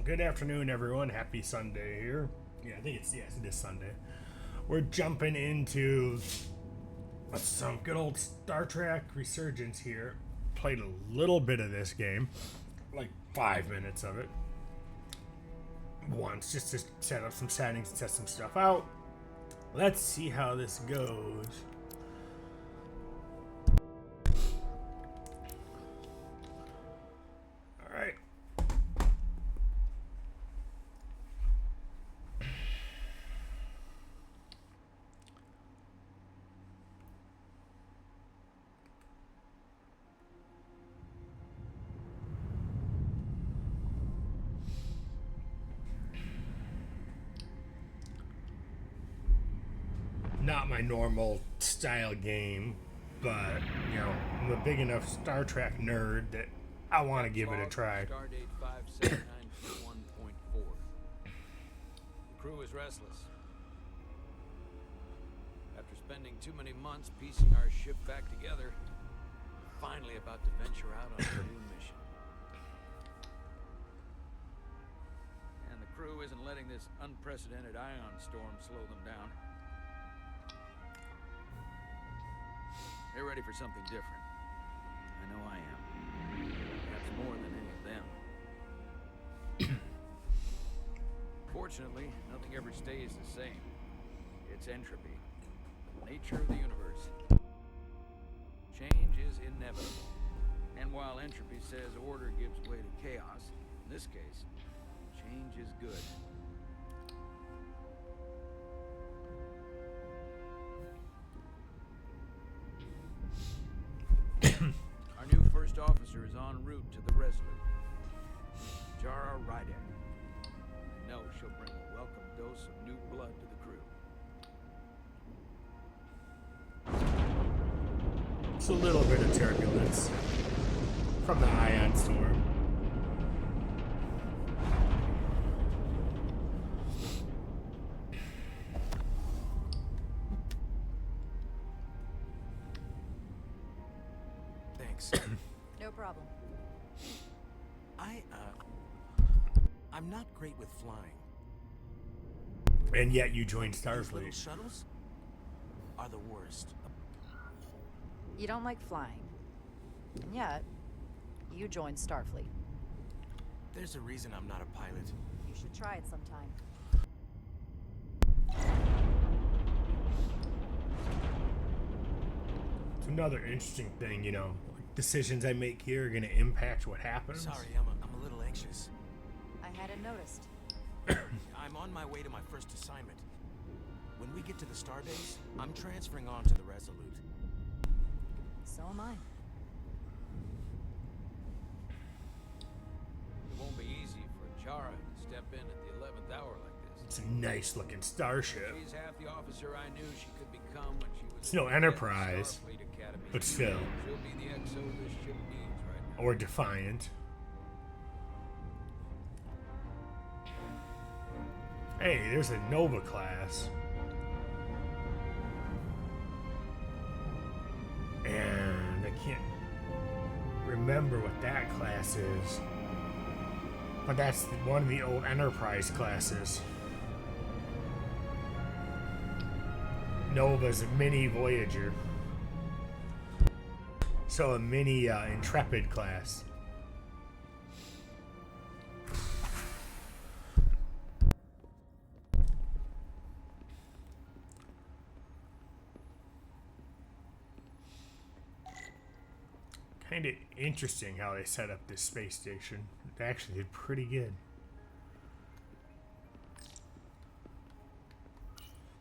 Good afternoon, everyone. Happy Sunday here. Yeah, I think yes, it is Sunday. We're jumping into some good old Star Trek Resurgence here. Played a little bit of this game, like 5 minutes of it. Once, just to set up some settings and test some stuff out. Let's see how this goes. Alright. Not my normal style game, but I'm a big enough Star Trek nerd that I want to give it a try. Stardate 57921.4. The crew is restless. After spending too many months piecing our ship back together, we're finally about to venture out on a new mission. And the crew isn't letting this unprecedented ion storm slow them down. They're ready for something different. I know I am. Perhaps more than any of them. Fortunately, nothing ever stays the same. It's entropy. Nature of the universe. Change is inevitable. And while entropy says order gives way to chaos, in this case, change is good. Our new first officer is en route to the Resurgence. Jara Rydek. I know she'll bring a welcome dose of new blood to the crew. It's a little bit of turbulence from the ion storm. Thanks. No problem. I'm not great with flying. And yet you joined These little Starfleet. shuttles are the worst. You don't like flying. And yet, you joined Starfleet. There's a reason I'm not a pilot. You should try it sometime. It's another interesting thing, decisions I make here are going to impact what happens. Sorry, I'm a little anxious. I hadn't noticed. I'm on my way to my first assignment. When we get to the starbase, I'm transferring on to the Resolute. So am I. It won't be easy for Jara to step in at the 11th hour like this. It's a nice looking starship. She's half the officer I knew she could become when she was It's no at the Enterprise, Starfleet Academy. but still. She'll be the XO this ship needs right now. Or Defiant. Hey, there's a Nova class. And I can't remember what that class is. But that's one of the old Enterprise classes. Nova's a mini Voyager. So a mini Intrepid class. Kind of interesting how they set up this space station. They actually did pretty good.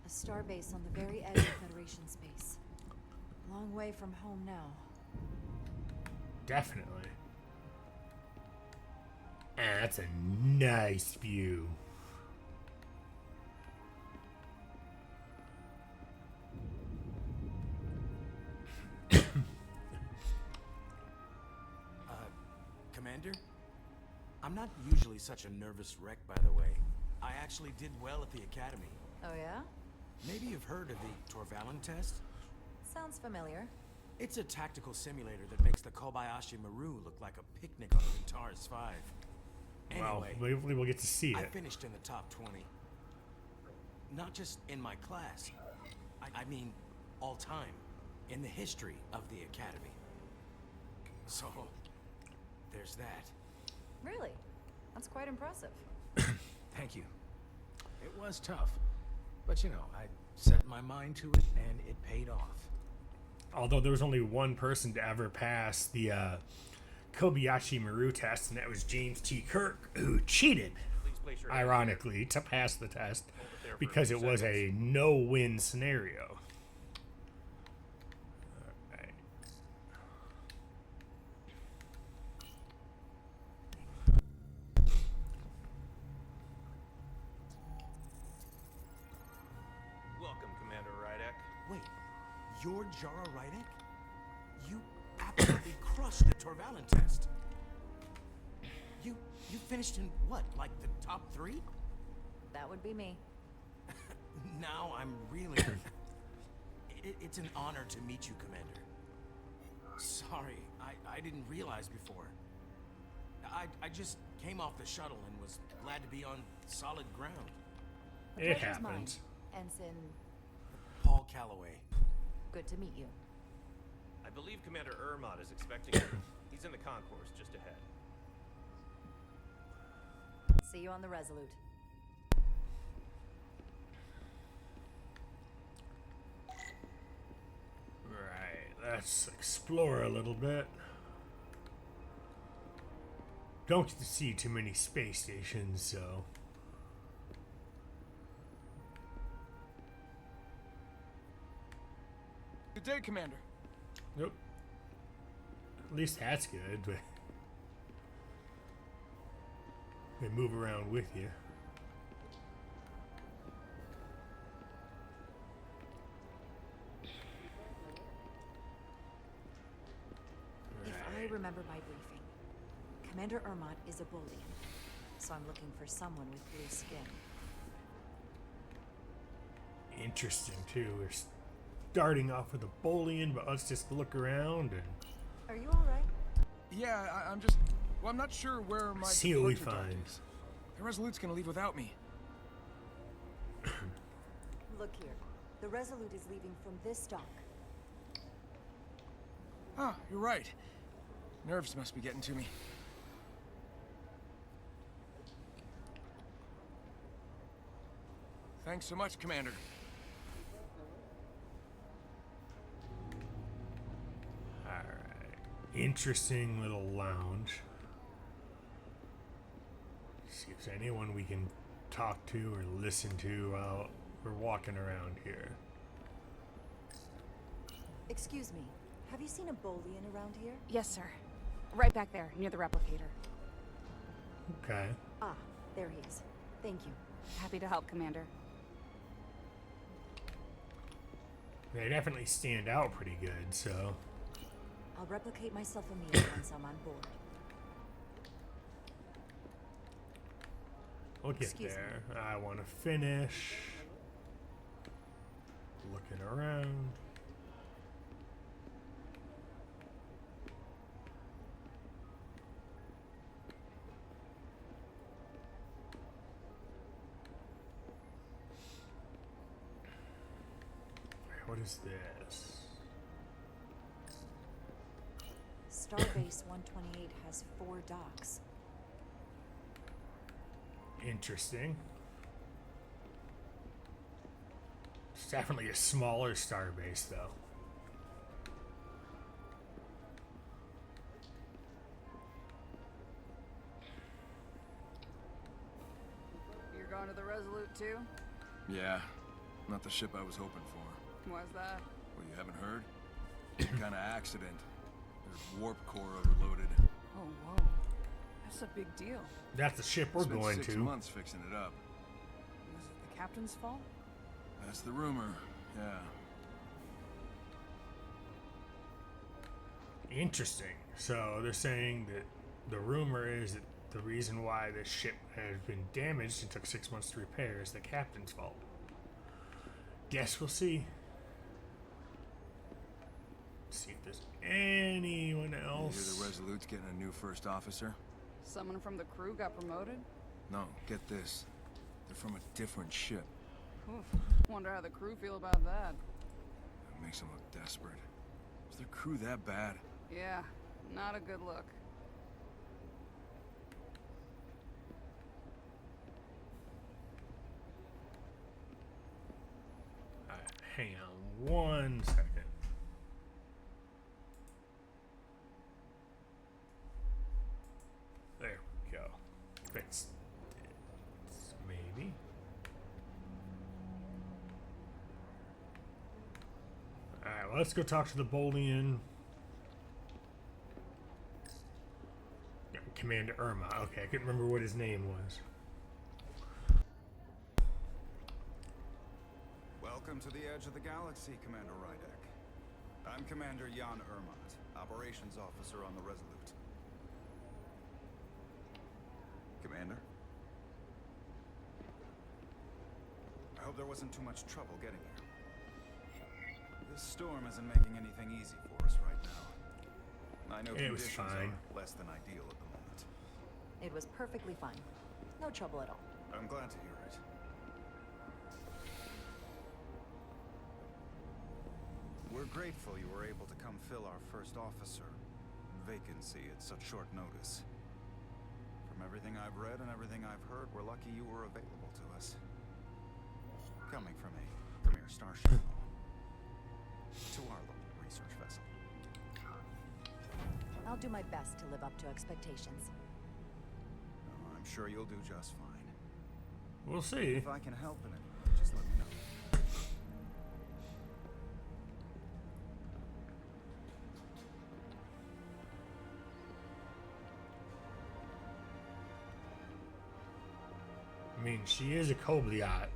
A starbase on the very edge of Federation space. Long way from home now. Definitely. And that's a nice view. Commander? I'm not usually such a nervous wreck, by the way. I actually did well at the Academy. Oh yeah? Maybe you've heard of the Torvalin test? Sounds familiar. It's a tactical simulator that makes the Kobayashi Maru look like a picnic on Tars 5. Anyway, well, hopefully we'll get to see I it. finished in the top 20. Not just in my class. I mean, all time. In the history of the Academy. So, there's that. Really? That's quite impressive. Thank you. It was tough. But you know, I set my mind to it and it paid off. Although there was only one person to ever pass the Kobayashi Maru test, and that was James T. Kirk, who cheated, ironically, to pass the test because it was a no-win scenario. Alright. Welcome, Commander Rydek. Wait, you're Jara Rydek? You absolutely crushed the Torvalin test. You finished in what, like the top 3? That would be me. Now I'm really... it's an honor to meet you, Commander. Sorry, I didn't realize before. I just came off the shuttle and was glad to be on solid ground. The It pleasure's mine. happens. Ensign, Paul Calloway. good to meet you. I believe Commander Ermot is expecting you. He's in the concourse just ahead. See you on the Resolute. Right, let's explore a little bit. Don't get to see too many space stations, so... Good day, Commander. Nope. At least that's good, but... They move around with you. If I remember my briefing, Commander Ermot is a Bolian, so I'm looking for someone with blue skin. Interesting, too. We're starting off with a Bolian, but let's just look around and Are you alright? Yeah, I'm just... Well, I'm not sure where my see what we departure dock find. is. The Resolute's gonna leave without me. Look here. The Resolute is leaving from this dock. Oh, you're right. Nerves must be getting to me. Thanks so much, Commander. Alright. Interesting little lounge. See if there's anyone we can talk to or listen to while we're walking around here. Excuse me. Have you seen a Bolian around here? Yes, sir. Right back there, near the replicator. Okay. Ah, there he is. Thank you. Happy to help, Commander. They definitely stand out pretty good, so... I'll replicate myself immediately once I'm on board. We'll get Excuse there. I want to finish looking around. What is this? Starbase 128 has 4 docks. Interesting. It's definitely a smaller starbase, though. You're going to the Resolute too? Yeah, not the ship I was hoping for. Why's that? Well, you haven't heard? Some kind of accident. There's warp core overloaded. Oh, whoa. That's a big deal. That's the ship we're Spent going 6 to. months fixing it up. Was it the captain's fault? That's the rumor. Yeah. Interesting. So they're saying that the rumor is that the reason why this ship has been damaged and took 6 months to repair is the captain's fault. Guess we'll see. See if there's anyone You hear else. the Resolute's getting a new first officer? Someone from the crew got promoted? No, get this. They're from a different ship. Oof. Wonder how the crew feel about that. That makes them look desperate. Is their crew that bad? Yeah, not a good look. Alright, hang on 1 second. There we go. Fixed it. Maybe. Alright, well, let's go talk to the Bolian. Commander Irma. Okay, I couldn't remember what his name was. Welcome to the edge of the galaxy, Commander Rydek. I'm Commander Jan Irmat, Operations Officer on the Resolute. Commander? I hope there wasn't too much trouble getting here. This storm isn't making anything easy for us right now. I know It was conditions fine. are less than ideal at the moment. It was perfectly fine. No trouble at all. I'm glad to hear it. We're grateful you were able to come fill our first officer vacancy at such short notice. From everything I've read and everything I've heard, we're lucky you were available to us. Coming from a premier starship to our little research vessel. I'll do my best to live up to expectations. Oh, I'm sure you'll do just fine. We'll see. If I can help in any way, just let me know. I mean, she is a Kobliot,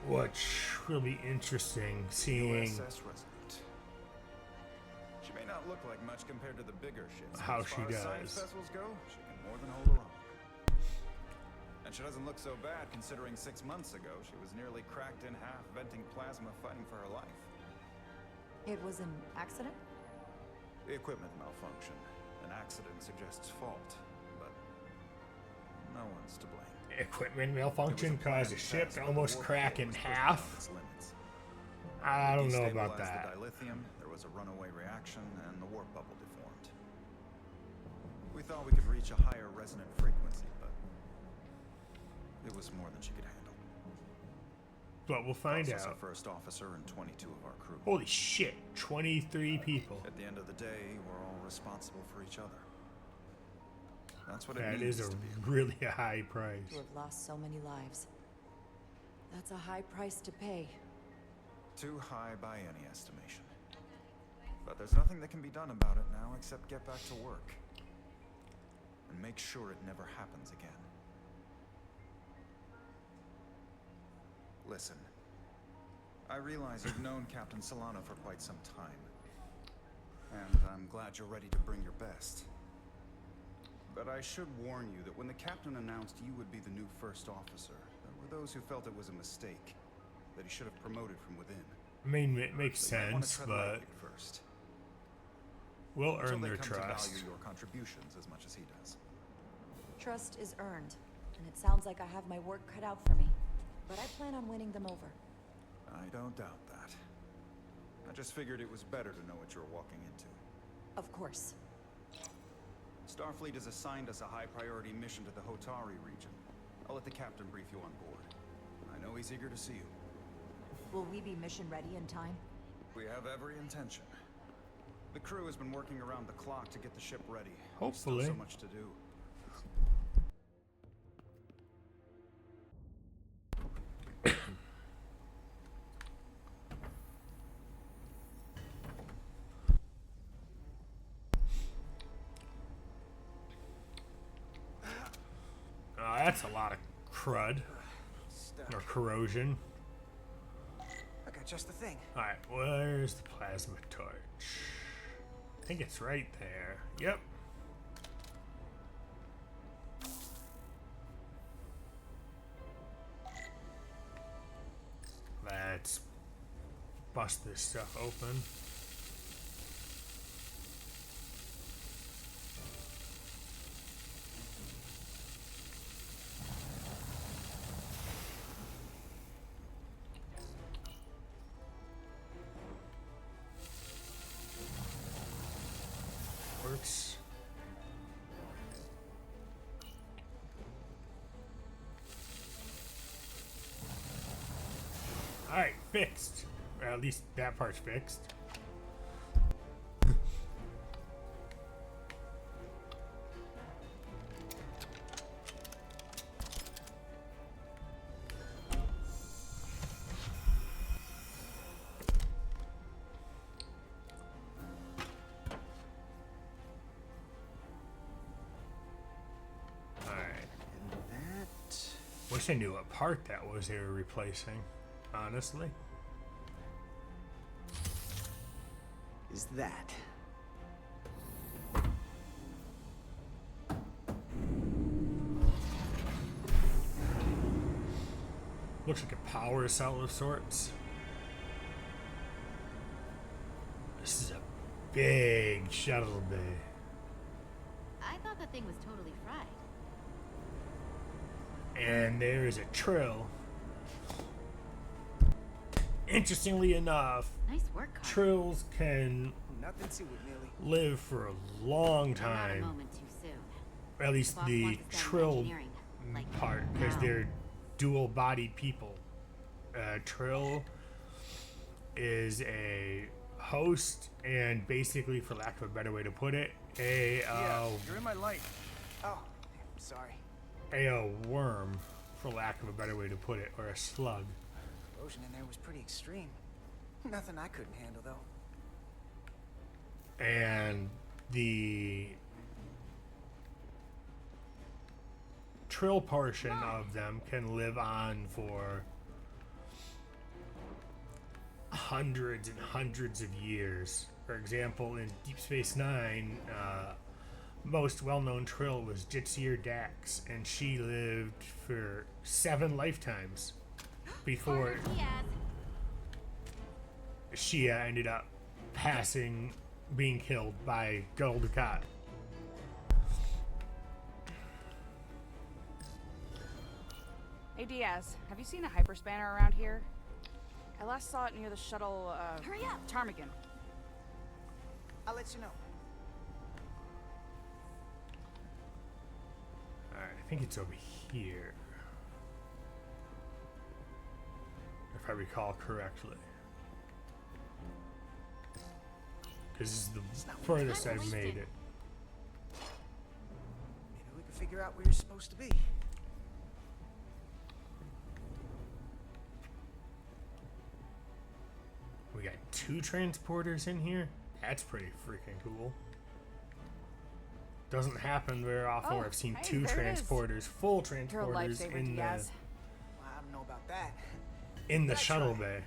which will be interesting seeing USS Resolute. She may not look like much compared to the bigger ships. but How as she far as science does. vessels go, she can more than hold her own. And she doesn't look so bad considering 6 months ago she was nearly cracked in half, venting plasma, fighting for her life. It was an accident? The equipment malfunction. An accident suggests fault, but no one's to blame. equipment malfunction It was a planned caused a ship test, to but the almost warp crack core in was pushed half. beyond its limits. I don't know about Destabilized that. The dilithium, there was a runaway reaction, and the warp bubble deformed. We thought we could reach a higher resonant frequency, but it was more than she could handle. But we'll find Cost us out. our first officer and 22 of our crew. Holy shit, 23 people. At the end of the day, we're all responsible for each other. That's what it That means is a to be a really high price. To have lost so many lives. That's a high price to pay. too high by any estimation. But there's nothing that can be done about it now except get back to work. And make sure it never happens again. Listen. I realize you've known Captain Solano for quite some time. And I'm glad you're ready to bring your best. But I should warn you that when the captain announced you would be the new first officer, there were those who felt it was a mistake, that he should have promoted from within. I mean, it makes So you might want to sense, tread but lightly at first, we'll until earn they their come to trust. value your contributions as much as he does. Trust is earned, and it sounds like I have my work cut out for me. But I plan on winning them over. I don't doubt that. I just figured it was better to know what you're walking into. Of course. Starfleet has assigned us a high-priority mission to the Hotari region. I'll let the captain brief you on board. I know he's eager to see you. Will we be mission ready in time? We have every intention. The crew has been working around the clock to get the ship ready. There's Hopefully. still so much to do. That's a lot of crud. Or corrosion. I got just the thing. Alright, where's the plasma torch? I think it's right there. Yep. Let's bust this stuff open. fixed. Or at least that part's fixed. Wish I knew what part that was they were replacing, honestly. Is that? Looks like a power cell of sorts. This is a big shuttle bay. I thought the thing was totally fried. And there is a trill. Interestingly enough, Nice work, Carter. trills can Nothing to it, Millie. live for a long Not a time. moment too soon. Or at least Boss the wants us done trill engineering, like part, because now. they're dual-bodied people. Trill is a host, and basically, for lack of a better way to put it, Yeah, you're in my light. Oh, sorry. a worm, for lack of a better way to put it, or a slug. Explosion in there was pretty extreme. Nothing I couldn't handle, though. And the trill portion of them can live on for hundreds and hundreds of years. For example, in Deep Space Nine, most well-known trill was Jitzier Dax, and she lived for 7 lifetimes before she ended up being killed by Gul Dukat. Hey Diaz, have you seen a hyperspanner around here? I last saw it near the shuttle, Hurry up! Ptarmigan. I'll let you know. Alright, I think it's over here, if I recall correctly. Because this is the furthest I've made it. Maybe we can figure out where you're supposed to be. We got 2 transporters in here? That's pretty freaking cool. Doesn't happen very often where I've seen hey, 2 there it is. transporters, full You're a transporters lifesaver, in Diaz. Well, I don't know about that. the Let's shuttle try. bay.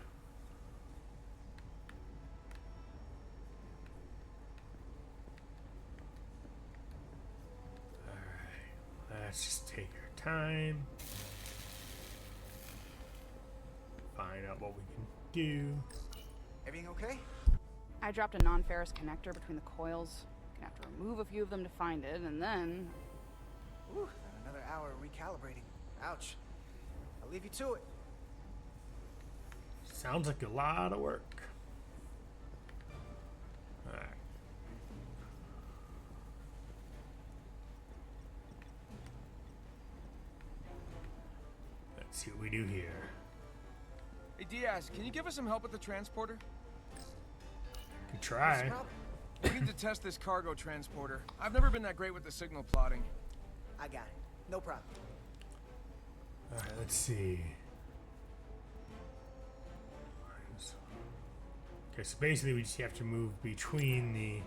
Alright, let's just take our time. Find out what we can do. Everything okay? I dropped a non-ferrous connector between the coils. Gonna have to remove a few of them to find it, and then... Whew, another hour recalibrating. Ouch. I'll leave you to it. Sounds like a lot of work. Alright. Let's see what we do here. Hey, Diaz, can you give us some help with the transporter? Can try. We need to test this cargo transporter. I've never been that great with the signal plotting. I got it. No problem. Alright, let's see. Okay, so basically we just have to move between the...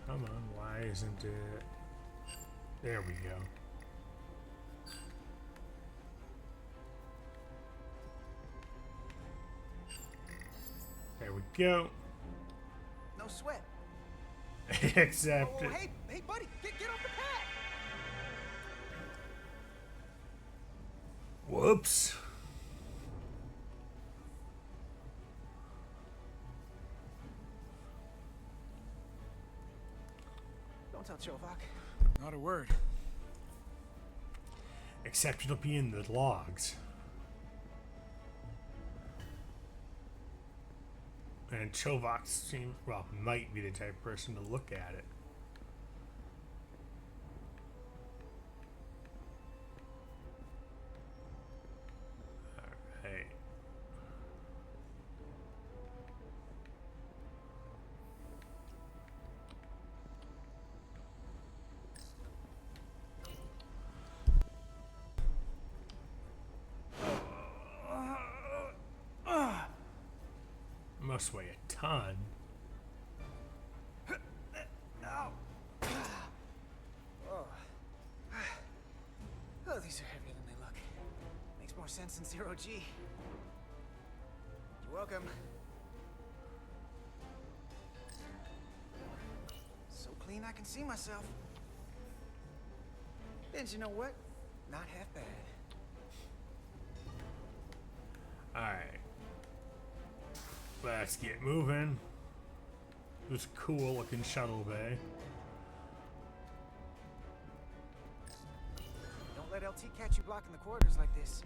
Come on, why isn't it... There we go. There we go. No sweat. Except... Oh, hey, buddy, get off the pad. Whoops. Don't tell Chovak. Not a word. Except it'll be in the logs. And Chovak seems, well, might be the type of person to look at it. Alright. Must weigh a ton. Ow. Oh. Oh, these are heavier than they look. Makes more sense than 0G. You're welcome. So clean I can see myself. And you know what? Not half bad. Alright. Let's get moving. This cool looking shuttle bay. Don't let LT catch you blocking the quarters like this.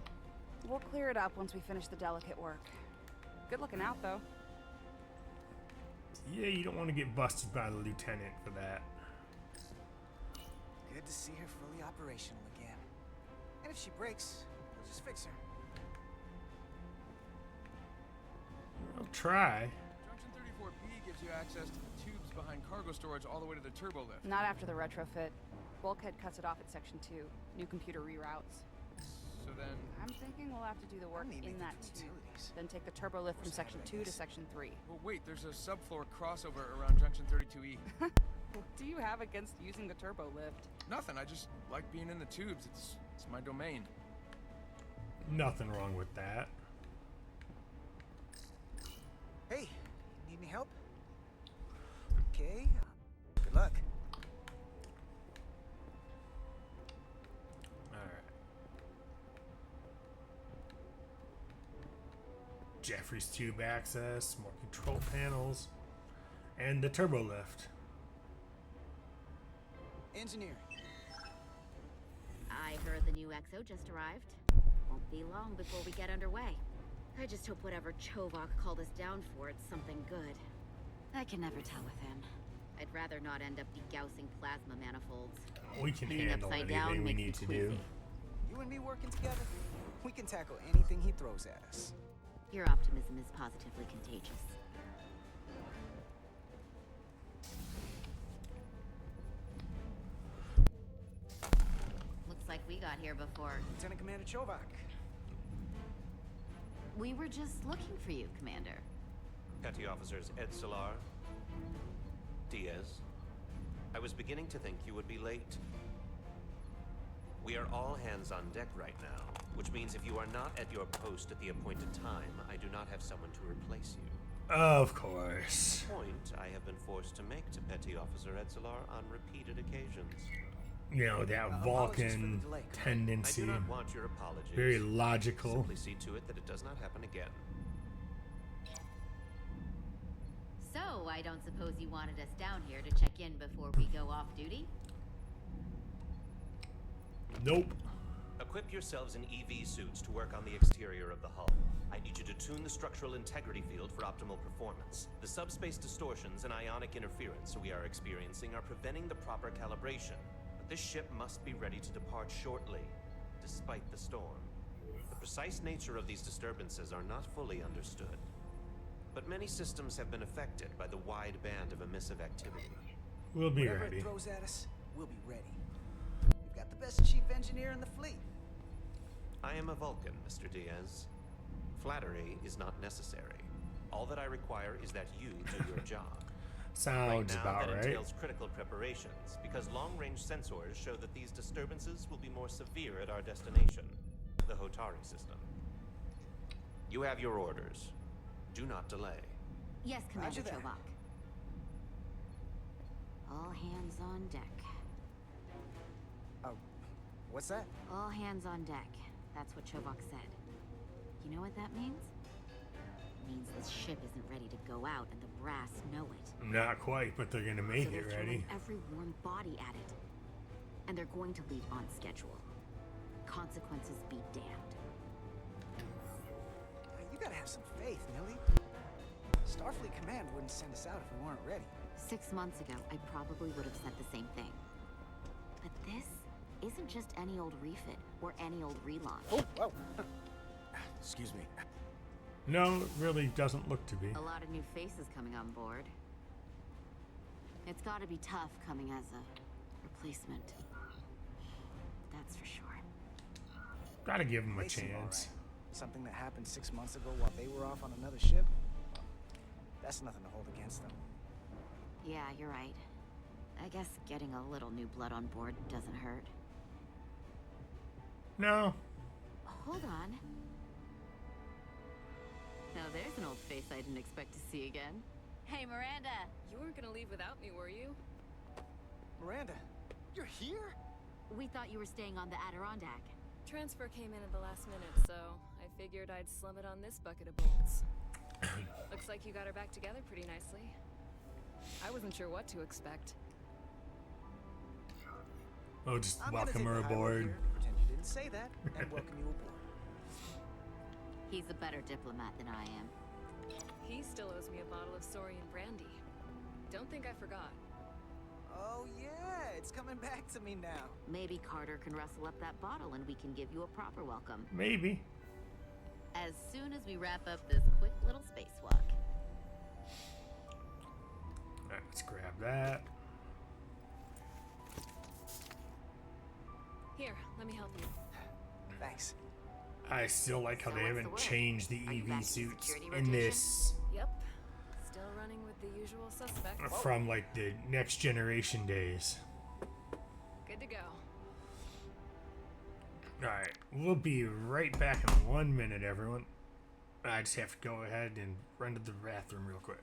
We'll clear it up once we finish the delicate work. Good looking out, though. Yeah, you don't want to get busted by the lieutenant for that. Good to see her fully operational again. And if she breaks, we'll just fix her. I'll try. Junction 34B gives you access to the tubes behind cargo storage all the way to the turbo lift. Not after the retrofit. Bulkhead cuts it off at Section 2. New computer reroutes. So then... I'm thinking we'll have to do the work Only in that tube. Then take the turbo lift from Section 2 to Section 3. Well, wait, there's a subfloor crossover around Junction 32E. What do you have against using the turbo lift? Nothing, I just like being in the tubes. It's my domain. Nothing wrong with that. Hey, need any help? Okay. Good luck. Alright. Jeffrey's tube access, more control panels, and the turbo lift. Engineer. I heard the new XO just arrived. Won't be long before we get underway. I just hope whatever Chovak called us down for, it's something good. I can never tell with him. I'd rather not end up degousing plasma manifolds. We can Being handle upside anything down we makes need me to queasy. do. You and me working together, we can tackle anything he throws at us. Your optimism is positively contagious. Looks like we got here before. Lieutenant Commander Chovak. We were just looking for you, Commander. Petty Officers Ed Solar, Diaz. I was beginning to think you would be late. We are all hands on deck right now, which means if you are not at your post at the appointed time, I do not have someone to replace you. Of course. Point I have been forced to make to Petty Officer Edsolar on repeated occasions. You know, that Vulcan I tendency. do not want your apologies. Very logical. Simply see to it that it does not happen again. So, I don't suppose you wanted us down here to check in before we go off duty? Nope. Equip yourselves in EV suits to work on the exterior of the hull. I need you to tune the structural integrity field for optimal performance. The subspace distortions and ionic interference we are experiencing are preventing the proper calibration. But this ship must be ready to depart shortly, despite the storm. The precise nature of these disturbances are not fully understood. But many systems have been affected by the wide band of emissive activity. We'll be Whatever ready. it throws at us, we'll be ready. We've got the best chief engineer in the fleet. I am a Vulcan, Mr. Diaz. Flattery is not necessary. All that I require is that you do your job. Sounds right now, about that right. entails critical preparations, because long-range sensors show that these disturbances will be more severe at our destination, the Hotari system. You have your orders. Do not delay. Yes, Commander Roger that. Chovak. All hands on deck. What's that? All hands on deck. That's what Chovak said. You know what that means? It means this ship isn't ready to go out, and the brass know it. Not quite, but they're gonna make So it they're ready. throwing every warm body at it. And they're going to leave on schedule. Consequences be damned. You gotta have some faith, Millie. Starfleet Command wouldn't send us out if we weren't ready. 6 months ago, I probably would have said the same thing. But this isn't just any old refit or any old relaunch. Oh, whoa. Excuse me. No, it really doesn't look to be. A lot of new faces coming on board. It's gotta be tough coming as a replacement. That's for sure. Gotta give him a They seem all chance. right. Something that happened 6 months ago while they were off on another ship? That's nothing to hold against them. Yeah, you're right. I guess getting a little new blood on board doesn't hurt. No. Hold on. Now there's an old face I didn't expect to see again. Hey, Miranda! You weren't gonna leave without me, were you? Miranda, you're here? We thought you were staying on the Adirondack. Transfer came in at the last minute, so I figured I'd slum it on this bucket of bolts. Looks like you got her back together pretty nicely. I wasn't sure what to expect. Oh, just I'm welcome her gonna take the high road aboard. here, pretend you didn't say that, and welcome you aboard. He's a better diplomat than I am. He still owes me a bottle of Saurian brandy. Don't think I forgot. Oh yeah, it's coming back to me now. Maybe Carter can rustle up that bottle and we can give you a proper welcome. Maybe. As soon as we wrap up this quick little spacewalk. Alright, let's grab that. Here, let me help you. Thanks. I still like how So they what's the haven't word? changed the Are you back EV in suits security in rotation? this Yep. Still running with the usual suspects. from like the next generation days. Good to go. Alright, we'll be right back in 1 minute, everyone. I just have to go ahead and run to the bathroom real quick.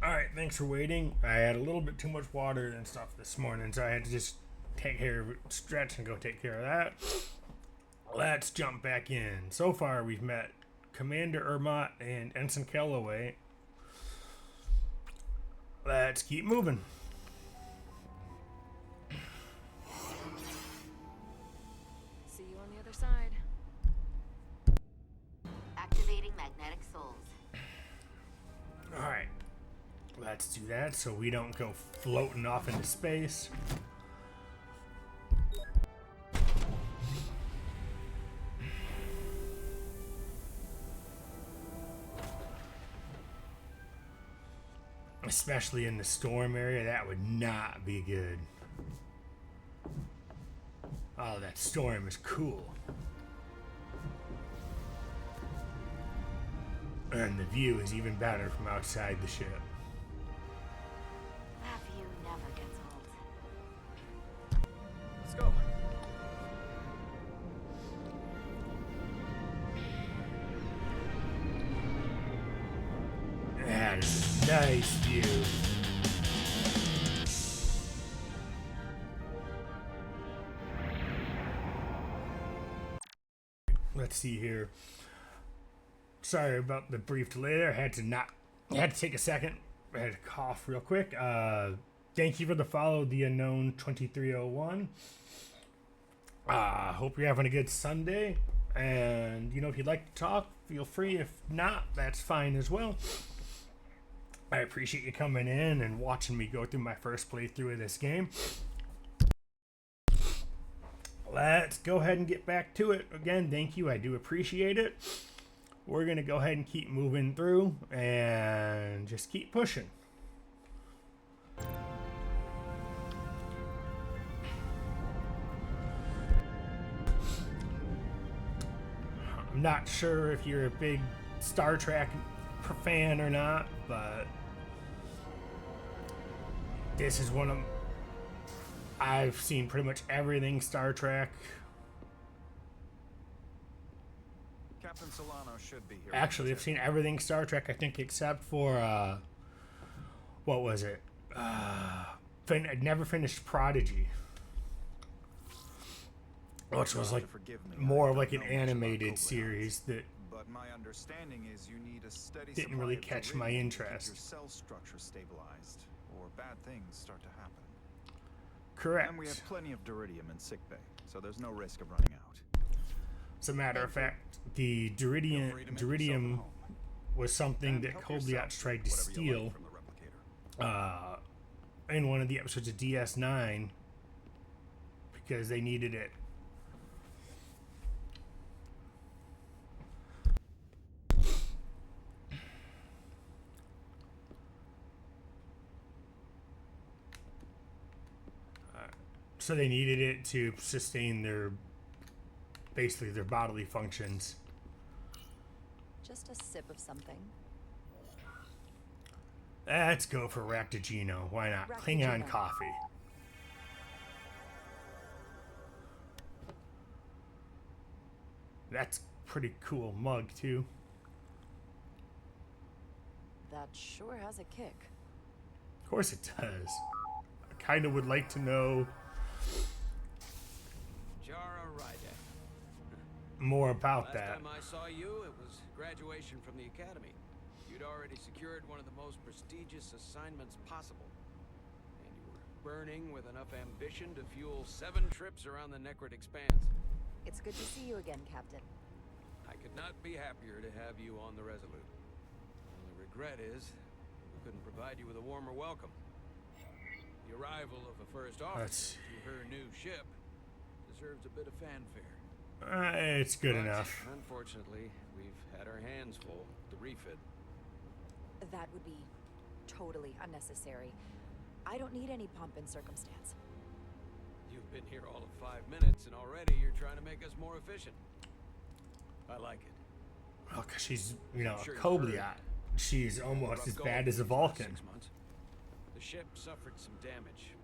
Alright, thanks for waiting. I had a little bit too much water and stuff this morning, so I had to just take care of it, stretch and go take care of that. Let's jump back in. So far, we've met Commander Ermot and Ensign Calloway. Let's keep moving. See you on the other side. Activating magnetic souls. Alright. Let's do that so we don't go floating off into space. Especially in the storm area, that would not be good. Oh, that storm is cool. And the view is even better from outside the ship. That view never gets old. Let's go. That is a nice view. Let's see here. Sorry about the brief delay there. I had to take a second. I had to cough real quick. Thank you for the follow, the unknown 2301. Hope you're having a good Sunday. And if you'd like to talk, feel free. If not, that's fine as well. I appreciate you coming in and watching me go through my first playthrough of this game. Let's go ahead and get back to it. Again, thank you. I do appreciate it. We're going to go ahead and keep moving through and just keep pushing. I'm not sure if you're a big Star Trek fan or not, but this is one of... I've seen pretty much everything Star Trek. Captain Solano should be here. Actually, I've seen everything Star Trek, I think, except for, what was it? I'd never finished Prodigy. Which was like more of like an animated series that but my understanding is you need a steady didn't really supply of catch my iridium to keep interest. your cell structure stabilized, or bad things start to happen. Correct. And we have plenty of duridium in sickbay, so there's no risk of running out. As a matter of fact, the duridium was something that Kobliats tried to steal in one of the episodes of DS9 because they needed it. So they needed it to sustain basically their bodily functions. Just a sip of something. Let's go for Ractigino. Why not? Klingon coffee. That's pretty cool mug too. That sure has a kick. Of course it does. I kind of would like to know more about that. Last time I saw you, it was graduation from the academy. You'd already secured one of the most prestigious assignments possible. And you were burning with enough ambition to fuel 7 trips around the Necrid Expanse. It's good to see you again, Captain. I could not be happier to have you on the Resolute. The only regret is we couldn't provide you with a warmer welcome. The arrival of a first officer to her new ship deserves a bit of fanfare. It's good enough. Unfortunately, we've had our hands full to refit. That would be totally unnecessary. I don't need any pomp and circumstance. You've been here all of 5 minutes, and already you're trying to make us more efficient. I like it. Well, because she's, a Kobliat. She's almost as bad as a Vulcan. 6 months. The ship suffered some damage,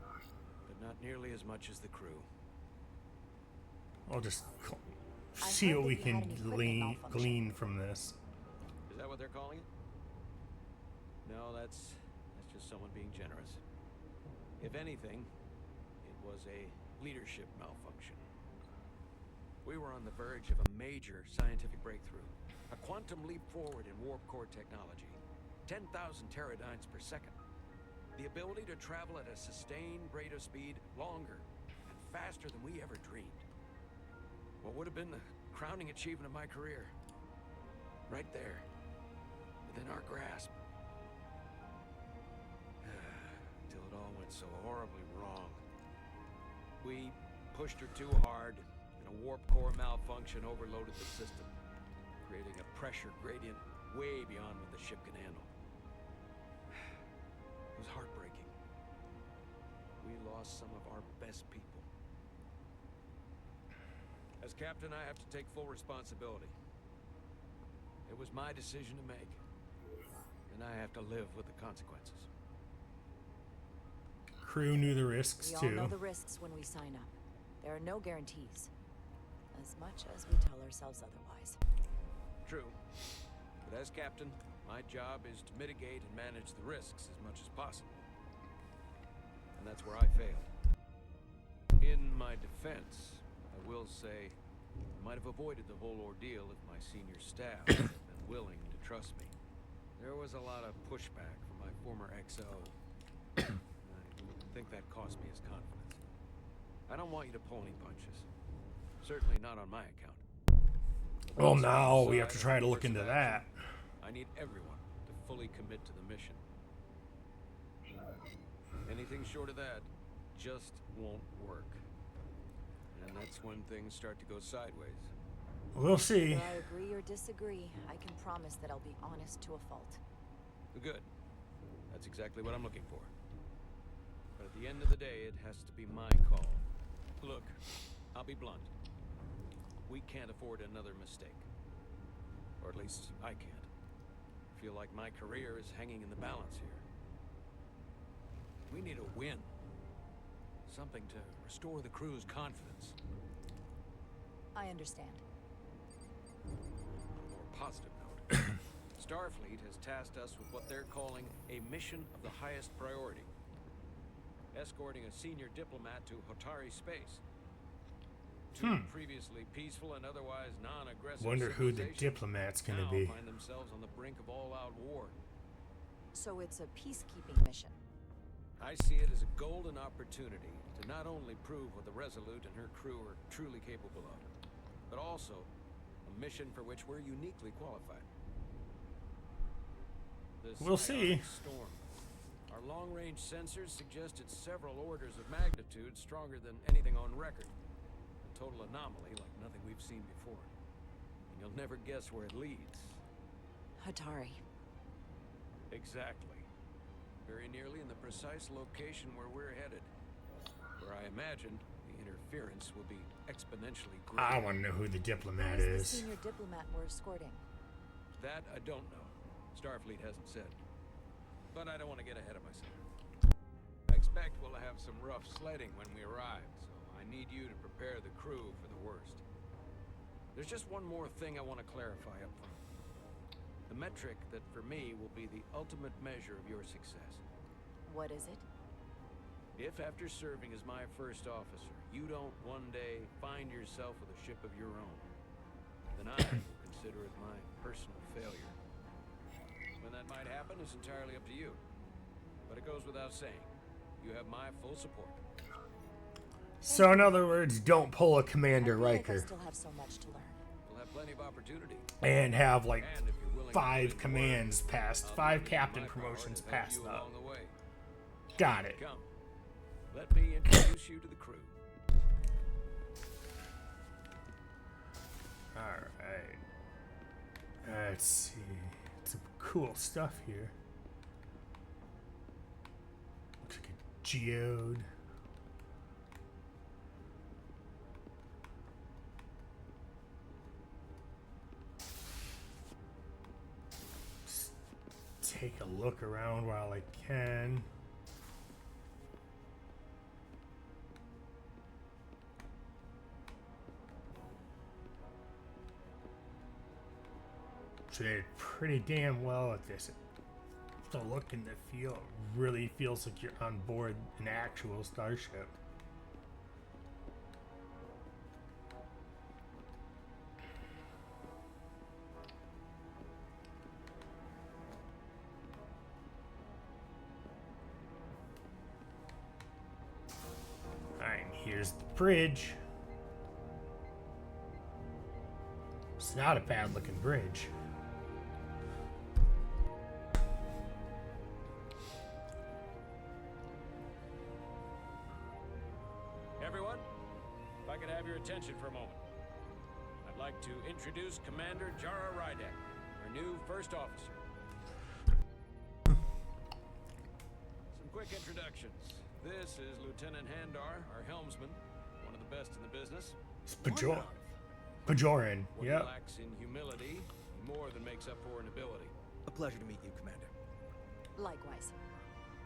but not nearly as much as the crew. I'll just see what we can glean from this. Is that what they're calling it? No, that's just someone being generous. If anything, it was a leadership malfunction. We were on the verge of a major scientific breakthrough. A quantum leap forward in warp core technology. 10,000 teradynes per second. The ability to travel at a sustained rate of speed longer and faster than we ever dreamed. What would have been the crowning achievement of my career? Right there. Within our grasp. Until it all went so horribly wrong. We pushed her too hard, and a warp core malfunction overloaded the system, creating a pressure gradient way beyond what the ship can handle. lost some of our best people. As captain, I have to take full responsibility. It was my decision to make, and I have to live with the consequences. Crew knew the risks We too. all know the risks when we sign up. There are no guarantees, as much as we tell ourselves otherwise. True. But as captain, my job is to mitigate and manage the risks as much as possible. And that's where I failed. In my defense, I will say I might have avoided the whole ordeal if my senior staff had been willing to trust me. There was a lot of pushback from my former XO. I think that cost me his confidence. I don't want you to pull any punches. Certainly not on my account. Well, now we have to try to look into that. I need everyone to fully commit to the mission. Anything short of that just won't work. And that's when things start to go sideways. We'll see. Whether I agree or disagree, I can promise that I'll be honest to a fault. Good. That's exactly what I'm looking for. But at the end of the day, it has to be my call. Look, I'll be blunt. We can't afford another mistake. Or at least I can't. I feel like my career is hanging in the balance here. We need a win. Something to restore the crew's confidence. I understand. On a more positive note, Starfleet has tasked us with what they're calling a mission of the highest priority. Escorting a senior diplomat to Hotari space. Two previously peaceful and otherwise non-aggressive Wonder who the civilizations diplomat's gonna now be. find themselves on the brink of all-out war. So it's a peacekeeping mission. I see it as a golden opportunity to not only prove what the Resolute and her crew are truly capable of, but also a mission for which we're uniquely qualified. This We'll see. ionic storm. Our long-range sensors suggested several orders of magnitude stronger than anything on record. A total anomaly like nothing we've seen before. And you'll never guess where it leads. Hatari. Exactly. Very nearly in the precise location where we're headed. Where I imagine the interference will be exponentially greater. I want to know who the diplomat Who's the is. senior diplomat we're escorting? That I don't know. Starfleet hasn't said. But I don't want to get ahead of myself. I expect we'll have some rough sledding when we arrive, so I need you to prepare the crew for the worst. There's just one more thing I want to clarify up front. The metric that for me will be the ultimate measure of your success. What is it? If after serving as my first officer, you don't one day find yourself with a ship of your own, then I will consider it my personal failure. When that might happen is entirely up to you. But it goes without saying, you have my full support. So in other words, don't pull a Commander I feel like I Riker still have so much to learn. We'll have plenty of opportunity. and have like And if you're willing to 5 put in the commands work, passed, I'll 5 do captain my power promotions to help passed you up. along the way. Got it. Come. Let me introduce you to the crew. Alright. Let's see. Some cool stuff here. Looks like a geode. Just take a look around while I can. So they did pretty damn well at this. The look and the feel really feels like you're on board an actual starship. Alright, here's the bridge. It's not a bad looking bridge. Everyone, if I could have your attention for a moment. I'd like to introduce Commander Jara Rydek, our new first officer. Some quick introductions. This is Lieutenant Handar, our helmsman, one of the best in the business. It's Bajoran. What Yep. he lacks in humility, he more than makes up for in ability. A pleasure to meet you, Commander. Likewise.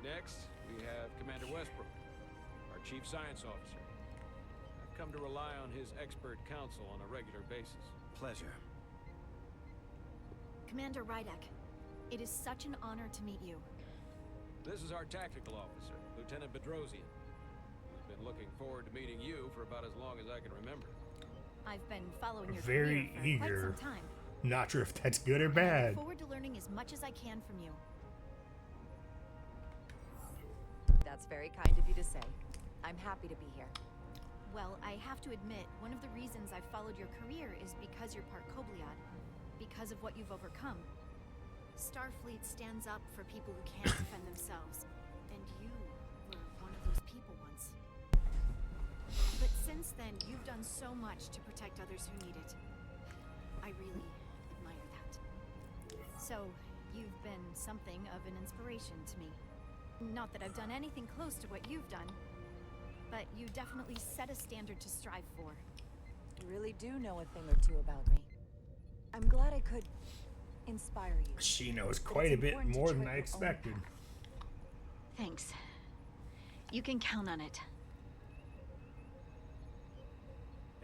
Next, we have Commander Westbrook, our Chief Science Officer. I've come to rely on his expert counsel on a regular basis. Pleasure. Commander Rydek, it is such an honor to meet you. This is our tactical officer, Lieutenant Bedrosian. Been looking forward to meeting you for about as long as I can remember. I've been following your Very career for eager. quite some time. Not sure if that's good or I bad. look forward to learning as much as I can from you. That's very kind of you to say. I'm happy to be here. Well, I have to admit, one of the reasons I've followed your career is because you're part Kobliad, because of what you've overcome. Starfleet stands up for people who can't defend themselves, and you were one of those people once. But since then, you've done so much to protect others who need it. I really admire that. So, you've been something of an inspiration to me. Not that I've done anything close to what you've done, but you definitely set a standard to strive for. You really do know a thing or two about me. I'm glad I could inspire you. She knows But quite it's a bit important to more than chart I your own expected. path. Thanks. You can count on it.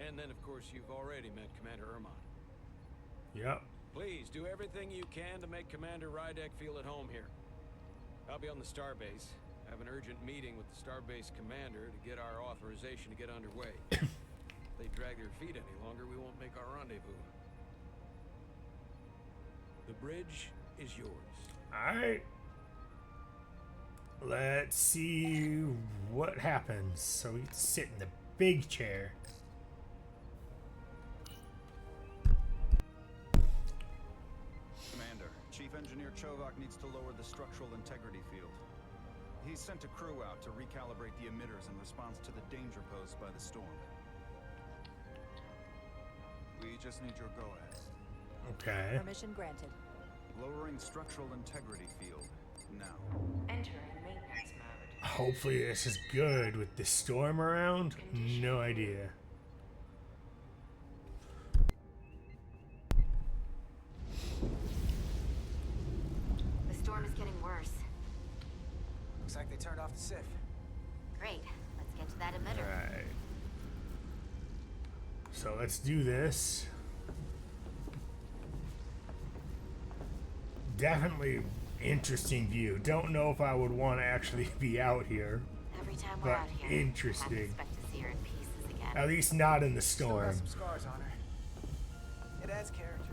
And then, of course, you've already met Commander Ermont. Yep. Please, do everything you can to make Commander Rydek feel at home here. I'll be on the starbase. I have an urgent meeting with the starbase commander to get our authorization to get underway. If they drag their feet any longer, we won't make our rendezvous. The bridge is yours. Alright. Let's see what happens. So we sit in the big chair. Commander, Chief Engineer Chovak needs to lower the structural integrity field. He's sent a crew out to recalibrate the emitters in response to the danger posed by the storm. We just need your go-ahead. Okay. Permission granted. Lowering structural integrity field now. Entering maintenance mode. Hopefully this is good with the storm around. No idea. The storm is getting worse. Looks like they turned off the SIF. Great. Let's get to that emitter. Alright. So let's do this. Definitely interesting view. Don't know if I would want to actually be out here. Every time we're But out here, I interesting. expect to see her in pieces again. At least not in the Still got storm. some scars on her. It adds character.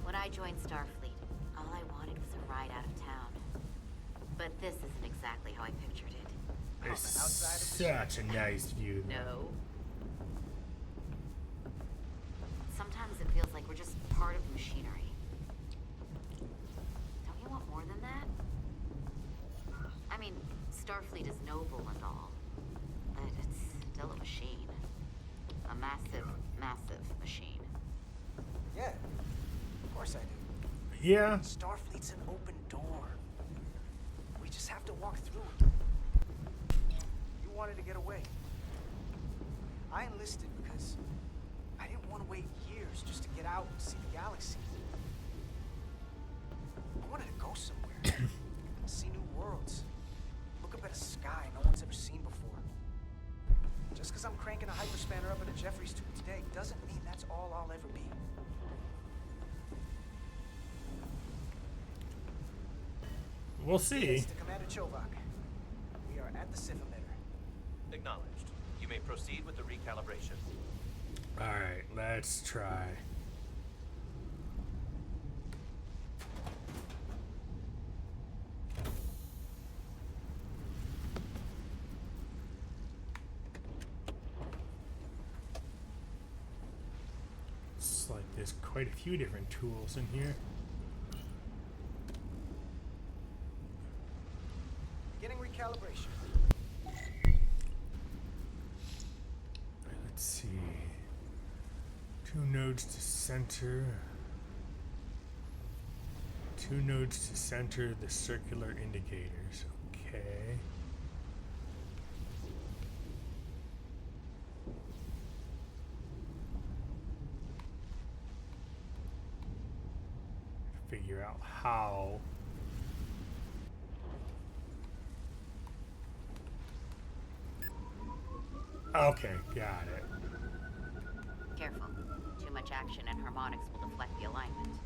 When I joined Starfleet, all I wanted was a ride out of town. But this isn't exactly how I pictured it. It's such a nice view. No. Sometimes it feels like we're just part of the machinery. Don't you want more than that? I mean, Starfleet is noble and all, but it's still a machine. A massive, massive machine. Yeah, of course I do. Yeah. Starfleet's an open door. We just have to walk through it. You wanted to get away. I enlisted because I didn't want to wait years just to get out and see the galaxy. I wanted to go somewhere. See new worlds. Look up at a sky no one's ever seen before. Just because I'm cranking a hyperspanner up in a Jeffries tube today doesn't mean that's all I'll ever be. We'll see. Yes, to Commander Chovak. We are at the SIF emitter. Acknowledged. You may proceed with the recalibration. Alright, let's try. It's like there's quite a few different tools in here. Beginning recalibration. Let's see. 2 nodes to center. 2 nodes to center the circular indicators. Okay. how. Okay, got it. Careful. Too much action and harmonics will deflect the alignment.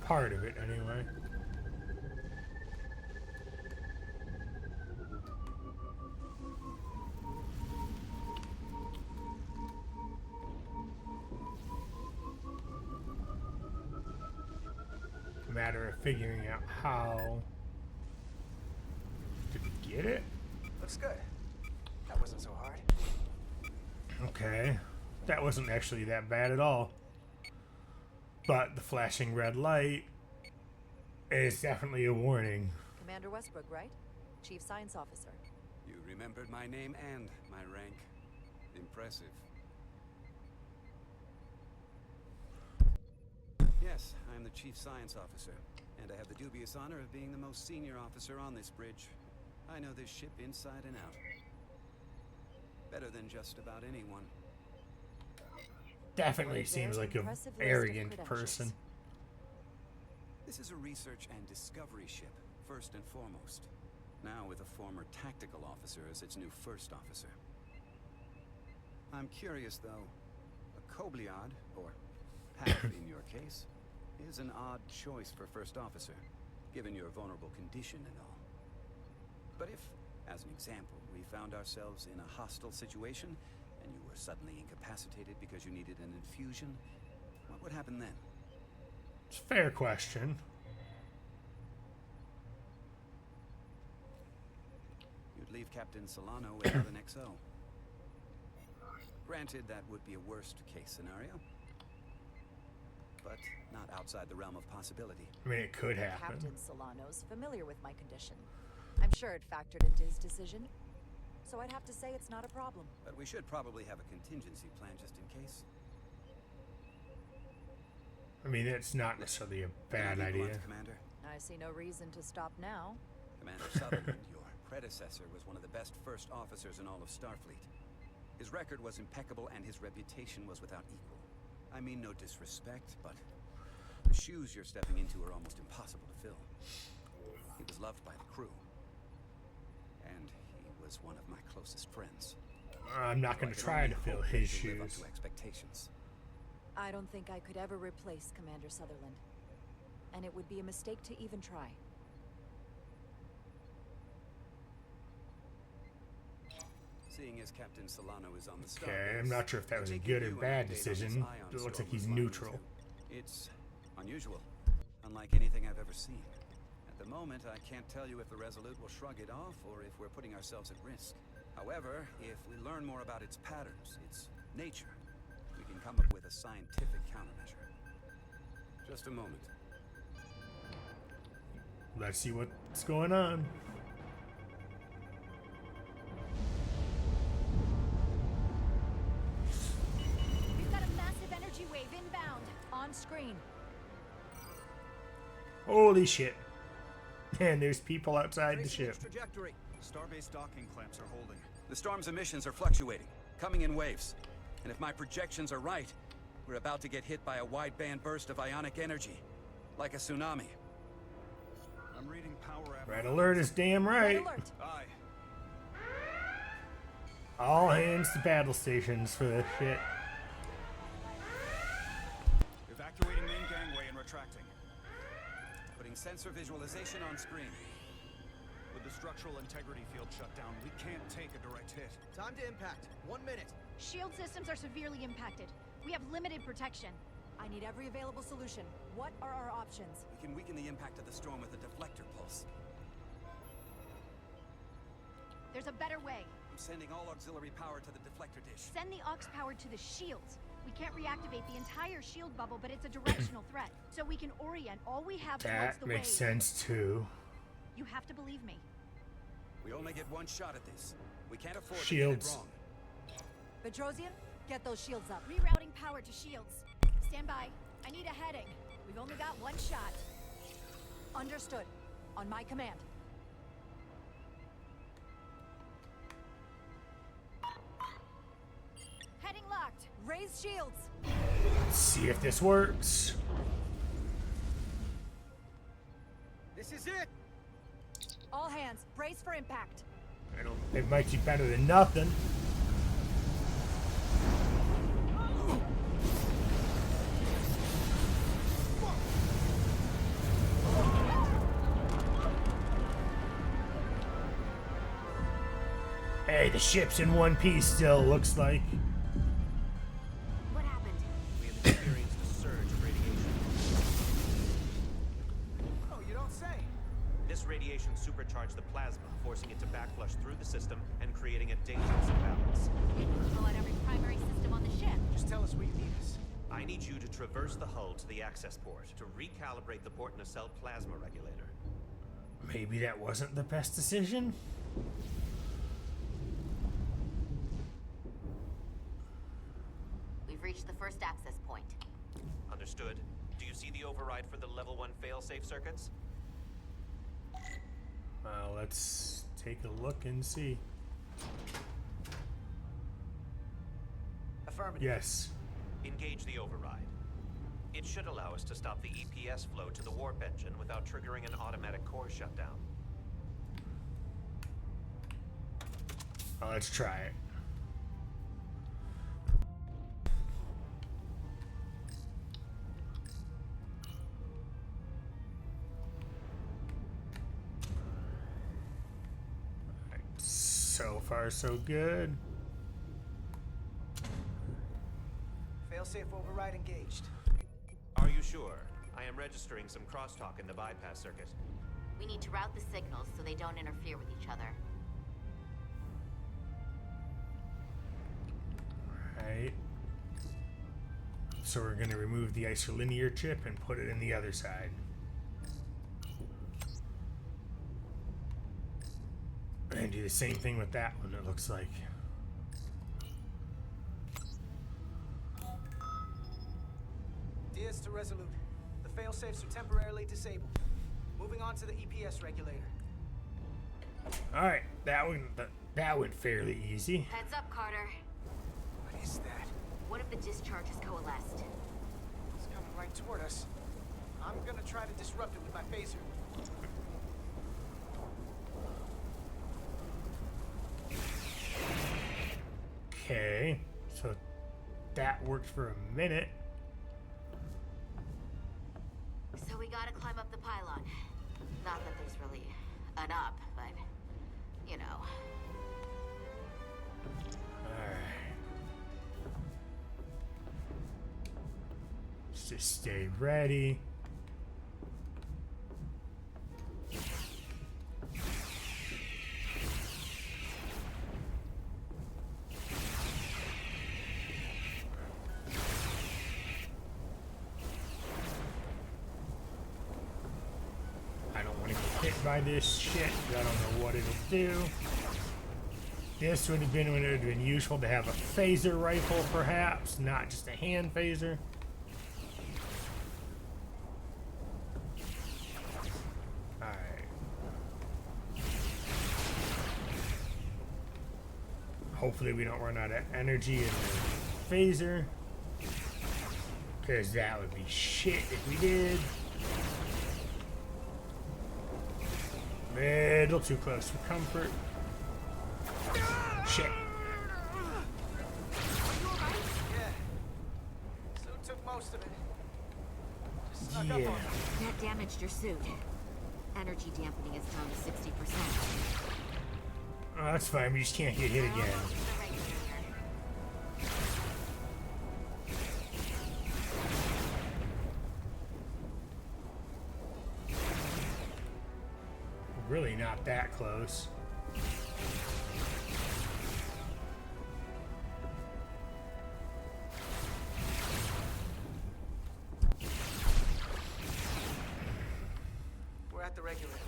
Part of it, anyway. Matter of figuring out how to get it. Looks good. That wasn't so hard. Okay, that wasn't actually that bad at all. But the flashing red light is definitely a warning. Commander Westbrook, right? Chief Science Officer. You remembered my name and my rank. Impressive. Yes, I am the Chief Science Officer, and I have the dubious honor of being the most senior officer on this bridge. I know this ship inside and out. Better than just about anyone. Definitely seems like an arrogant person. This is a research and discovery ship, first and foremost. Now with a former tactical officer as its new first officer. I'm curious, though. A Kobliad, or half in your case, is an odd choice for first officer, given your vulnerable condition and all. But if, as an example, we found ourselves in a hostile situation, and you were suddenly incapacitated because you needed an infusion, what would happen then? It's a fair question. You'd leave Captain Solano without an XO. Granted, that would be a worst-case scenario, but not outside the realm of possibility. I mean, it could happen. Captain Solano's familiar with my condition. I'm sure it factored into his decision. So I'd have to say it's not a problem. But we should probably have a contingency plan just in case. I mean, it's not necessarily a bad idea. Commander. I see no reason to stop now. Commander Sutherland, your predecessor, was one of the best first officers in all of Starfleet. His record was impeccable and his reputation was without equal. I mean no disrespect, but the shoes you're stepping into are almost impossible to fill. He was loved by the crew. And he was one of my closest friends. I'm not going to try to fill his shoes. Live up to expectations. I don't think I could ever replace Commander Sutherland. And it would be a mistake to even try. Seeing as Captain Solano is on the Okay, Starbase, I'm not sure if that was a good or bad decision. It looks like he's neutral. It's unusual, unlike anything I've ever seen. At the moment, I can't tell you if the Resolute will shrug it off or if we're putting ourselves at risk. However, if we learn more about its patterns, its nature, we can come up with a scientific countermeasure. Just a moment. Let's see what's going on. We've got a massive energy wave inbound. On screen. Holy shit. And there's people outside the ship. Trajectory. Starbase docking clamps are holding. The storm's emissions are fluctuating, coming in waves. And if my projections are right, we're about to get hit by a wide-band burst of ionic energy, like a tsunami. I'm reading power app. Red alert is damn right. Red alert. Aye. All hands to battle stations for this shit. Evacuating main gangway and retracting. Putting sensor visualization on screen. With the structural integrity field shut down, we can't take a direct hit. Time to impact. 1 minute. Shield systems are severely impacted. We have limited protection. I need every available solution. What are our options? We can weaken the impact of the storm with a deflector pulse. There's a better way. I'm sending all auxiliary power to the deflector dish. Send the aux power to the shields. We can't reactivate the entire shield bubble, but it's a directional threat. So we can orient all we have towards That the makes wave. sense too. You have to believe me. We only get one shot at this. We can't afford Shields. to get it wrong. Petrosian, get those shields up. Rerouting power to shields. Stand by. I need a heading. We've only got one shot. Understood. On my command. Heading locked. Raise shields. Let's see if this works. This is it! All hands, brace for impact. It might be better than nothing. Hey, the ship's in one piece still, looks like. What happened? We have experienced a surge of radiation. Oh, you don't say. This radiation supercharged the plasma, forcing it to backflush through the system and creating a dangerous imbalance. It will blow out every primary system on the ship. Just tell us where you need us. I need you to traverse the hull to the access port to recalibrate the port nacelle plasma regulator. Maybe that wasn't the best decision? We've reached the first access point. Understood. Do you see the override for the level 1 failsafe circuits? Well, let's take a look and see. Affirmative. Yes. Engage the override. It should allow us to stop the EPS flow to the warp engine without triggering an automatic core shutdown. Well, let's try it. Alright, so far so good. Failsafe override engaged. Are you sure? I am registering some crosstalk in the bypass circuit. We need to route the signals so they don't interfere with each other. Alright. So we're going to remove the isolinear chip and put it in the other side. And do the same thing with that one, it looks like. Diaz to Resolute. The failsafes are temporarily disabled. Moving on to the EPS regulator. Alright, that went fairly easy. Heads up, Carter. What is that? What if the discharge is coalesced? It's coming right toward us. I'm gonna try to disrupt it with my phaser. Okay, so that worked for a minute. So we gotta climb up the pylon. Not that there's really an up, but, you know. Alright. Let's just stay ready. By this shit, I don't know what it'll do. This would have been when it would have been useful to have a phaser rifle, perhaps, not just a hand phaser. Alright. Hopefully we don't run out of energy in the phaser, because that would be shit if we did. Little too close for comfort. Shit. Yeah. Suit took most of it. Just snuck up on Yeah. me. That damaged your suit. Energy dampening is down to 60%. Oh, that's fine. We just can't get hit again. Really not that close. We're at the regulator.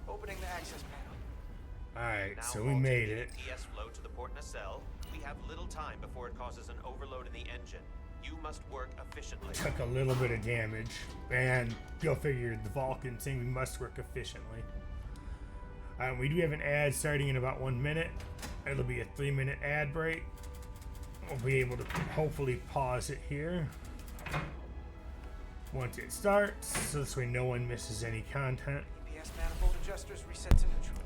Opening the access panel. Alright, Now so we halting made the it. EPS flow to the port nacelle. We have little time before it causes an overload in the engine. You must work efficiently. Took a little bit of damage. And go figure, the Vulcan saying we must work efficiently. We do have an ad starting in about 1 minute. It'll be a 3-minute ad break. We'll be able to hopefully pause it here once it starts, so this way no one misses any content. EPS manifold adjusters reset to neutral.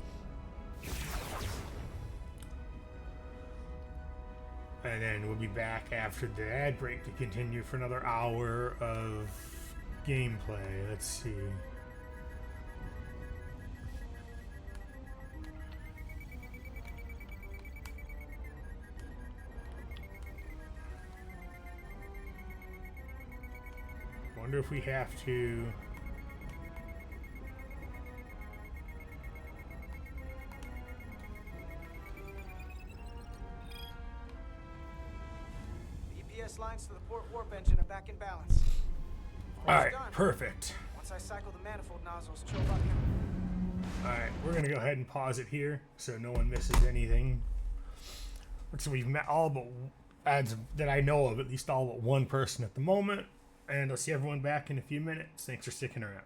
And then we'll be back after the ad break to continue for another hour of gameplay. Let's see. Wonder if we have to. The EPS lines to the port warp engine are back in balance. Alright, perfect. Once I cycle the manifold nozzles, Chovak can... Alright, we're gonna go ahead and pause it here so no one misses anything. So we've met all but, as that I know of, at least all but one person at the moment. And I'll see everyone back in a few minutes. Thanks for sticking around.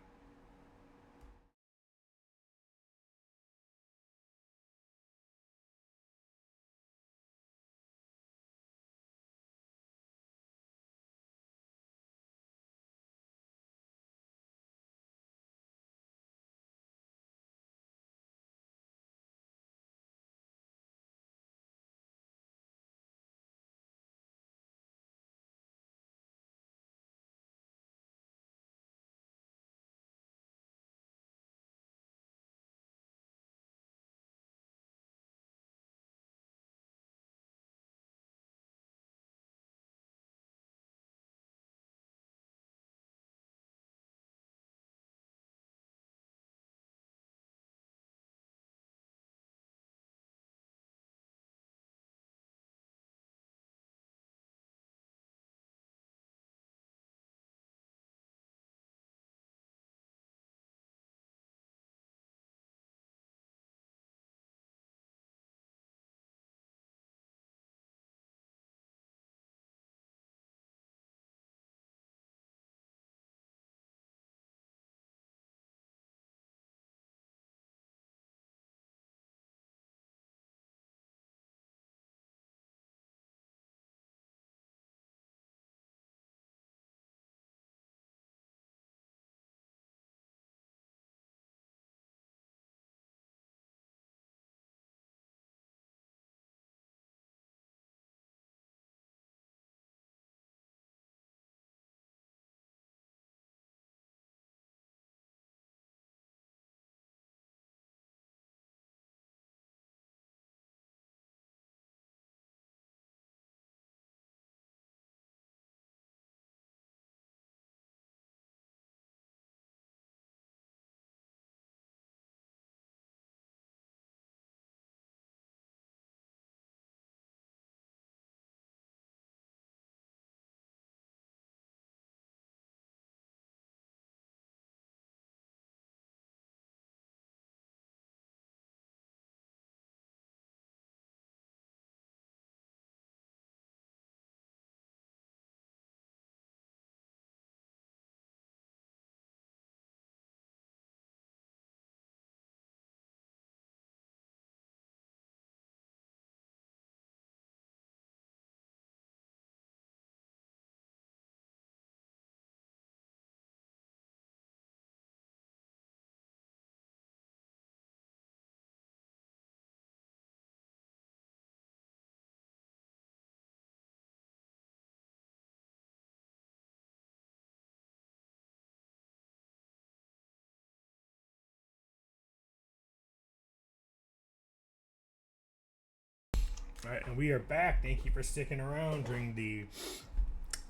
Alright, and we are back. Thank you for sticking around during the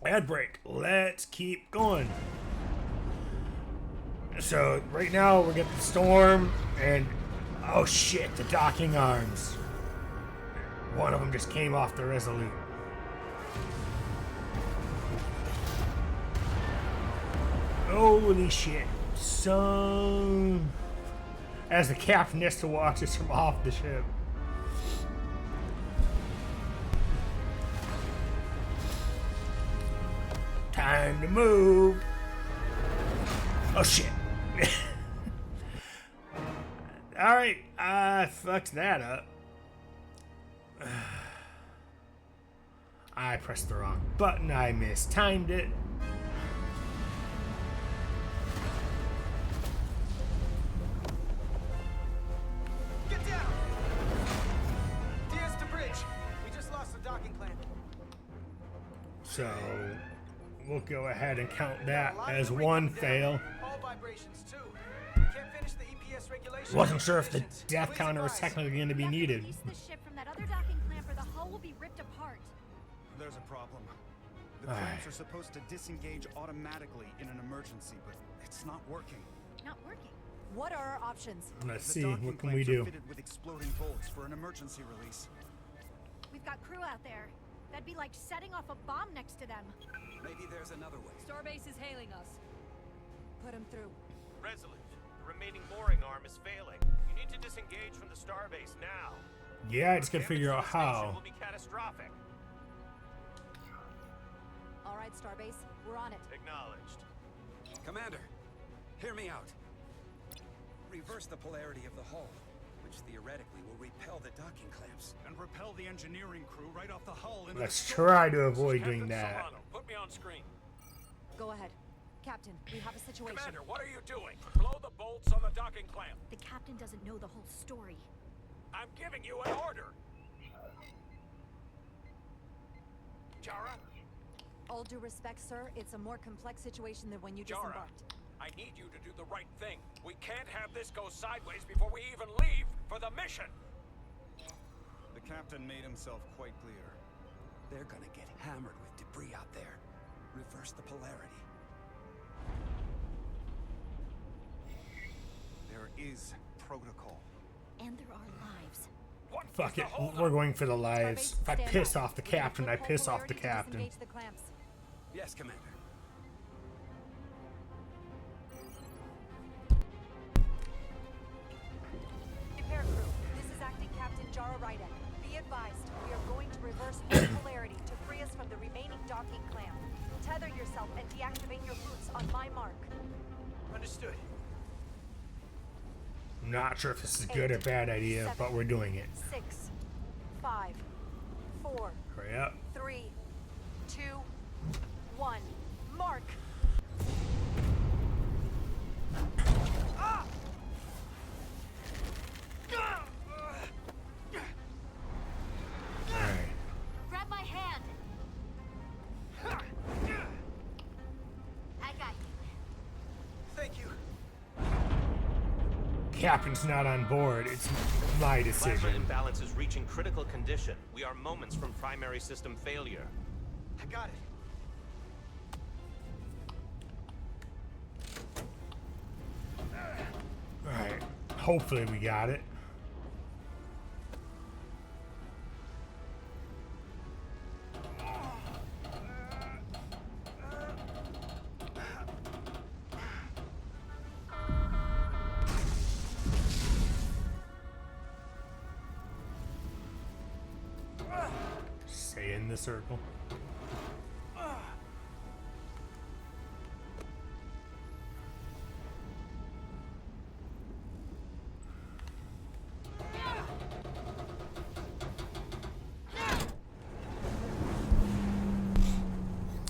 ad break. Let's keep going. So, right now, we get the storm, and oh shit, the docking arms. One of them just came off the Resolute. Holy shit. So, as the captain watches from off the ship. Time to move. Oh shit. Alright, I fucked that up. I pressed the wrong button. I mistimed it. Get down! Diaz to bridge. We just lost the docking clamp. So we'll go ahead and count that as one fail. All vibrations too. Can't finish the EPS regulations. Wasn't sure if the death counter was technically going to be needed. Release the ship from that other docking clamp or the hull will be ripped apart. There's a problem. The clamps are supposed to disengage automatically in an emergency, but it's not working. Not working. What are our options? Let's The see, docking what can we clamps are do? fitted with exploding bolts for an emergency release. We've got crew out there. That'd be like setting off a bomb next to them. Maybe there's another way. Starbase is hailing us. Put him through. Resolute, the remaining mooring arm is failing. You need to disengage from the starbase now. Yeah, I just gotta figure out Damage to the station how. will be catastrophic. All right, Starbase, we're on it. Acknowledged. Commander, hear me out. Reverse the polarity of the hull, which theoretically will repel the docking clamps. And repel the engineering crew right off the hull into Let's the try to avoid doing that. Solano, put me on screen. Go ahead. Captain, we have a situation. Commander, what are you doing? Blow the bolts on the docking clamp. The captain doesn't know the whole story. I'm giving you an order. Jara? All due respect, sir, it's a more complex situation than when you Jara, disembarked. I need you to do the right thing. We can't have this go sideways before we even leave for the mission. The captain made himself quite clear. They're gonna get hammered with debris out there. Reverse the polarity. There is protocol. And there are lives. What Fuck it, we're going for the lives. If I piss off the captain, I piss off the captain. Disengage the clamps. Yes, Commander. Repair crew, this is Acting Captain Jara Ryder. Be advised, we are going to reverse all polarity to free us from the remaining docking clamp. Tether yourself and deactivate your boots on my mark. Understood. I'm not sure if this is a good or bad idea, but we're doing it. 6, 5, 4, Hurry up. 3, 2, 1. Mark! Ah! Alright. Grab my hand. I got you. Thank you. Captain's not on board. It's my Plasma decision. imbalance is reaching critical condition. We are moments from primary system failure. I got it. Alright. Hopefully we got it. Stay in the circle.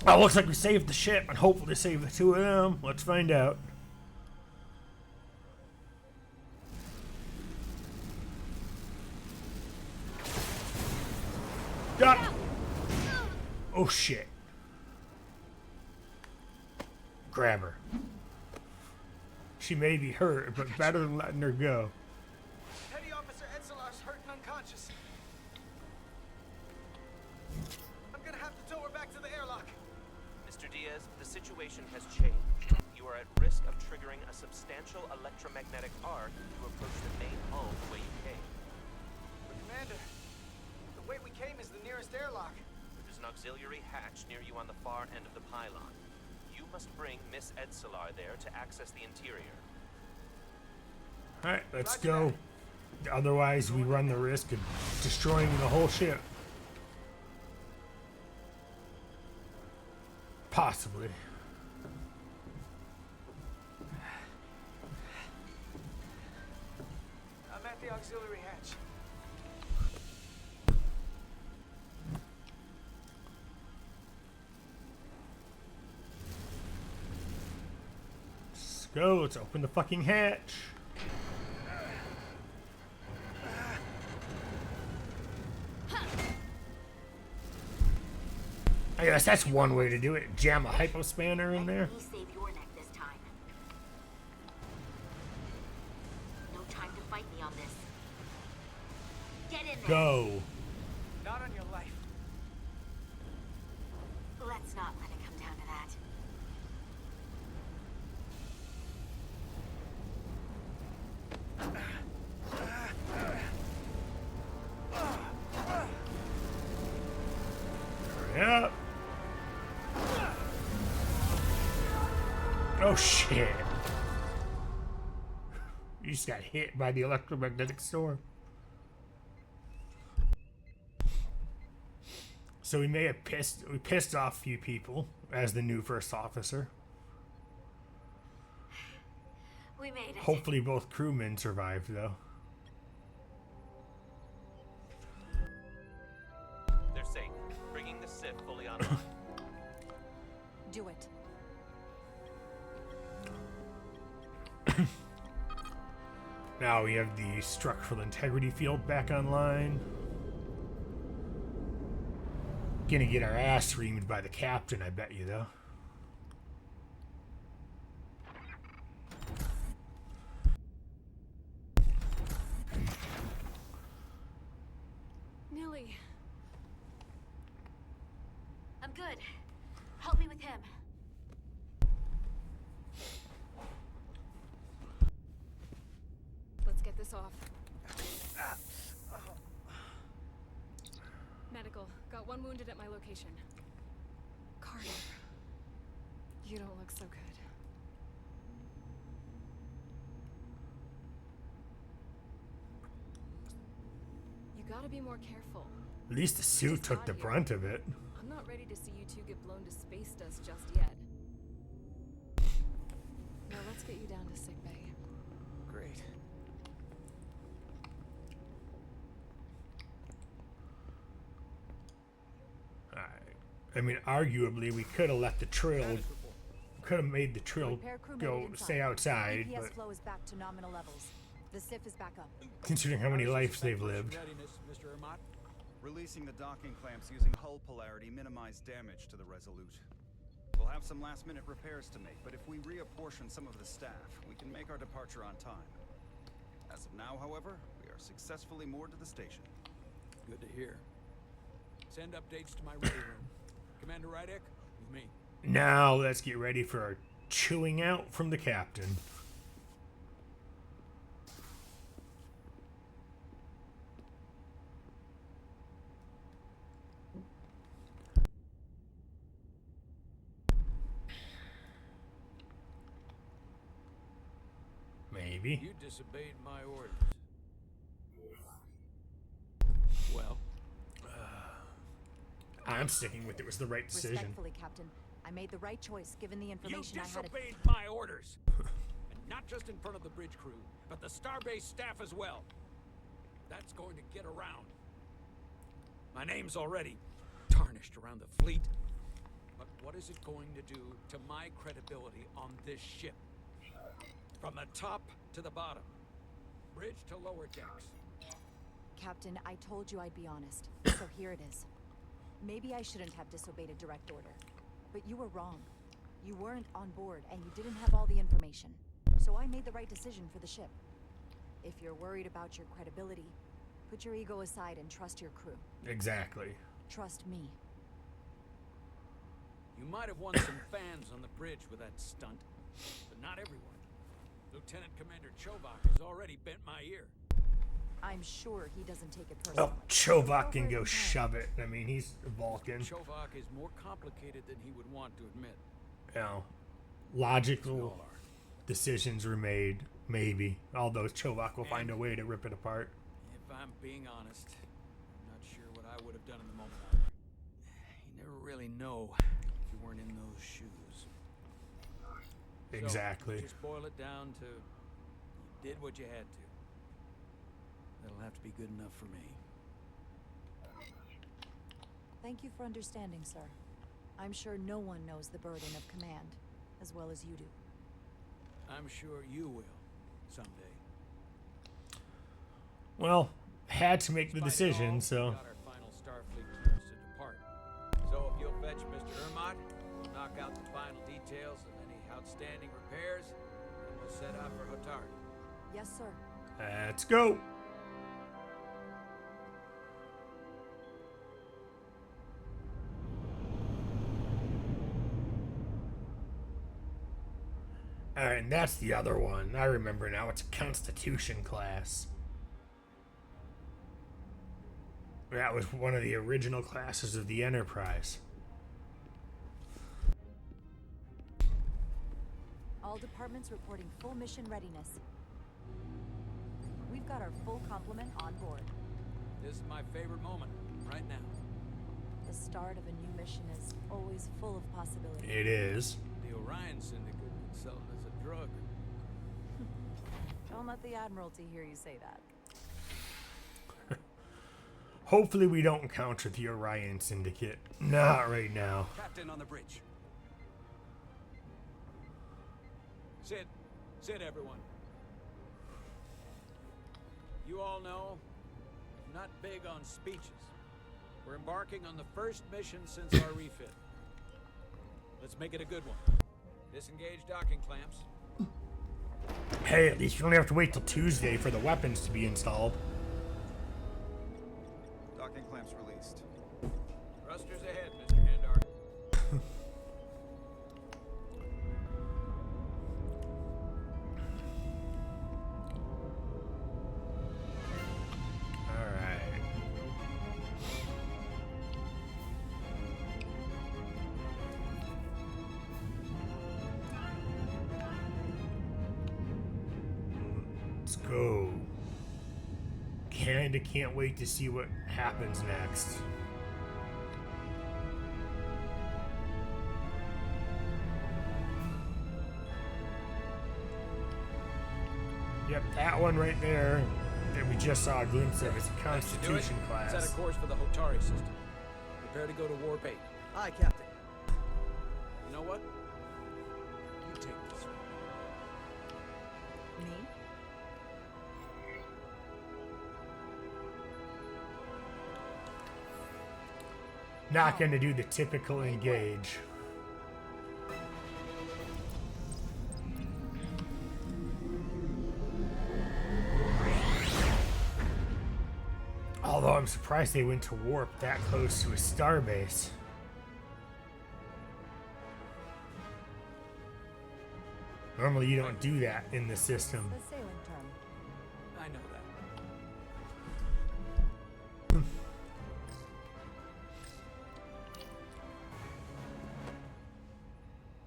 Oh, looks like we saved the ship and hopefully save the two of them. Let's find out. Got it. Oh shit. Grab her. She may be hurt, but better than letting her go. Petty Officer Edselar's hurt and unconscious. I'm gonna have to tow her back to the airlock. Mr. Diaz, the situation has changed. You are at risk of triggering a substantial electromagnetic arc to approach the main hull the way you came. But Commander, the way we came is the nearest airlock. There's an auxiliary hatch near you on the far end of the pylon. You must bring Miss Edselar there to access the interior. Alright, let's go. Otherwise, we run the risk of destroying the whole ship. Possibly. I'm at the auxiliary hatch. go. Let's open the fucking hatch. I guess that's one way to do it. Jam a hypospanner in there. Let me save your neck this time. No time to fight me on this. Get in there. Go. Not on your life. Let's not let it come down to that. Hurry up. Oh shit. You just got hit by the electromagnetic storm. So we may have pissed off a few people as the new first officer. We made it. Hopefully both crewmen survived though. They're safe. Bringing the Sith fully online. Do it. Now we have the structural integrity field back online. Gonna get our ass reamed by the captain, I bet you though. Nilly. I'm good. Help me with him. Let's get this off. Medical. Got one wounded at my location. Carter. You don't look so good. You gotta be more careful. At least the suit took the brunt of it. I'm not ready to see you two get blown to space dust just yet. Now let's get you down to sickbay. Great. I mean, arguably, we could have let the trill, could have made the trill Repair crew made it go inside. stay outside, EPS but flow is back to nominal levels. The SIF is back up. considering how many lives they've lived. Mr. Amat? Releasing the docking clamps using hull polarity minimized damage to the Resolute. We'll have some last-minute repairs to make, but if we reapportion some of the staff, we can make our departure on time. As of now, however, we are successfully moored to the station. Good to hear. Send updates to my ready room. Commander Rydek, with me. Now let's get ready for our chewing out from the captain. Maybe. You disobeyed my orders. Well, I'm sticking with it. Was the right decision. Respectfully, Captain, I made the right choice given the information you I had. disobeyed my orders. And not just in front of the bridge crew, but the Starbase staff as well. That's going to get around. My name's already tarnished around the fleet. But what is it going to do to my credibility on this ship? From the top to the bottom. Bridge to lower decks. Captain, I told you I'd be honest, so here it is. Maybe I shouldn't have disobeyed a direct order, but you were wrong. You weren't on board, and you didn't have all the information. So I made the right decision for the ship. If you're worried about your credibility, put your ego aside and trust your crew. Exactly. Trust me. You might have won some fans on the bridge with that stunt, but not everyone. Lieutenant Commander Chovak has already bent my ear. I'm sure he doesn't take it personally. Oh, Chovak can go shove it. I mean, he's Vulcan. Chovak is more complicated than he would want to admit. You know, logical decisions were made, maybe. Although Chovak will find a way to rip it apart. If I'm being honest, I'm not sure what I would have done in the moment either. You never really know if you weren't in those shoes. Exactly. So, just boil it down to you did what you had to. That'll have to be good enough for me. Thank you for understanding, sir. I'm sure no one knows the burden of command as well as you do. I'm sure you will, someday. Well, had to make the Despite it decision, all, so. we got our final Starfleet clearance to depart. So if you'll fetch Mr. Ermont, we'll knock out the final details of any outstanding repairs, and we'll set out for Hotard. Yes, sir. Let's go. Alright, and that's the other one. I remember now. It's a Constitution class. That was one of the original classes of the Enterprise. All departments reporting full mission readiness. We've got our full complement on board. This is my favorite moment, right now. The start of a new mission is always full of possibilities. It is. The Orion Syndicate could sell it as a drug. Don't let the Admiralty hear you say that. Hopefully we don't encounter the Orion Syndicate. Not right now. Captain on the bridge. Sit. Sit, everyone. You all know, I'm not big on speeches. We're embarking on the first mission since our refit. Let's make it a good one. Disengage docking clamps. Hey, at least you don't have to wait till Tuesday for the weapons to be installed. Docking clamps released. Thrusters ahead, Mr. Handar. Alright. Let's go. Kinda can't wait to see what happens next. Yep, that one right there that we just saw a glimpse of is a Constitution class. Set a course for the Hotari system. Prepare to go to Warp 8. Aye, Captain. You know what? You take this one. Me? Not gonna do the typical engage. Although I'm surprised they went to warp that close to a starbase. Normally you don't do that in the system. The sailing term. I know that.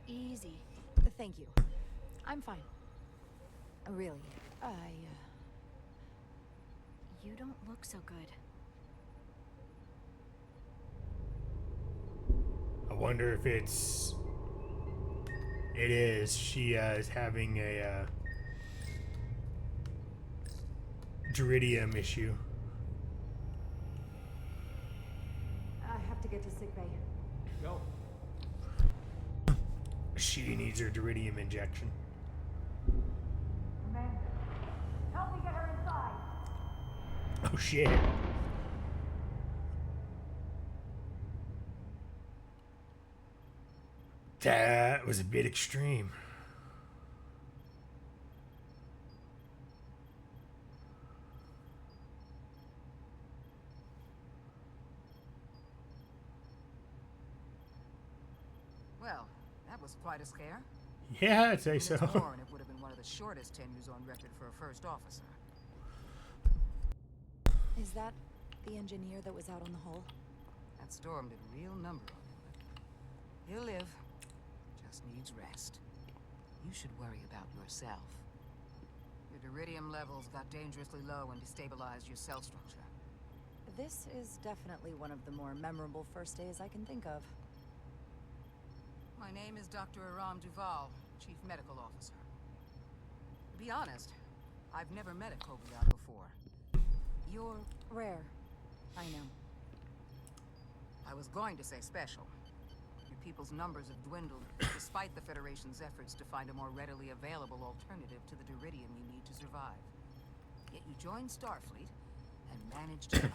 Easy. Thank you. I'm fine. Really. You don't look so good. I wonder if it's... It is. She is having a Duridium issue. I have to get to sickbay. Go. She needs her Duridium injection. Commander, help me get her inside. Oh shit. That was a bit extreme. Well, that was quite a scare. Yeah, I'd say so. More, and it would have been one of the shortest tenures on record for a first officer. Is that the engineer that was out on the hull? That storm did a real number on him, but he'll live. Just needs rest. You should worry about yourself. Your Duridium levels got dangerously low and destabilized your cell structure. This is definitely one of the more memorable first days I can think of. My name is Dr. Aram Duval, Chief Medical Officer. To be honest, I've never met a Kobliad before. You're rare. I know. I was going to say special. Your people's numbers have dwindled, despite the Federation's efforts to find a more readily available alternative to the Duridium you need to survive. Yet you joined Starfleet and managed to thrive.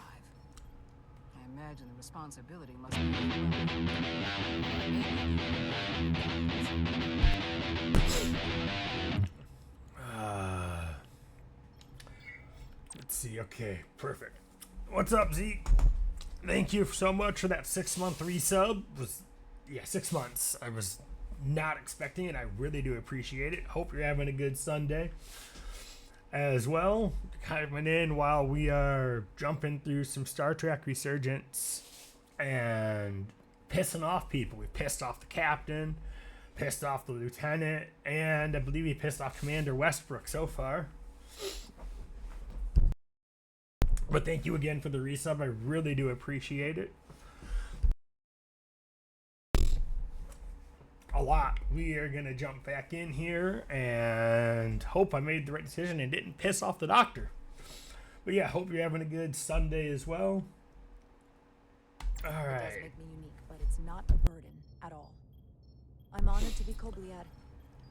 I imagine the responsibility must be let's see. Okay, perfect. What's up, Zeke? Thank you so much for that 6-month resub. Yeah, 6 months. I was not expecting it. I really do appreciate it. Hope you're having a good Sunday as well. Coming in while we are jumping through some Star Trek Resurgence and pissing off people. We pissed off the captain, pissed off the lieutenant, and I believe he pissed off Commander Westbrook so far. But thank you again for the resub. I really do appreciate it. A lot. We are going to jump back in here and hope I made the right decision and didn't piss off the doctor. But yeah, hope you're having a good Sunday as well. All right. It does make me unique, but it's not a burden at all. I'm honored to be Kobliad,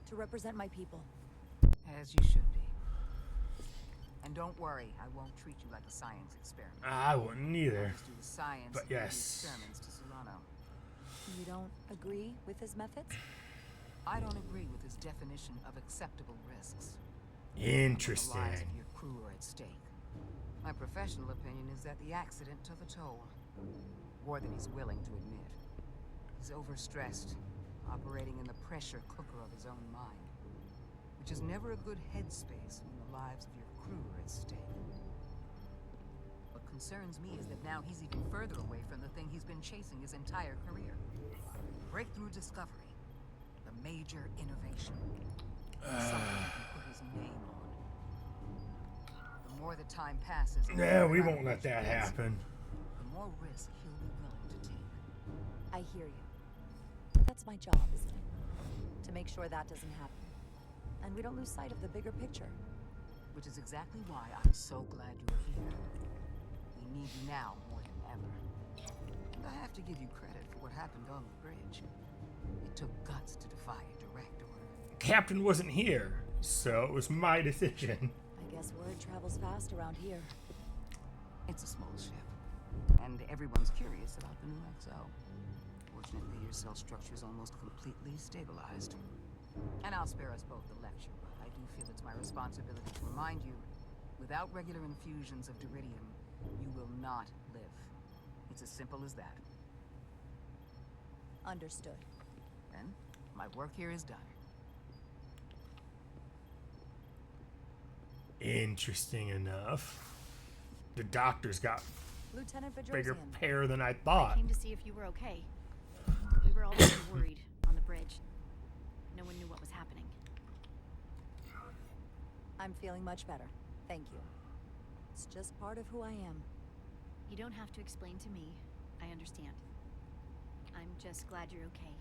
to represent my people. As you should be. And don't worry, I won't treat you like a science experiment. I wouldn't either. I'll just do the science But and do the yes. experiments to Solano. You don't agree with his methods? I don't agree with his definition of acceptable risks. Interesting. The lives of your crew are at stake. My professional opinion is that the accident took a toll. More than he's willing to admit. He's overstressed, operating in the pressure cooker of his own mind. Which is never a good headspace when the lives of your crew are at stake. What concerns me is that now he's even further away from the thing he's been chasing his entire career. Breakthrough discovery. The major innovation. Something he can put his name on. The more the time passes... Yeah, we won't let that happen. The more risk he'll be willing to take. I hear you. That's my job, isn't it? To make sure that doesn't happen. And we don't lose sight of the bigger picture. Which is exactly why I'm so glad you're here. We need you now more than ever. And I have to give you credit for what happened on the bridge. It took guts to defy a direct order. Captain wasn't here, so it was my decision. I guess word travels fast around here. It's a small ship. And everyone's curious about the new XO. Fortunately, your cell structure is almost completely stabilized. And I'll spare us both the lecture, but I do feel it's my responsibility to remind you, without regular infusions of Duridium, you will not live. It's as simple as that. Understood. Then, my work here is done. Interesting enough. The doctor's got Lieutenant bigger Resurgence. hair than I I thought. came to see if you were okay. We were all very worried on the bridge. No one knew what was happening. I'm feeling much better. Thank you. It's just part of who I am. You don't have to explain to me. I understand. I'm just glad you're okay.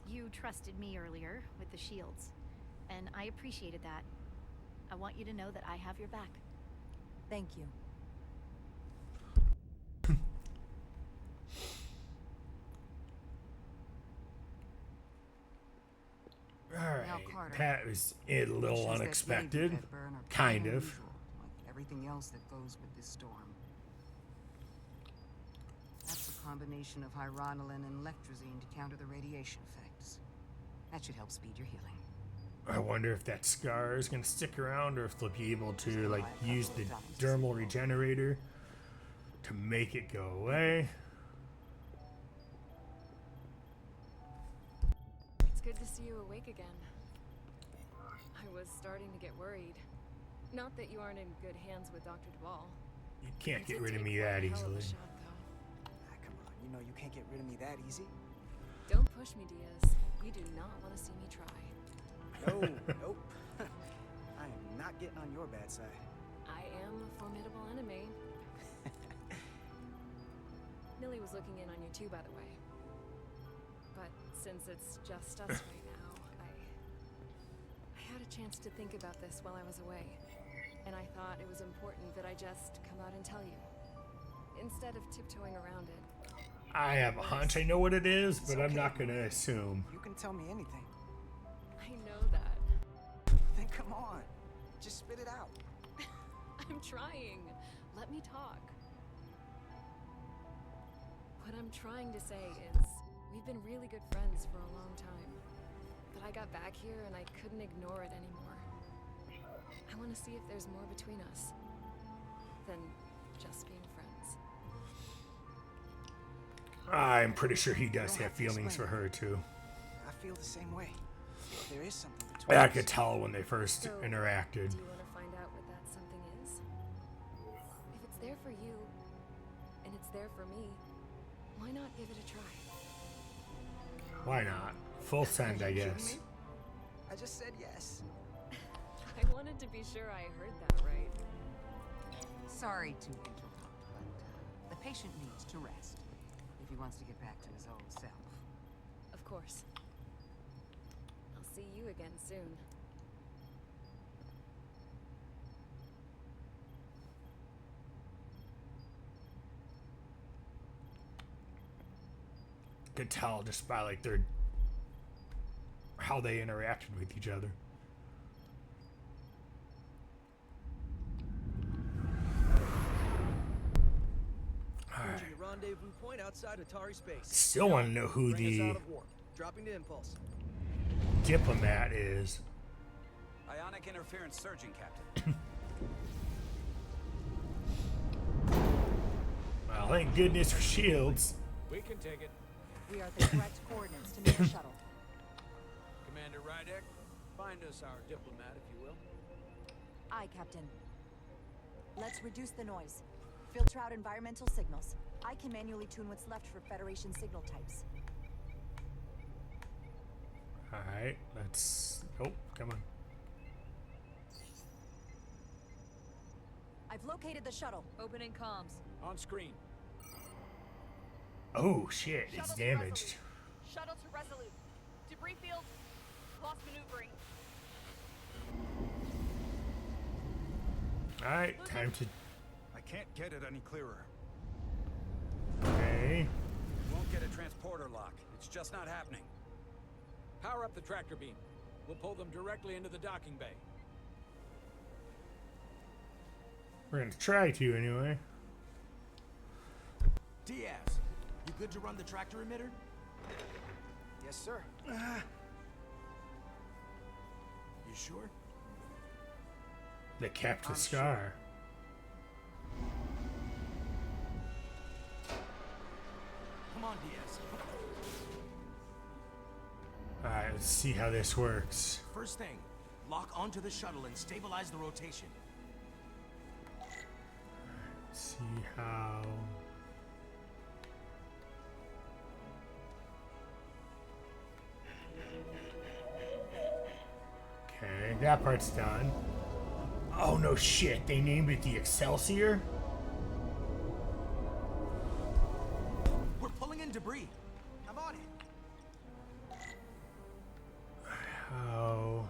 You trusted me earlier with the shields, and I appreciated that. I want you to know that I have your back. Thank you. Alright, Carter, that was a little Issues that unexpected. plague you at Byrne are Kind pretty of. unusual, like everything else that goes with this storm. That's a combination of hyronalin and lectrazine to counter the radiation effects. That should help speed your healing. I wonder if that scar is going to stick around or if they'll be able to like use the dermal regenerator to make it go away. It's good to see you awake again. I was starting to get worried. Not that you aren't in good hands with Dr. Duvall. You can't It get did rid of take me one that hell of a easily. shot, though. Come on, you know you can't get rid of me that easy. Don't push me, Diaz. You do not want to see me try. No, nope. I am not getting on your bad side. I am a formidable enemy. Millie was looking in on you too, by the way. But since it's just us right now, I had a chance to think about this while I was away. And I thought it was important that I just come out and tell you. Instead of tiptoeing around it. I have a hunch I know what it is, but I'm not gonna assume. You can tell me anything. I know that. Then come on. Just spit it out. I'm trying. Let me talk. What I'm trying to say is, we've been really good friends for a long time. But I got back here and I couldn't ignore it anymore. I want to see if there's more between us than just being friends. I'm pretty sure he does have feelings for her too. I feel the same way. There is something between I us. could tell when they first interacted. Do you want to find out what that something is? If it's there for you, and it's there for me, why not give it a try? Why not? Full send, I guess. I just said yes. I wanted to be sure I heard that right. Sorry to interrupt, but the patient needs to rest if he wants to get back to his old self. Of course. I'll see you again soon. Could tell just by like how they interacted with each other. Rendezvous point outside Atari space. Still want to know who the dropping to impulse. diplomat is. Ionic interference surging, Captain. Well, thank goodness for shields. We can take it. We are the correct coordinates to meet the shuttle. Commander Rydek, find us our diplomat, if you will. Aye, Captain. Let's reduce the noise. Filter out environmental signals. I can manually tune what's left for Federation signal types. Alright, let's... Oh, come on. I've located the shuttle. Opening comms. On screen. Oh, shit, it's damaged. Shuttle to Resolute. Debris field. Lost maneuvering. Alright, time to... I can't get it any clearer. Okay. Won't get a transporter lock. It's just not happening. Power up the tractor beam. We'll pull them directly into the docking bay. We're gonna try to, anyway. Diaz, you good to run the tractor emitter? Yes, sir. You sure? They kept the scar. Come on, Diaz. Alright, let's see how this works. First thing, lock onto the shuttle and stabilize the rotation. Let's see how... Okay, that part's done. Oh no shit, they named it the Excelsior? We're pulling in debris. I'm on it. Oh.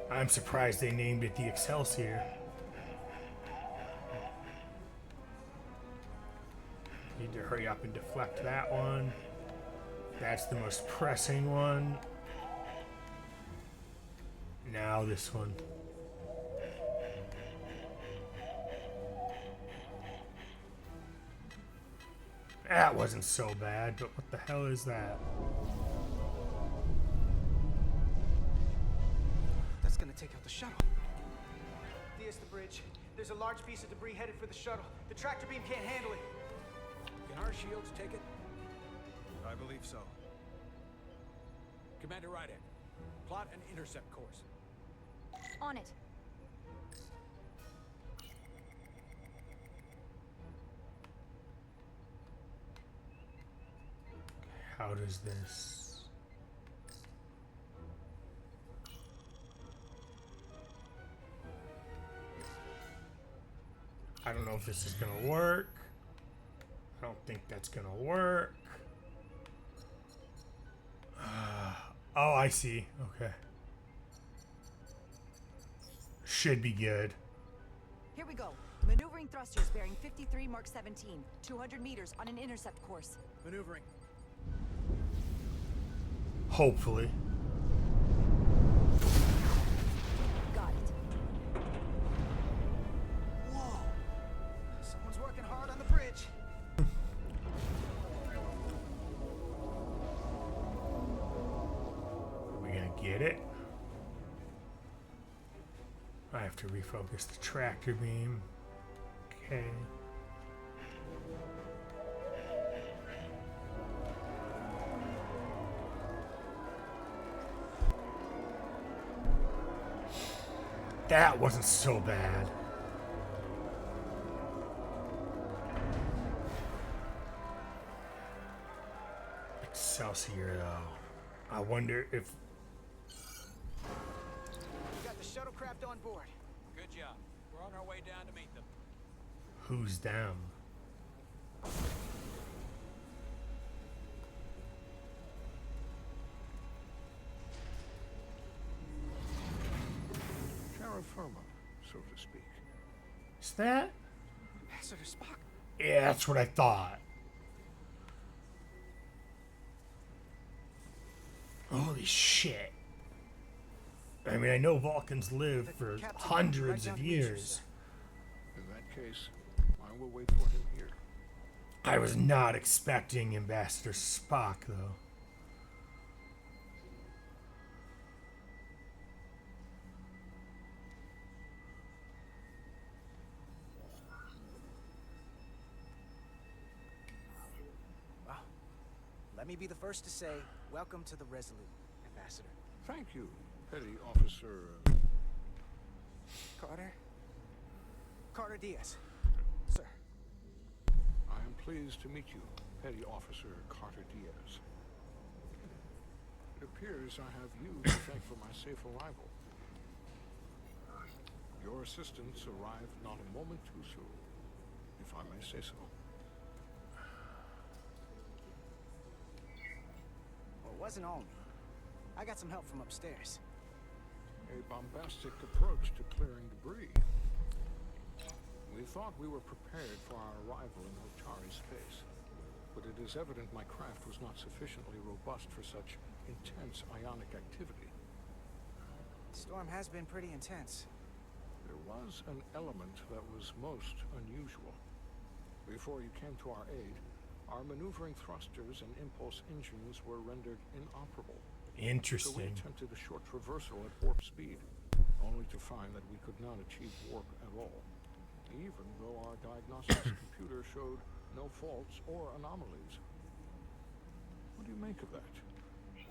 I'm surprised they named it the Excelsior. Need to hurry up and deflect that one. That's the most pressing one. Now this one. That wasn't so bad, but what the hell is that? That's gonna take out the shuttle. Diaz, the bridge. There's a large piece of debris headed for the shuttle. The tractor beam can't handle it. Can our shields take it? I believe so. Commander Rydek, plot an intercept course. On it. How does this... I don't know if this is gonna work. I don't think that's gonna work. Oh, I see. Okay. Should be good. Here we go. Maneuvering thrusters bearing 53 Mark 17, 200 meters on an intercept course. Maneuvering. Hopefully. Got it. Whoa! Someone's working hard on the bridge. Are we gonna get it? I have to refocus the tractor beam. Okay. That wasn't so bad. Excelsior, though. I wonder if... We got the shuttlecraft on board. Good job. We're on our way down to meet them. Who's them? Terra firma, so to speak. Is that? Ambassador Spock. Yeah, that's what I thought. Holy shit. I mean, I know Vulcans live for hundreds of years. In that case, I will wait for him here. I was not expecting Ambassador Spock, though. Well, let me be the first to say, welcome to the Resolute, Ambassador. Thank you, Petty Officer... Carter? Carter Diaz. Sir. I am pleased to meet you, Petty Officer Carter Diaz. It appears I have you to thank for my safe arrival. Your assistance arrived not a moment too soon, if I may say so. Well, it wasn't all me. I got some help from upstairs. A bombastic approach to clearing debris. We thought we were prepared for our arrival in Otari space, but it is evident my craft was not sufficiently robust for such intense ionic activity. The storm has been pretty intense. There was an element that was most unusual. Before you came to our aid, our maneuvering thrusters and impulse engines were rendered inoperable. Interesting. So we attempted a short traversal at warp speed, only to find that we could not achieve warp at all, even though our diagnostics computer showed no faults or anomalies. What do you make of that?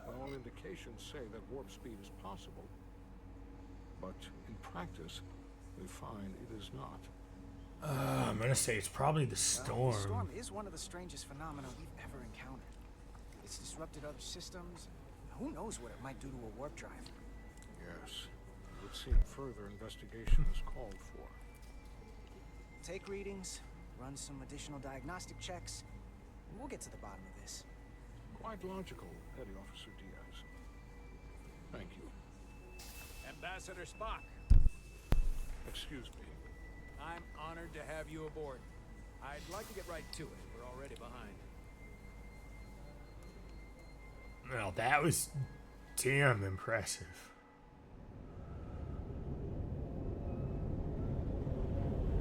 All indications say that warp speed is possible, but in practice, we find it is not. I'm gonna say it's probably the storm. Well, the storm is one of the strangest phenomena we've ever encountered. It's disrupted other systems. Who knows what it might do to a warp drive? Yes, it would seem further investigation is called for. Take readings, run some additional diagnostic checks, and we'll get to the bottom of this. Quite logical, Petty Officer Diaz. Thank you. Ambassador Spock. Excuse me. I'm honored to have you aboard. I'd like to get right to it. We're already behind. Well, that was damn impressive.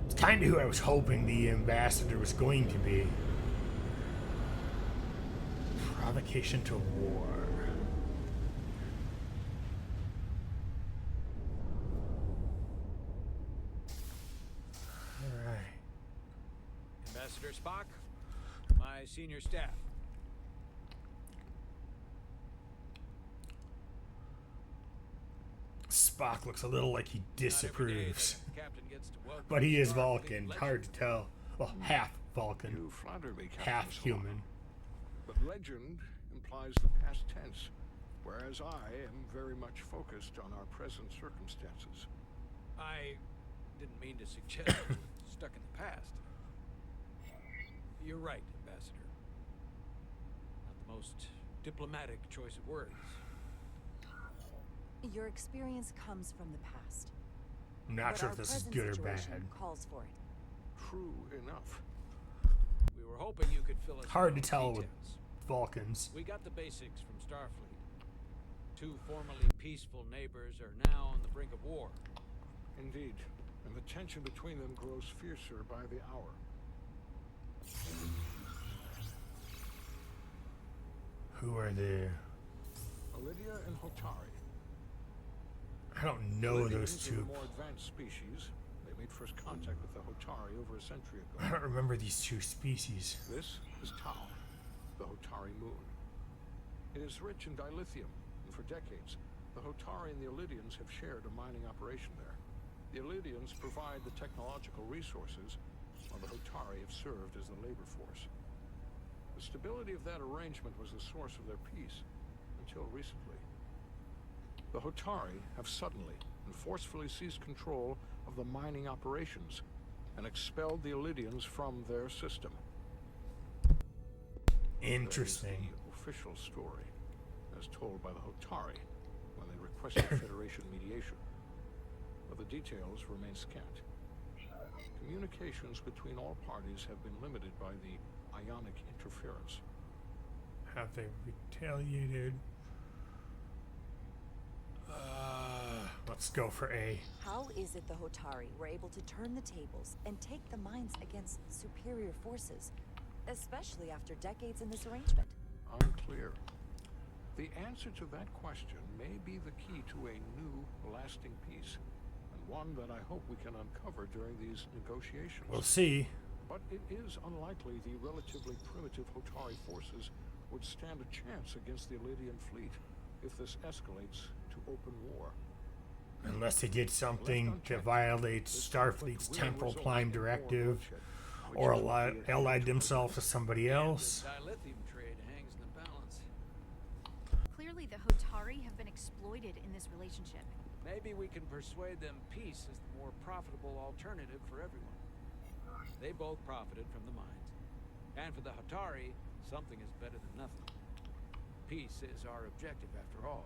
It's kind of who I was hoping the ambassador was going to be. Provocation to war. All right. Ambassador Spock, my senior staff. Spock looks a little like he disapproves. But he is Vulcan. Hard to tell. Well, half Vulcan. You flatter me, Captain Half Solana. human. But legend implies the past tense, whereas I am very much focused on our present circumstances. I didn't mean to suggest we're stuck in the past. You're right, Ambassador. Not the most diplomatic choice of words. Your experience comes from the past. I'm not but sure our if this is present good or situation bad. calls for it. true enough. We were hoping you could fill us Hard in to on tell with details. Vulcans. We got the basics from Starfleet. Two formerly peaceful neighbors are now on the brink of war. Indeed, and the tension between them grows fiercer by the hour. Who are they? Lydia and Hotari. I don't know those Lydians are two. a more advanced species. They made first contact with the Hotari over a century ago. I don't remember these two species. This is Tau, the Hotari moon. It is rich in dilithium, and for decades, the Hotari and the Illidians have shared a mining operation there. The Illidians provide the technological resources, while the Hotari have served as the labor force. The stability of that arrangement was the source of their peace, until recently. The Hotari have suddenly and forcefully seized control of the mining operations and expelled the Illidians from their system. Interesting. That is the official story, as told by the Hotari when they requested Federation mediation. But the details remain scant. Communications between all parties have been limited by the ionic interference. Have they retaliated? Let's go for A. How is it the Hotari were able to turn the tables and take the mines against superior forces, especially after decades in this arrangement? Unclear. The answer to that question may be the key to a new, lasting peace, and one that I hope we can uncover during these negotiations. We'll see. But it is unlikely the relatively primitive Hotari forces would stand a chance against the Illidian fleet if this escalates to open war. Unless they did something that violates Starfleet's Temporal Prime Directive, or allied themselves to somebody else. The dilithium trade hangs in the balance. Clearly, the Hotari have been exploited in this relationship. Maybe we can persuade them peace is the more profitable alternative for everyone. They both profited from the mines. And for the Hotari, something is better than nothing. Peace is our objective after all.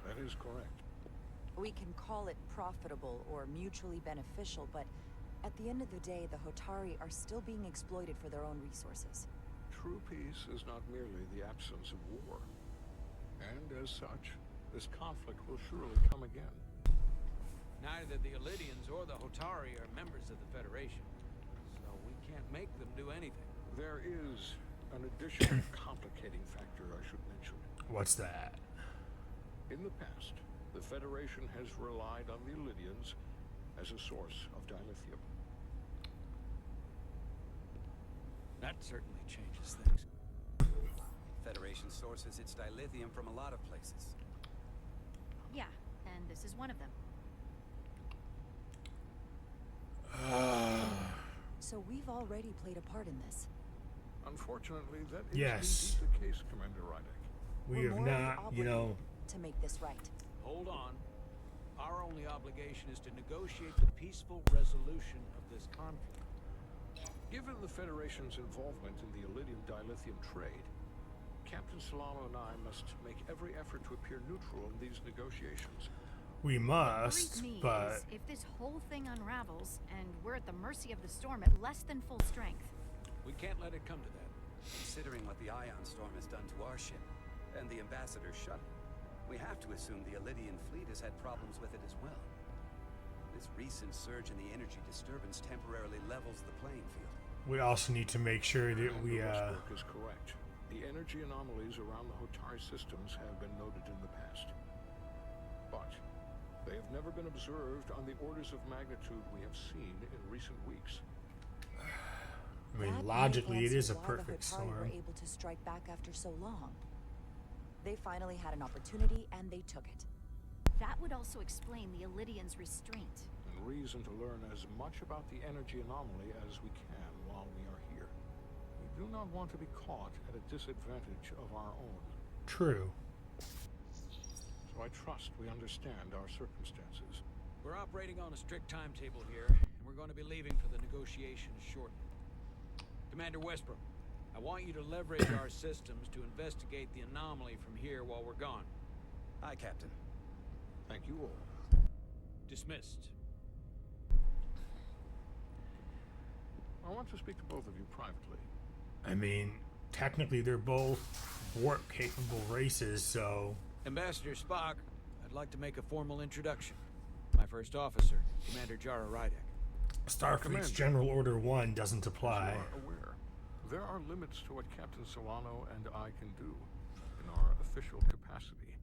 That is correct. We can call it profitable or mutually beneficial, but at the end of the day, the Hotari are still being exploited for their own resources. True peace is not merely the absence of war. And as such, this conflict will surely come again. Neither the Illidians or the Hotari are members of the Federation, so we can't make them do anything. There is an additional complicating factor I should mention. What's that? In the past, the Federation has relied on the Illidians as a source of dilithium. That certainly changes things. Federation sources its dilithium from a lot of places. Yeah, and this is one of them. So we've already played a part in this. Unfortunately, that is Yes. indeed the case, Commander Rydek. We We're have morally not, you know... obligated to make this right. Hold on. Our only obligation is to negotiate the peaceful resolution of this conflict. Given the Federation's involvement in the Illidium dilithium trade, Captain Solano and I must make every effort to appear neutral in these negotiations. We What must, worries me but... is if this whole thing unravels and we're at the mercy of the storm at less than full strength. We can't let it come to that. Considering what the ion storm has done to our ship, and the Ambassador's shuttle, we have to assume the Illidian fleet has had problems with it as well. This recent surge in the energy disturbance temporarily levels the playing field. We also need to make sure that we, Westbrook is correct. The energy anomalies around the Hotari systems have been noted in the past. But they have never been observed on the orders of magnitude we have seen in recent weeks. I mean, That may logically, it is a answer why perfect the Hotari were storm. able to strike back after so long. They finally had an opportunity, and they took it. That would also explain the Illidians' restraint. And reason to learn as much about the energy anomaly as we can while we are here. We do not want to be caught at a disadvantage of our own. True. So I trust we understand our circumstances. We're operating on a strict timetable here, and we're going to be leaving for the negotiations shortly. Commander Westbrook, I want you to leverage our systems to investigate the anomaly from here while we're gone. Aye, Captain. Thank you all. Dismissed. I want to speak to both of you privately. I mean, technically they're both warp-capable races, so... Ambassador Spock, I'd like to make a formal introduction. My first officer, Commander Jara Rydek. Starfleet's General Order 1 doesn't apply. As you are aware, there are limits to what Captain Solano and I can do in our official capacity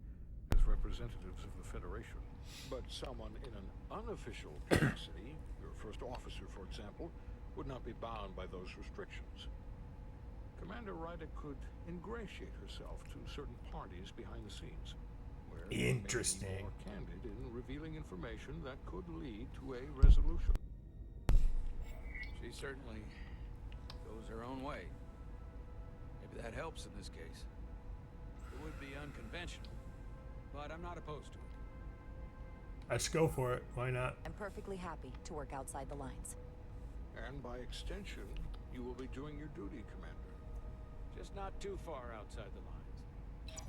as representatives of the Federation. But someone in an unofficial capacity, your first officer, for example, would not be bound by those restrictions. Commander Rydek could ingratiate herself to certain parties behind the scenes, where they may be more candid in revealing information that could lead to a resolution. She certainly goes her own way. Maybe that helps in this case. It would be unconventional, but I'm not opposed to it. Let's go for it. Why not? I'm perfectly happy to work outside the lines. And by extension, you will be doing your duty, Commander. Just not too far outside the lines.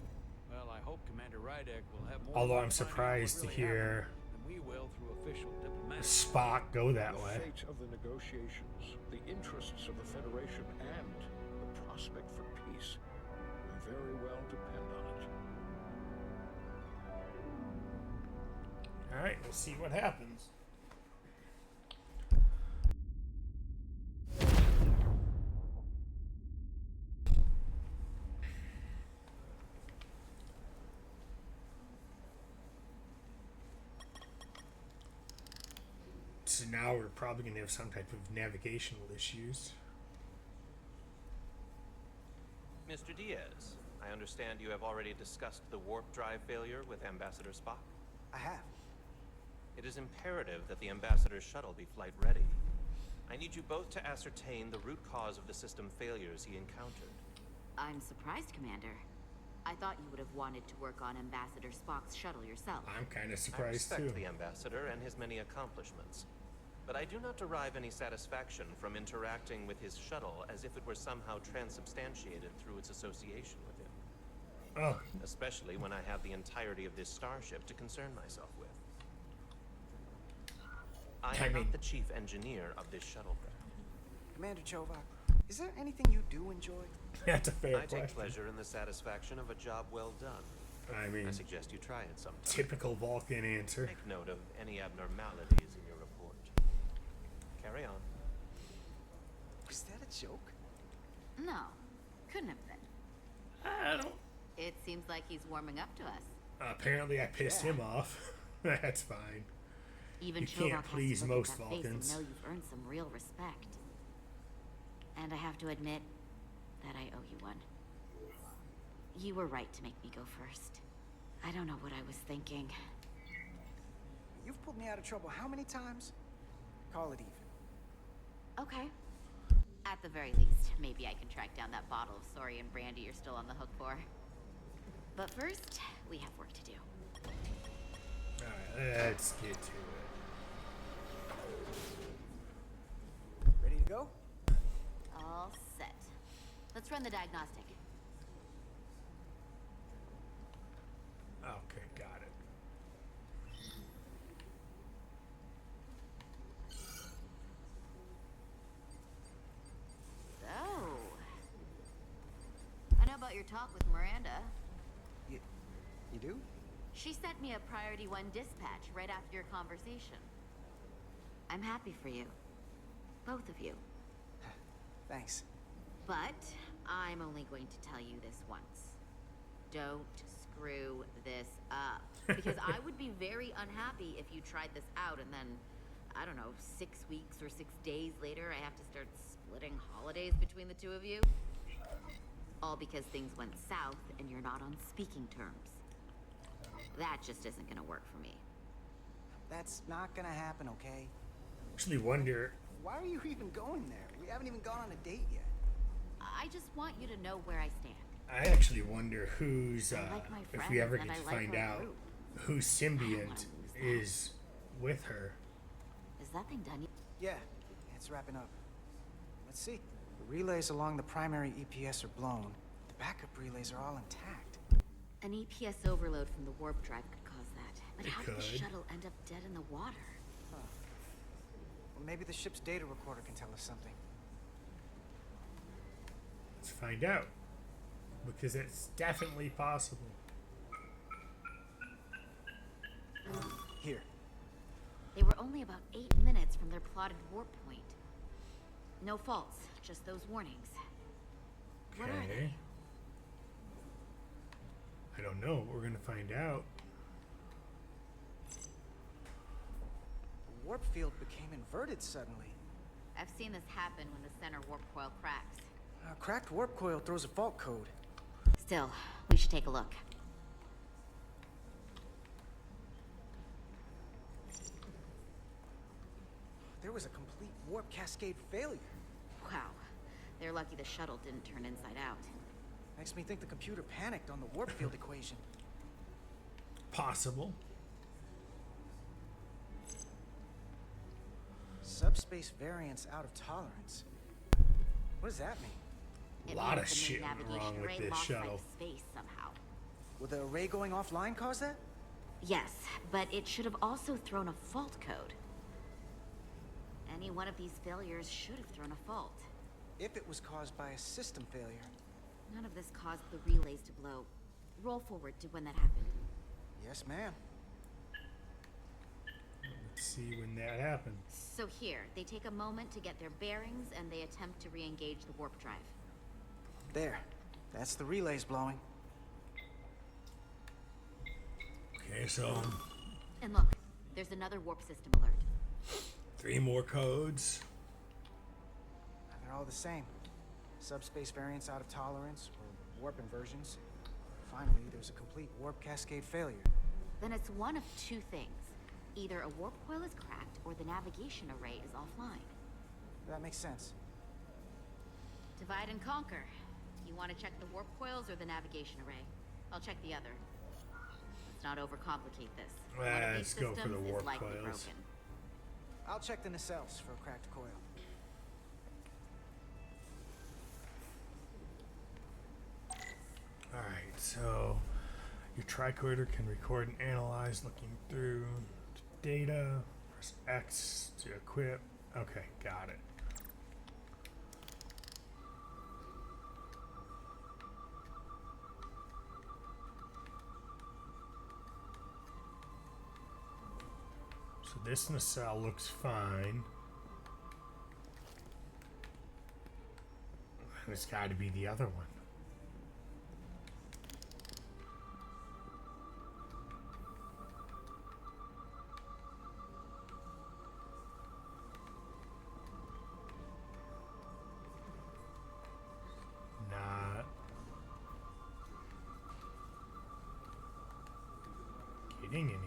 Well, I hope Commander Rydek will have more. Although I'm surprised to hear we will through official diplomatic. Spock go that way. The fate of the negotiations, the interests of the Federation, and the prospect for peace may very well depend on it. Alright, let's see what happens. So now we're probably going to have some type of navigational issues. Mr. Diaz, I understand you have already discussed the warp drive failure with Ambassador Spock? I have. It is imperative that the Ambassador's shuttle be flight ready. I need you both to ascertain the root cause of the system failures he encountered. I'm surprised, Commander. I thought you would have wanted to work on Ambassador Spock's shuttle yourself. I'm kind of I surprised respect too. the Ambassador and his many accomplishments, but I do not derive any satisfaction from interacting with his shuttle as if it were somehow transubstantiated through its association with him. Oh. Especially when I have the entirety of this starship to concern myself with. I am not the chief engineer of this shuttlecraft. Commander Chovak, is there anything you do enjoy? That's a fair I take question. pleasure in the satisfaction of a job well done. I mean, I suggest you try it sometime. typical Vulcan answer. Make note of any abnormalities in your report. Carry on. Was that a joke? No, couldn't have been. I don't... It seems like he's warming up to us. Apparently I pissed him off. That's fine. Even you Chovak can't has please to look most at that face Vulcans. and know you've earned some real respect. And I have to admit that I owe you one. You were right to make me go first. I don't know what I was thinking. You've pulled me out of trouble how many times? Call it even. Okay. At the very least, maybe I can track down that bottle of Saurian brandy you're still on the hook for. But first, we have work to do. Alright, let's get to it. Ready to go? All set. Let's run the diagnostic. Okay, got it. So, I know about your talk with Miranda. You do? She sent me a Priority 1 dispatch right after your conversation. I'm happy for you. Both of you. Thanks. But I'm only going to tell you this once. Don't screw this up. Because I would be very unhappy if you tried this out and then, I don't know, 6 weeks or 6 days later I have to start splitting holidays between the two of you. All because things went south and you're not on speaking terms. That just isn't gonna work for me. That's not gonna happen, okay? Actually wonder... Why are you even going there? We haven't even gone on a date yet. I just want you to know where I stand. I actually wonder who's, like my if we ever friends, get and to I like find our out group. whose symbiont is with her. Is that thing done yet? Yeah, it's wrapping up. Let's see. The relays along the primary EPS are blown. The backup relays are all intact. An EPS overload from the warp drive could cause that. But It how did the could. shuttle end up dead in the water? Huh. Well, maybe the ship's data recorder can tell us something. Let's find out. Because it's definitely possible. Here. They were only about 8 minutes from their plotted warp point. No faults, just those warnings. What are they? Okay. I don't know. We're gonna find out. The warp field became inverted suddenly. I've seen this happen when the center warp coil cracks. A cracked warp coil throws a fault code. Still, we should take a look. There was a complete warp cascade failure. Wow. They're lucky the shuttle didn't turn inside out. Makes me think the computer panicked on the warp field equation. Possible. Subspace variance out of tolerance. What does that mean? It A lot of means the shit main went navigation wrong with array this lost sight shuttle. of space somehow. Would the array going offline cause that? Yes, but it should have also thrown a fault code. Any one of these failures should have thrown a fault. If it was caused by a system failure. None of this caused the relays to blow. Roll forward to when that happened. Yes, ma'am. Let's see when that happened. So here, they take a moment to get their bearings and they attempt to re-engage the warp drive. There. That's the relays blowing. Okay, so And look, there's another warp system alert. 3 more codes. They're all the same. Subspace variance out of tolerance, or warp inversions. Finally, there's a complete warp cascade failure. Then it's one of 2 things. Either a warp coil is cracked or the navigation array is offline. That makes sense. Divide and conquer. You want to check the warp coils or the navigation array? I'll check the other. Let's not overcomplicate this. One of these Let's go for the systems warp is likely coils. broken. I'll check the nacelles for a cracked coil. Alright, so your tricorder can record and analyze looking through data. Press X to equip. Okay, got it. So this nacelle looks fine. And it's got to be the other one. Not getting anything.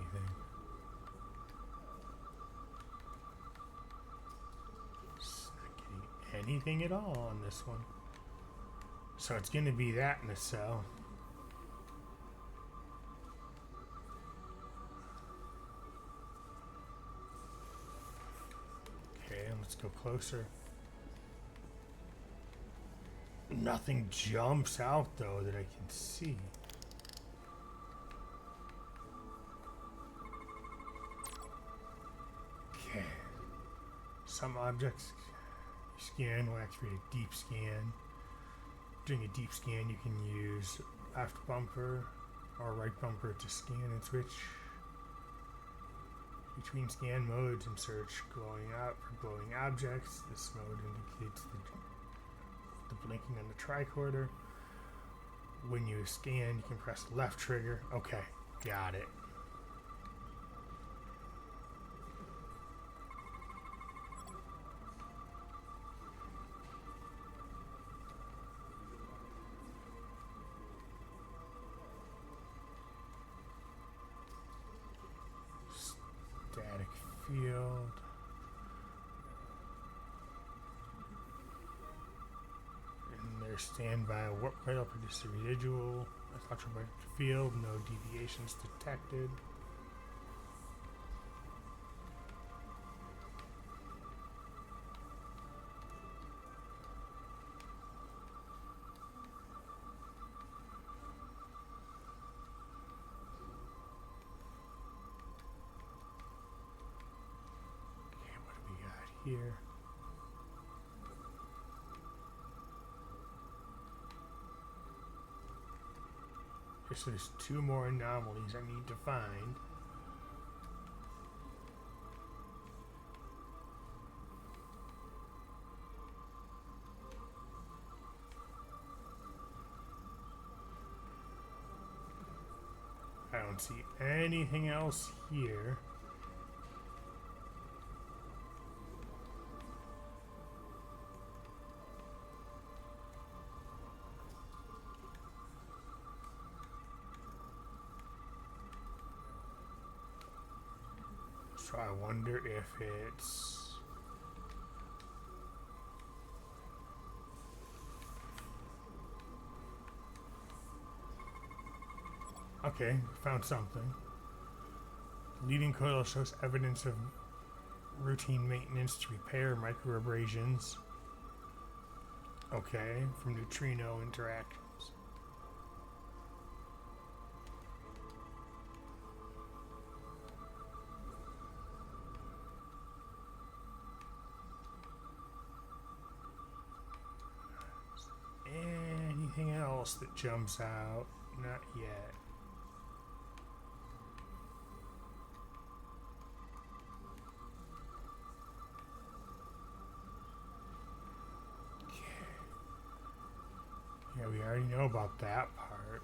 It's not getting anything at all on this one. So it's going to be that nacelle. Okay, let's go closer. Nothing jumps out though that I can see. Okay. Some objects you scan will activate a deep scan. During a deep scan, you can use left bumper or right bumper to scan and switch between scan modes and search glowing out for glowing objects. This mode indicates the blinking on the tricorder. When you scan, you can press left trigger. Okay, got it. Static field. And their standby warp coil produces a residual electromagnetic field, no deviations detected. Okay, what do we got here? so there's 2 more anomalies I need to find. I don't see anything else here. So I wonder if it's... Okay, found something. Leading coil shows evidence of routine maintenance to repair microabrasions. Okay, from neutrino interactions. Anything else that jumps out? Not yet. Yeah, we already know about that part.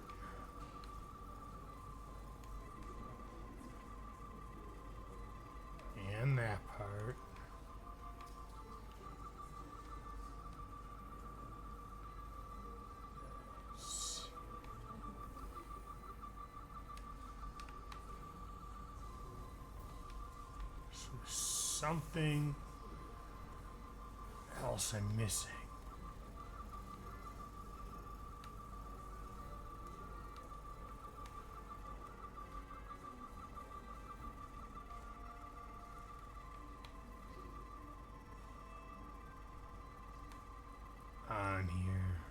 And that part. So something else I'm missing. On here.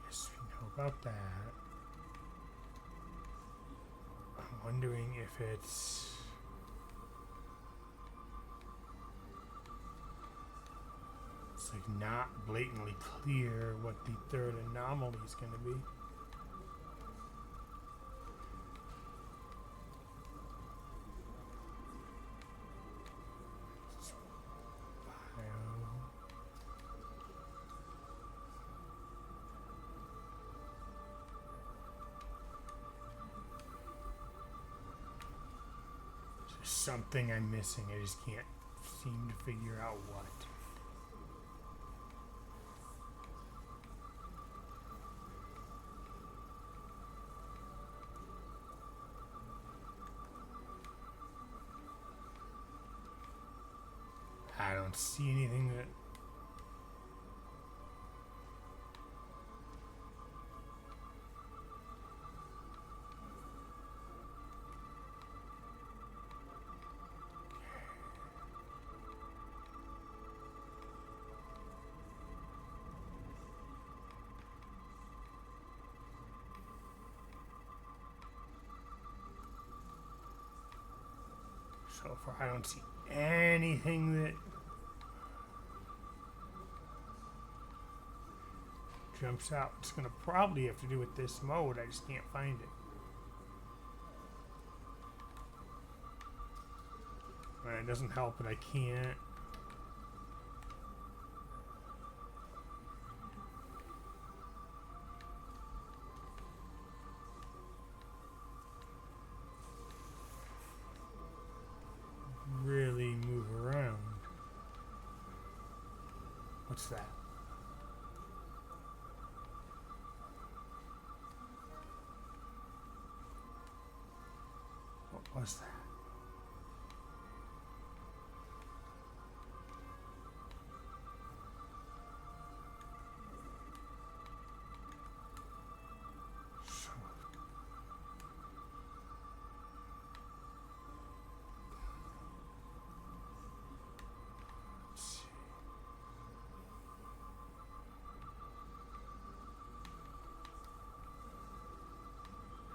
Yes, we know about that. I'm wondering if it's... It's like not blatantly clear what the third anomaly is going to be. Something I'm missing. I just can't seem to figure out what. I don't see anything that... So far, I don't see anything that jumps out. It's going to probably have to do with this mode. I just can't find it. And it doesn't help that I can't. Really move around. What's that? What was that?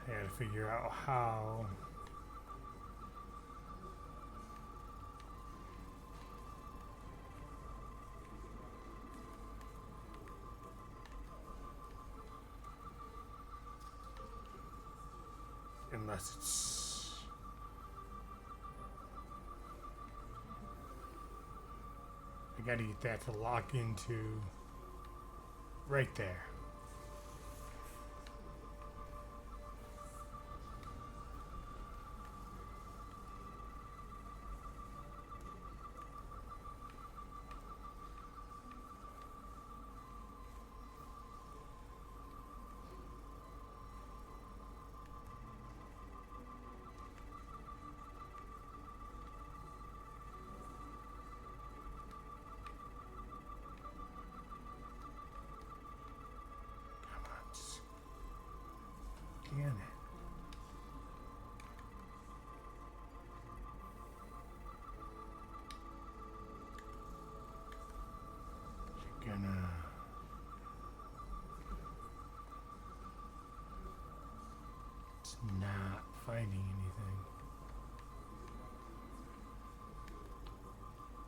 I gotta figure out how. Unless it's... I gotta get that to lock into right there. Damn it. You're gonna... It's not finding anything.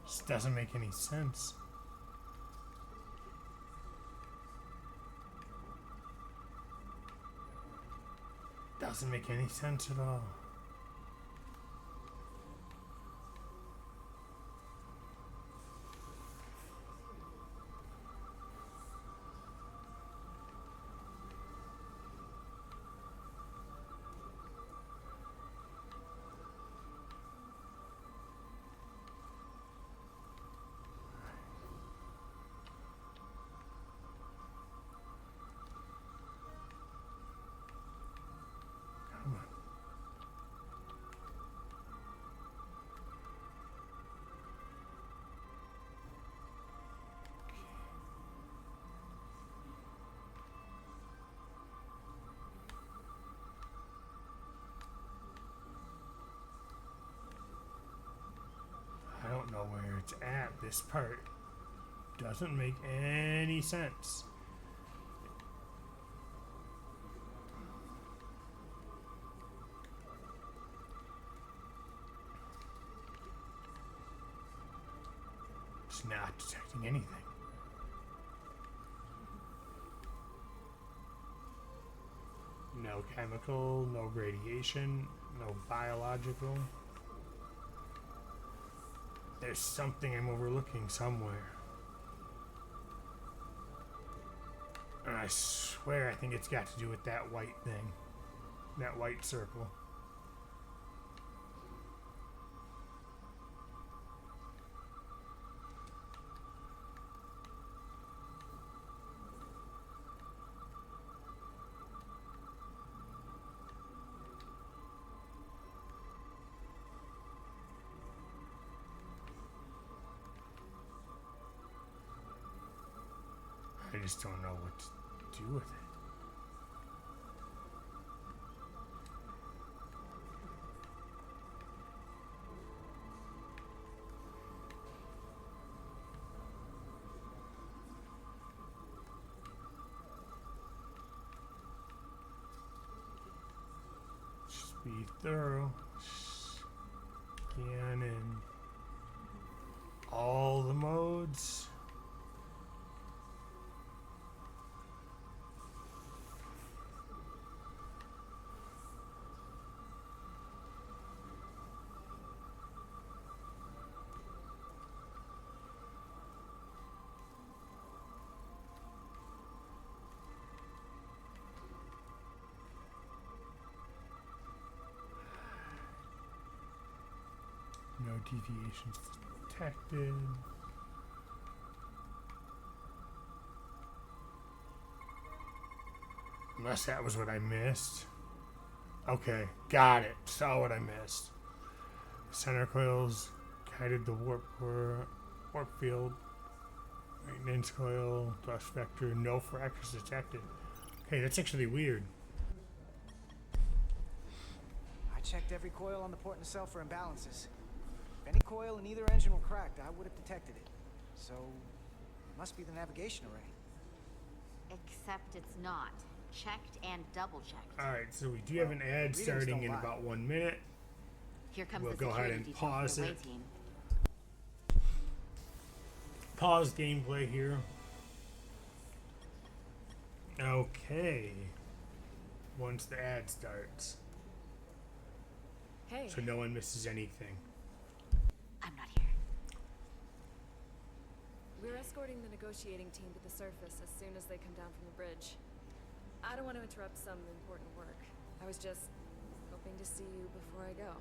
This doesn't make any sense. Doesn't make any sense at all. I don't know where it's at. This part doesn't make any sense. It's not detecting anything. No chemical, no radiation, no biological. There's something I'm overlooking somewhere. And I swear I think it's got to do with that white thing. That white circle. I just don't know what to do with it. Just be thorough. Scan in all the modes. No deviations detected. Unless that was what I missed. Okay, got it. Saw what I missed. Center coils guided the warp field. Maintenance coil, thrust vector, no fractures detected. Okay, that's actually weird. I checked every coil on the port nacelle for imbalances. If any coil in either engine were cracked, I would have detected it. So, it must be the navigation array. Except it's not. Checked and double checked. Alright, so we do have an ad starting in about 1 minute. Here comes We'll the go ahead security and detail for pause the away it. team. Pause gameplay here. Okay. Once the ad starts. Hey. so no one misses anything. I'm not here. We're escorting the negotiating team to the surface as soon as they come down from the bridge. I don't want to interrupt some important work. I was just hoping to see you before I go.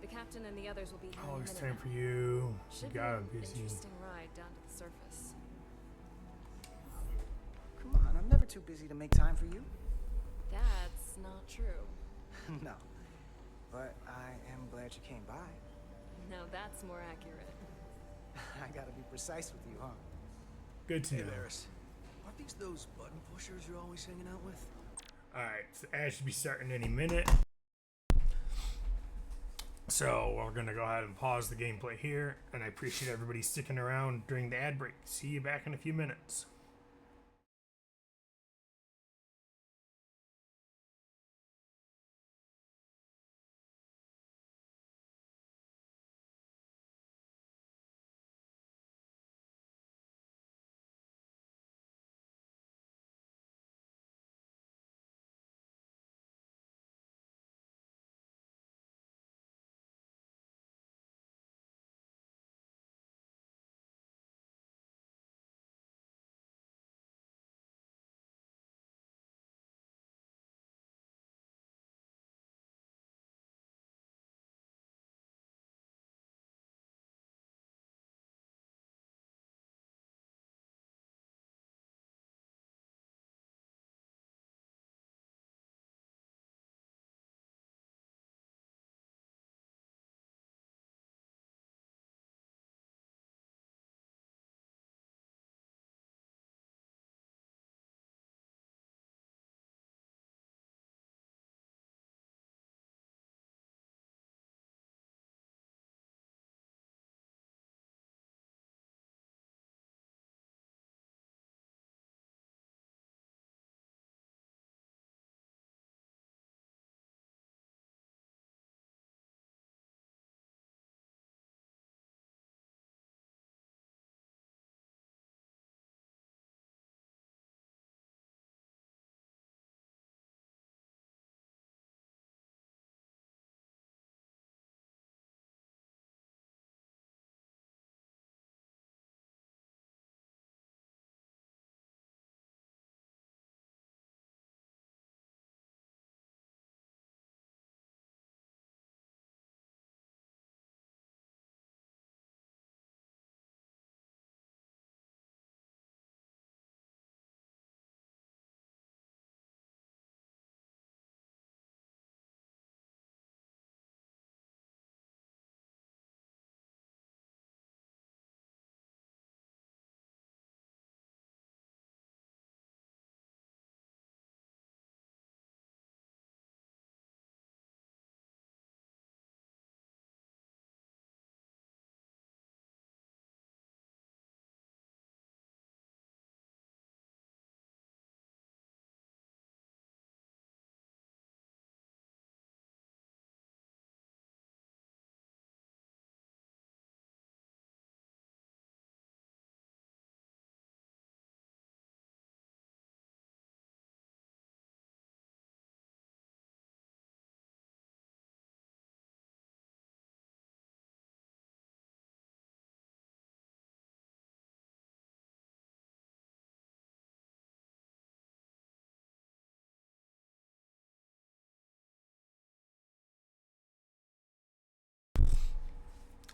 The captain and the others will be here Oh, in a it's minute time for now. you. Should You got be an busy. interesting ride down to the surface. Come on, I'm never too busy to make time for you. That's not true. No. But I am glad you came by. No, that's more accurate. I gotta be precise with you, huh? Good to Hey, know. Varys. Aren't these those button pushers you're always hanging out with? Alright, so ad should be starting any minute. So we're gonna go ahead and pause the gameplay here, and I appreciate everybody sticking around during the ad break. See you back in a few minutes.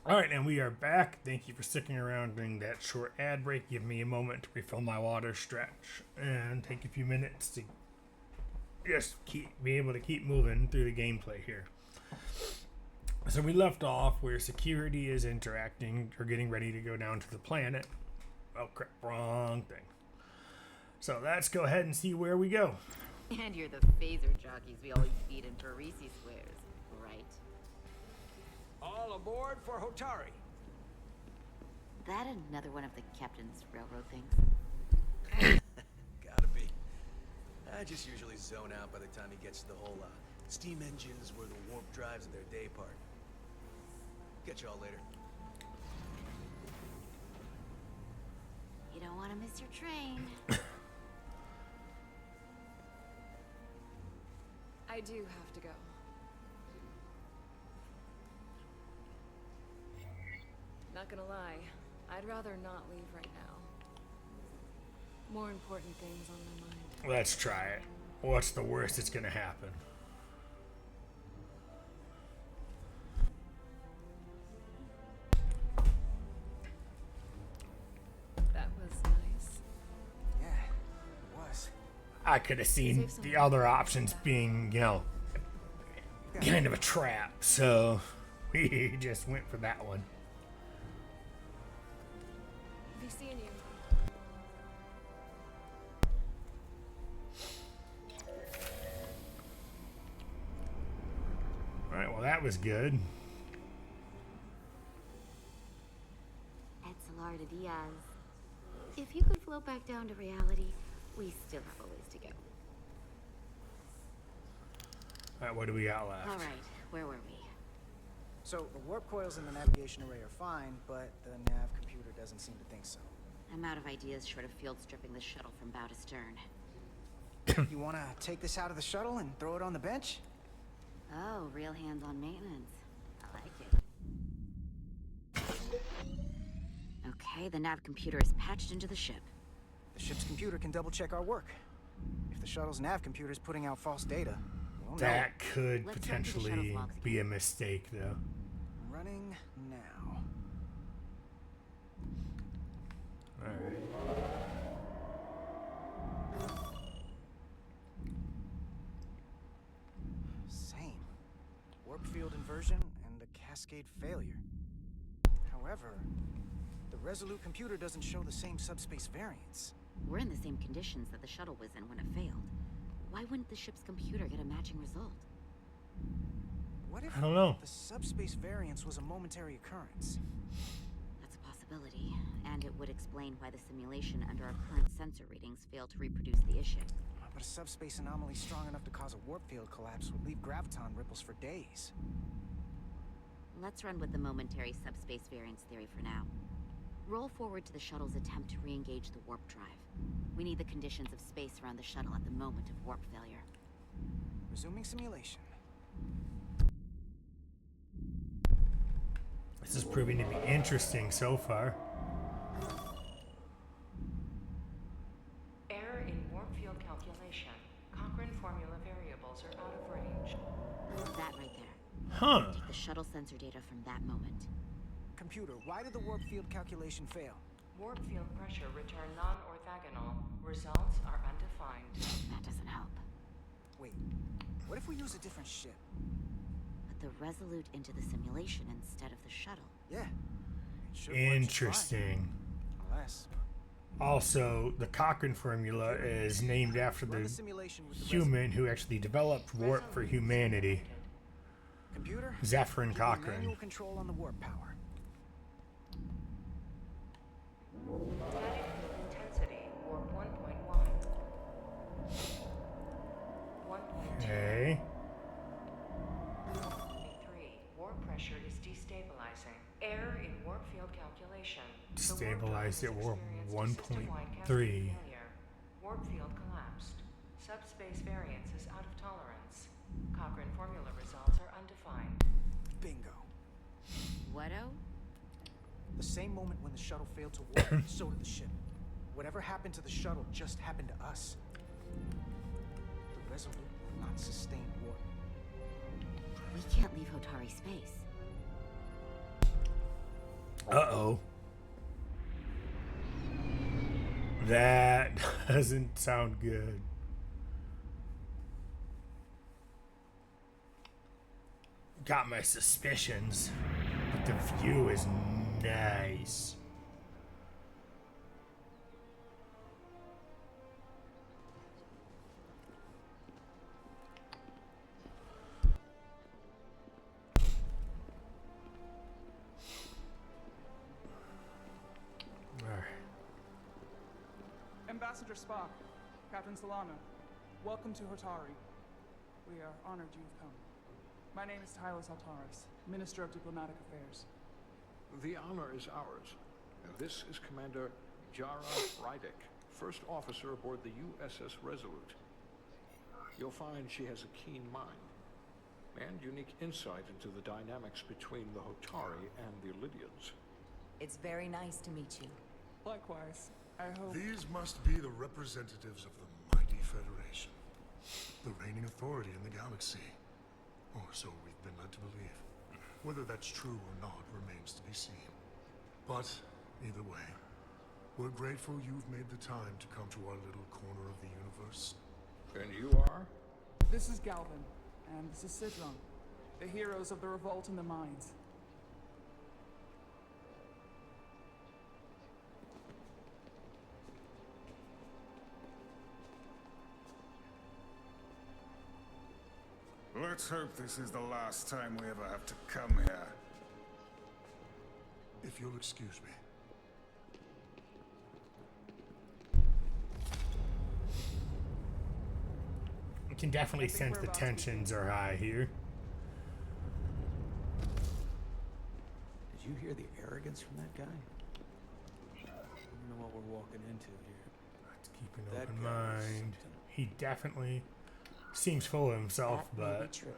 Alright, and we are back. Thank you for sticking around during that short ad break. Give me a moment to refill my water, stretch, and take a few minutes to just be able to keep moving through the gameplay here. So we left off where security is interacting or getting ready to go down to the planet. Oh crap, wrong thing. So let's go ahead and see where we go. And you're the phaser jockeys we always feed in Parisi squares, right? All aboard for Hotari. That another one of the captain's railroad things? Gotta be. I just usually zone out by the time he gets to the whole steam engines were the warp drives of their day part. Catch y'all later. You don't want to miss your train. I do have to go. Not gonna lie, I'd rather not leave right now. More important things on my mind. Let's try it. What's the worst that's gonna happen? That was nice. Yeah, it was. I could have seen the other options being, you know, kind of a trap, so we just went for that one. Be seeing you. Alright, well that was good. Etzelarda Diaz. If you could float back down to reality, we still have a ways to go. Alright, what do we got left? All right, where were we? So, the warp coils in the navigation array are fine, but the nav computer doesn't seem to think so. I'm out of ideas short of field stripping the shuttle from bow to stern. You wanna take this out of the shuttle and throw it on the bench? Oh, real hands-on maintenance. I like it. Okay, the nav computer is patched into the ship. The ship's computer can double-check our work. If the shuttle's nav computer is putting out false data, we'll know. That could potentially be a mistake, though. Running now. Alright. Same. Warp field inversion and the cascade failure. However, the Resolute computer doesn't show the same subspace variance. We're in the same conditions that the shuttle was in when it failed. Why wouldn't the ship's computer get a matching result? What if I don't know. the subspace variance was a momentary occurrence? That's a possibility, and it would explain why the simulation under our current sensor readings failed to reproduce the issue. But a subspace anomaly strong enough to cause a warp field collapse would leave graviton ripples for days. Let's run with the momentary subspace variance theory for now. Roll forward to the shuttle's attempt to re-engage the warp drive. We need the conditions of space around the shuttle at the moment of warp failure. Resuming simulation. This is proving to be interesting so far. Error in warp field calculation. Cochrane formula variables are out of range. That right there. Huh. Take the shuttle sensor data from that moment. Computer, why did the warp field calculation fail? Warp field pressure return non-orthogonal. Results are undefined. That doesn't help. Wait, what if we use a different ship? Put the Resolute into the simulation instead of the shuttle. Yeah. It should work just fine. Interesting. Unless... Also, the Cochrane formula is named after the human who actually developed warp for humanity. Computer, Zephyrin keep Cochrane. manual control on the warp power. Static field intensity, warp 1.1. 1.2. Okay. 3. Warp pressure is destabilizing. Error in warp field calculation. Stabilized at warp 1.3. Failure. Warp field collapsed. Subspace variance is out of tolerance. Cochrane formula results are undefined. Bingo. What-o? The same moment when the shuttle failed to warp, so did the ship. Whatever happened to the shuttle just happened to us. The Resolute will not sustain warp. We can't leave Hotari space. Uh-oh. That doesn't sound good. Got my suspicions, but the view is nice. Ambassador Spock, Captain Solano, welcome to Hotari. We are honored you have come. My name is Tylos Altaris, Minister of Diplomatic Affairs. The honor is ours. This is Commander Jara Rydek, first officer aboard the USS Resolute. You'll find she has a keen mind and unique insight into the dynamics between the Hotari and the Illydians. It's very nice to meet you. Likewise. I hope... These must be the representatives of the mighty Federation. The reigning authority in the galaxy. Or so we've been led to believe. Whether that's true or not remains to be seen. But, either way, we're grateful you've made the time to come to our little corner of the universe. And you are? This is Galvin, and this is Sidron, the heroes of the revolt in the mines. Let's hope this is the last time we ever have to come here. If you'll excuse me. You can definitely sense the tensions are high here. Did you hear the arrogance from that guy? I don't know what we're walking into here. Let's keep an open mind. He definitely seems full of himself, That may but be true.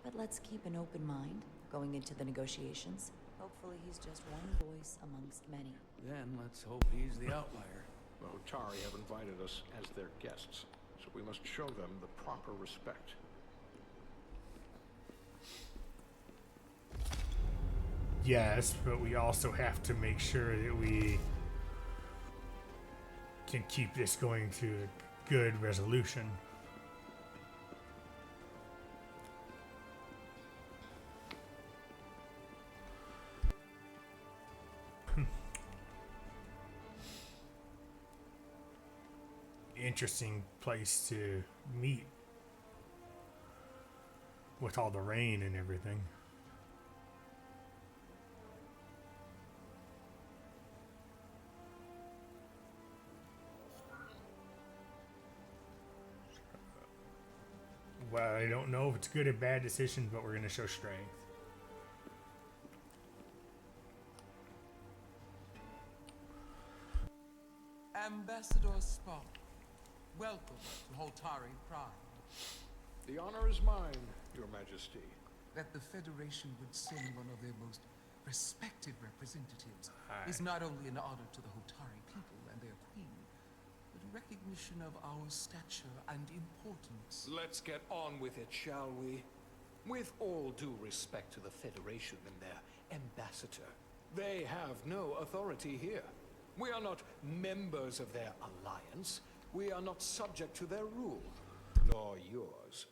But let's keep an open mind going into the negotiations. Hopefully he's just one voice amongst many. Then let's hope he's the outlier. The Hotari have invited us as their guests, so we must show them the proper respect. yes, but we also have to make sure that we can keep this going to a good resolution. Interesting place to meet with all the rain and everything. Well, I don't know if it's good or bad decision, but we're going to show strength. Ambassador Spock, welcome to Hotari Prime. The honor is mine, Your Majesty. That the Federation would send one of their most respected representatives is not only an honor to the Hotari people and their queen, but a recognition of our stature and importance. Let's get on with it, shall we? With all due respect to the Federation and their ambassador, they have no authority here. We are not members of their alliance. We are not subject to their rule, nor yours.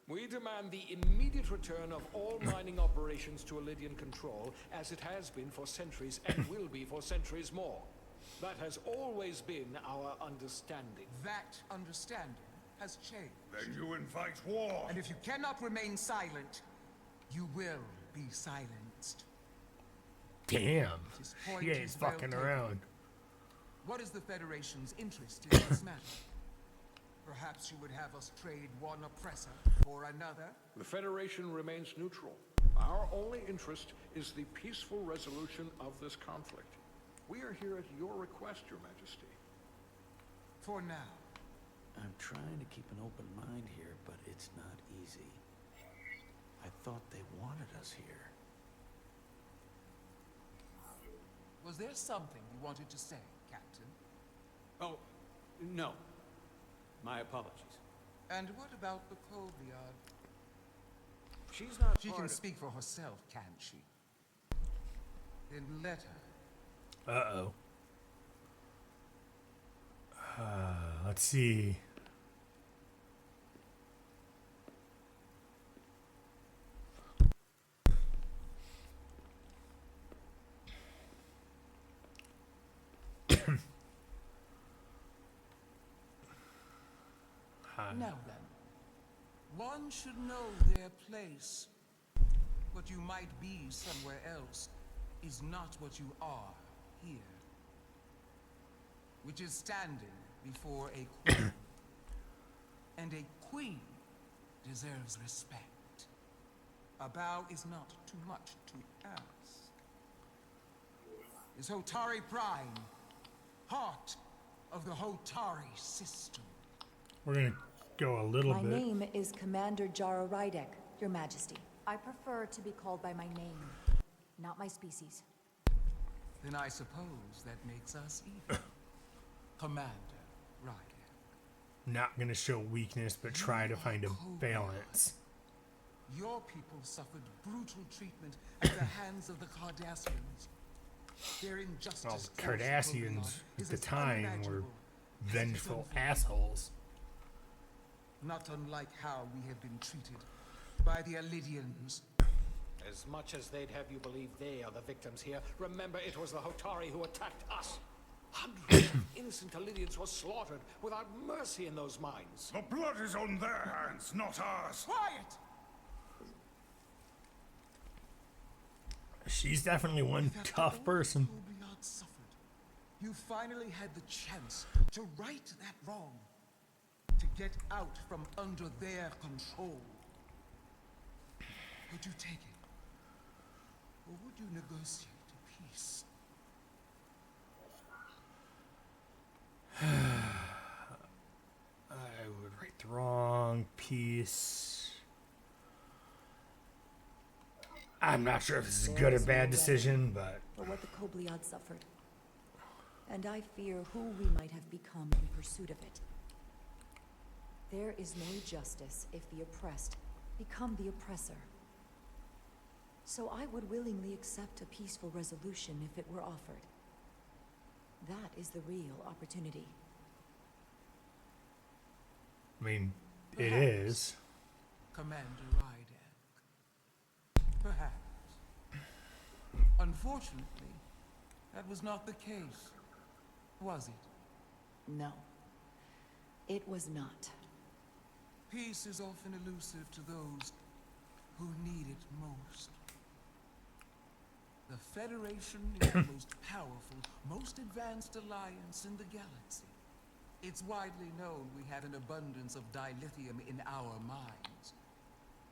We demand the immediate return of all mining operations to Elydian control, as it has been for centuries and will be for centuries more. That has always been our understanding. That understanding has changed. Then you invite war. And if you cannot remain silent, you will be silenced. Damn. His point He ain't is well fucking taken. around. What is the Federation's interest in this matter? Perhaps you would have us trade one oppressor for another? The Federation remains neutral. Our only interest is the peaceful resolution of this conflict. We are here at your request, Your Majesty. For now. I'm trying to keep an open mind here, but it's not easy. I thought they wanted us here. Was there something you wanted to say, Captain? Oh, no. My apologies. And what about the Cobliard? She's not She part can of- speak for herself, can't she? Then let her. Uh-oh. Let's see. Now then, one should know their place. What you might be somewhere else is not what you are here. Which is standing before a queen. And a queen deserves respect. A bow is not too much to ask. Is Hotari Prime, heart of the Hotari system. We're gonna go a little My bit. name is Commander Jara Rydek, Your Majesty. I prefer to be called by my name, not my species. Then I suppose that makes us even. Commander Ryder. Not gonna show weakness, but try to find a balance. Your people suffered brutal treatment at the hands of the Cardassians. Their injustice Well, towards Cardassians Coblion at is the as time were unimaginable as it is vengeful unforgivable. assholes. Not unlike how we have been treated by the Alidians. As much as they'd have you believe they are the victims here, remember it was the Hotari who attacked us. Hundreds of innocent Alidians were slaughtered without mercy in those mines. The blood is on their hands, not ours. Quiet! She's definitely one tough person. Coblion suffered. You finally had the chance to right that wrong. To get out from under their control. Would you take it? Or would you negotiate a peace? I would right the wrong piece. I'm not sure if this is a There good or is no bad remedy decision, but for what the Coblion suffered. And I fear who we might have become in pursuit of it. There is no justice if the oppressed become the oppressor. So I would willingly accept a peaceful resolution if it were offered. That is the real opportunity. I mean, it Perhaps. is. Commander Ryder. Perhaps. Unfortunately, that was not the case, was it? No. It was not. Peace is often elusive to those who need it most. The Federation is the most powerful, most advanced alliance in the galaxy. It's widely known we have an abundance of dilithium in our mines.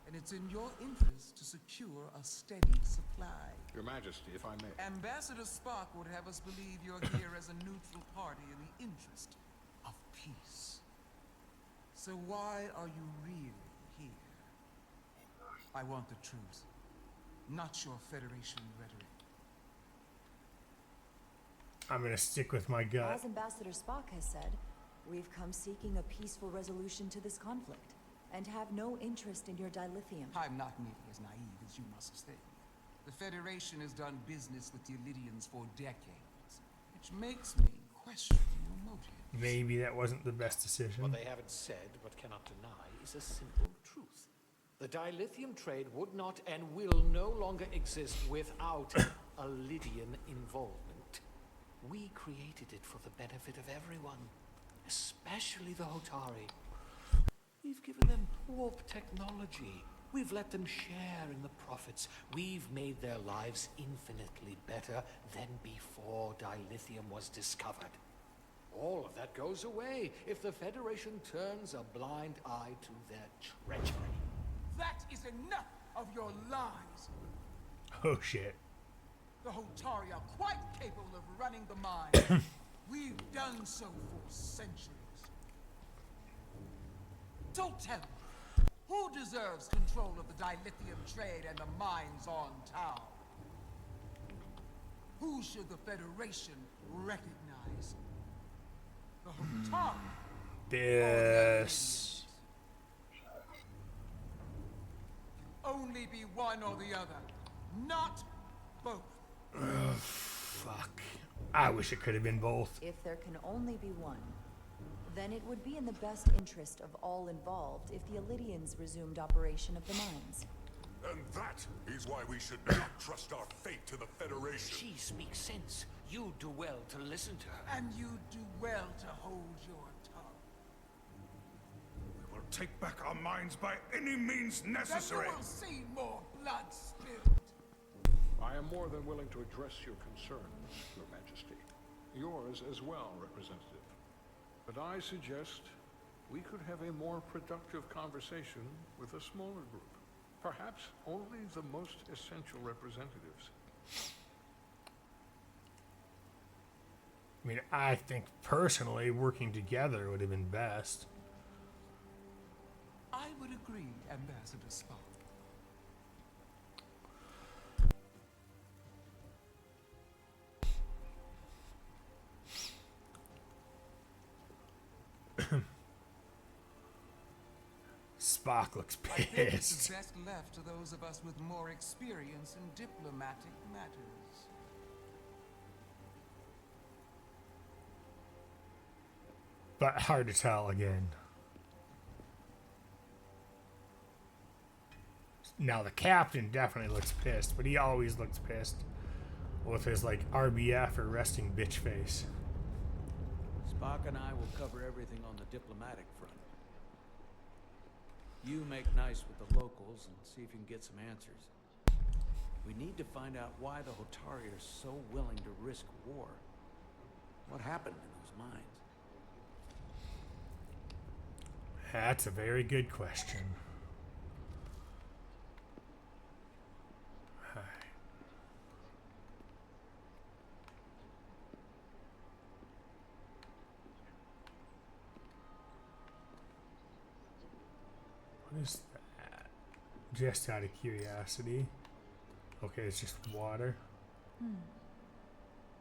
And it's in your interest to secure a steady supply. Your Majesty, if I may. Ambassador Spock would have us believe you're here as a neutral party in the interest of peace. So why are you really here? I want the truth, not your Federation rhetoric. I'm gonna stick with my gut. As Ambassador Spock has said, we've come seeking a peaceful resolution to this conflict, and have no interest in your dilithium. I'm not nearly as naive as you must think. The Federation has done business with the Alidians for decades, which makes me question your motives. Maybe that wasn't the best decision. What they haven't said, but cannot deny, is a simple truth. The dilithium trade would not and will no longer exist without Alidian involvement. We created it for the benefit of everyone, especially the Hotari. We've given them warp technology. We've let them share in the profits. We've made their lives infinitely better than before dilithium was discovered. All of that goes away if the Federation turns a blind eye to their treachery. That is enough of your lies! Oh shit. The Hotari are quite capable of running the mine. We've done so for centuries. So tell me, who deserves control of the dilithium trade and the mines on Tau? Who should the Federation recognize? The Hotari? This. Only be one or the other, not both. Ugh, fuck. I wish it could have been both. If there can only be one, then it would be in the best interest of all involved if the Alidians resumed operation of the mines. And that is why we should not trust our fate to the Federation. She speaks sense. You do well to listen to her. And you do well to hold your tongue. We will take back our minds by any means necessary. Then you will see more blood spilled. I am more than willing to address your concerns, Your Majesty. Yours as well, Representative. But I suggest we could have a more productive conversation with a smaller group. Perhaps only the most essential representatives. I mean, I think personally working together would have been best. I would agree, Ambassador Spock. Spock looks I think it's pissed. best left to those of us with more experience in diplomatic matters. But hard to tell again. Now the captain definitely looks pissed, but he always looks pissed with his like RBF or resting bitch face. Spock and I will cover everything on the diplomatic front. You make nice with the locals and see if you can get some answers. We need to find out why the Hotari are so willing to risk war. What happened in those mines? That's a very good question. What is that? Just out of curiosity. Okay, it's just water.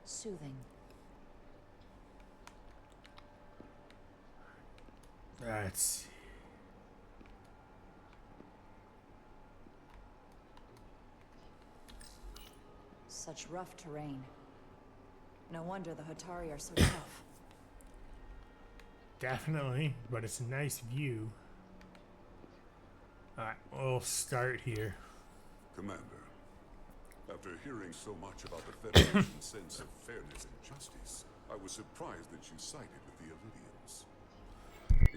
Soothing. Let's see. Such rough terrain. No wonder the Hotari are so tough. Definitely, but it's a nice view. Alright, we'll start here. Commander, after hearing so much about the Federation's sense of fairness and justice, I was surprised that you sided with the Illyrians.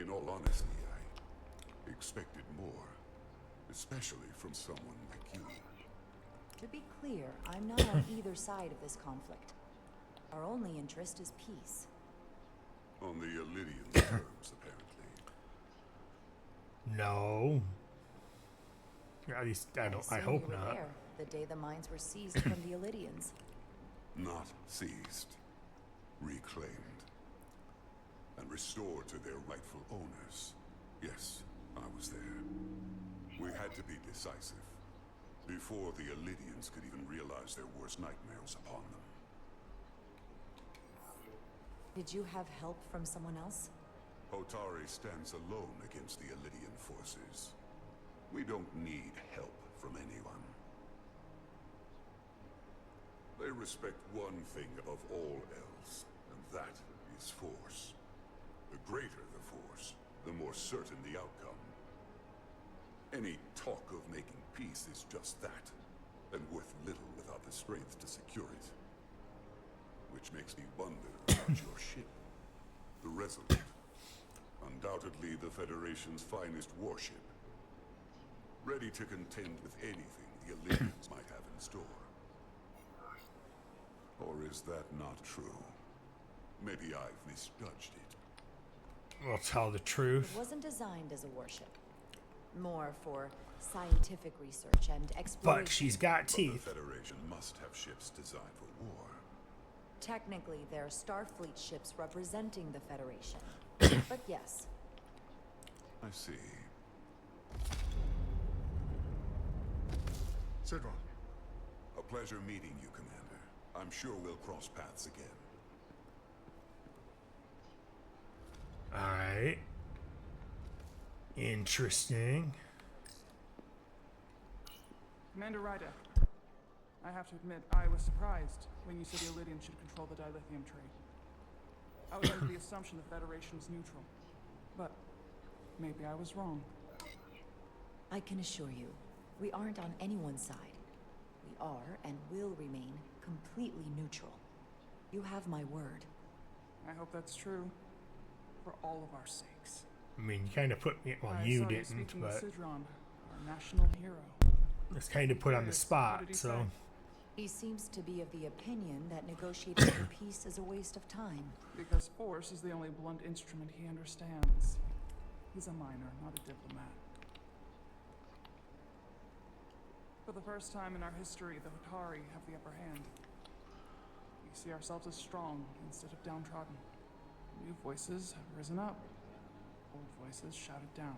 In all honesty, I expected more, especially from someone like you. To be clear, I'm not on either side of this conflict. Our only interest is peace. On the Illyrian terms, apparently. No. At least I hope you were not. there the day the mines were seized from the Illyrians. Not seized, reclaimed, and restored to their rightful owners. Yes, I was there. We had to be decisive, before the Illyrians could even realize their worst nightmares upon them. Did you have help from someone else? Hotari stands alone against the Illyrian forces. We don't need help from anyone. They respect one thing above all else, and that is force. The greater the force, the more certain the outcome. Any talk of making peace is just that, and worth little without the strength to secure it. Which makes me wonder about your ship, the Resurgence. Undoubtedly the Federation's finest warship. Ready to contend with anything the Illyrians might have in store. Or is that not true? Maybe I've misjudged it. We'll tell the truth. It wasn't designed as a warship. More for scientific research and exploration. But she's got teeth. But the Federation must have ships designed for war. Technically, they're Starfleet ships representing the Federation. But yes. I see. Sidron. A pleasure meeting you, Commander. I'm sure we'll cross paths again. Alright. Interesting. Commander Ryder, I have to admit, I was surprised when you said the Illyrians should control the dilithium trade. I was under the assumption the Federation was neutral, but maybe I was wrong. I can assure you, we aren't on anyone's side. We are and will remain completely neutral. You have my word. I hope that's true, for all of our sakes. I mean, you kind of put me. Well, I you saw didn't, speaking but with Sidron, our national hero. it's kind of put on the What spot. did he So, say? He seems to be of the opinion that negotiating for peace is a waste of time. Because force is the only blunt instrument he understands. He's a miner, not a diplomat. For the first time in our history, the Hotari have the upper hand. We see ourselves as strong instead of downtrodden. New voices have risen up. Old voices shouted down.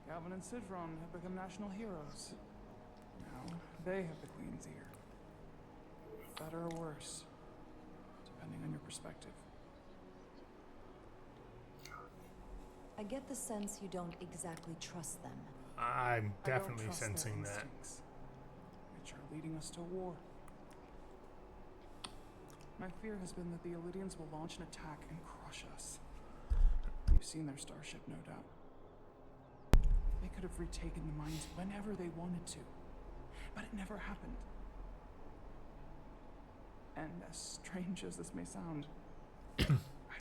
Galvin and Sidron have become national heroes. Now they have the Queen's ear. Better or worse, depending on your perspective. I get the sense you don't exactly trust them. I'm I don't definitely trust their sensing that. instincts, which are leading us to war. My fear has been that the Illidians will launch an attack and crush us. You've seen their starship, no doubt. They could have retaken the mines whenever they wanted to, but it never happened. And as strange as this may sound, I'd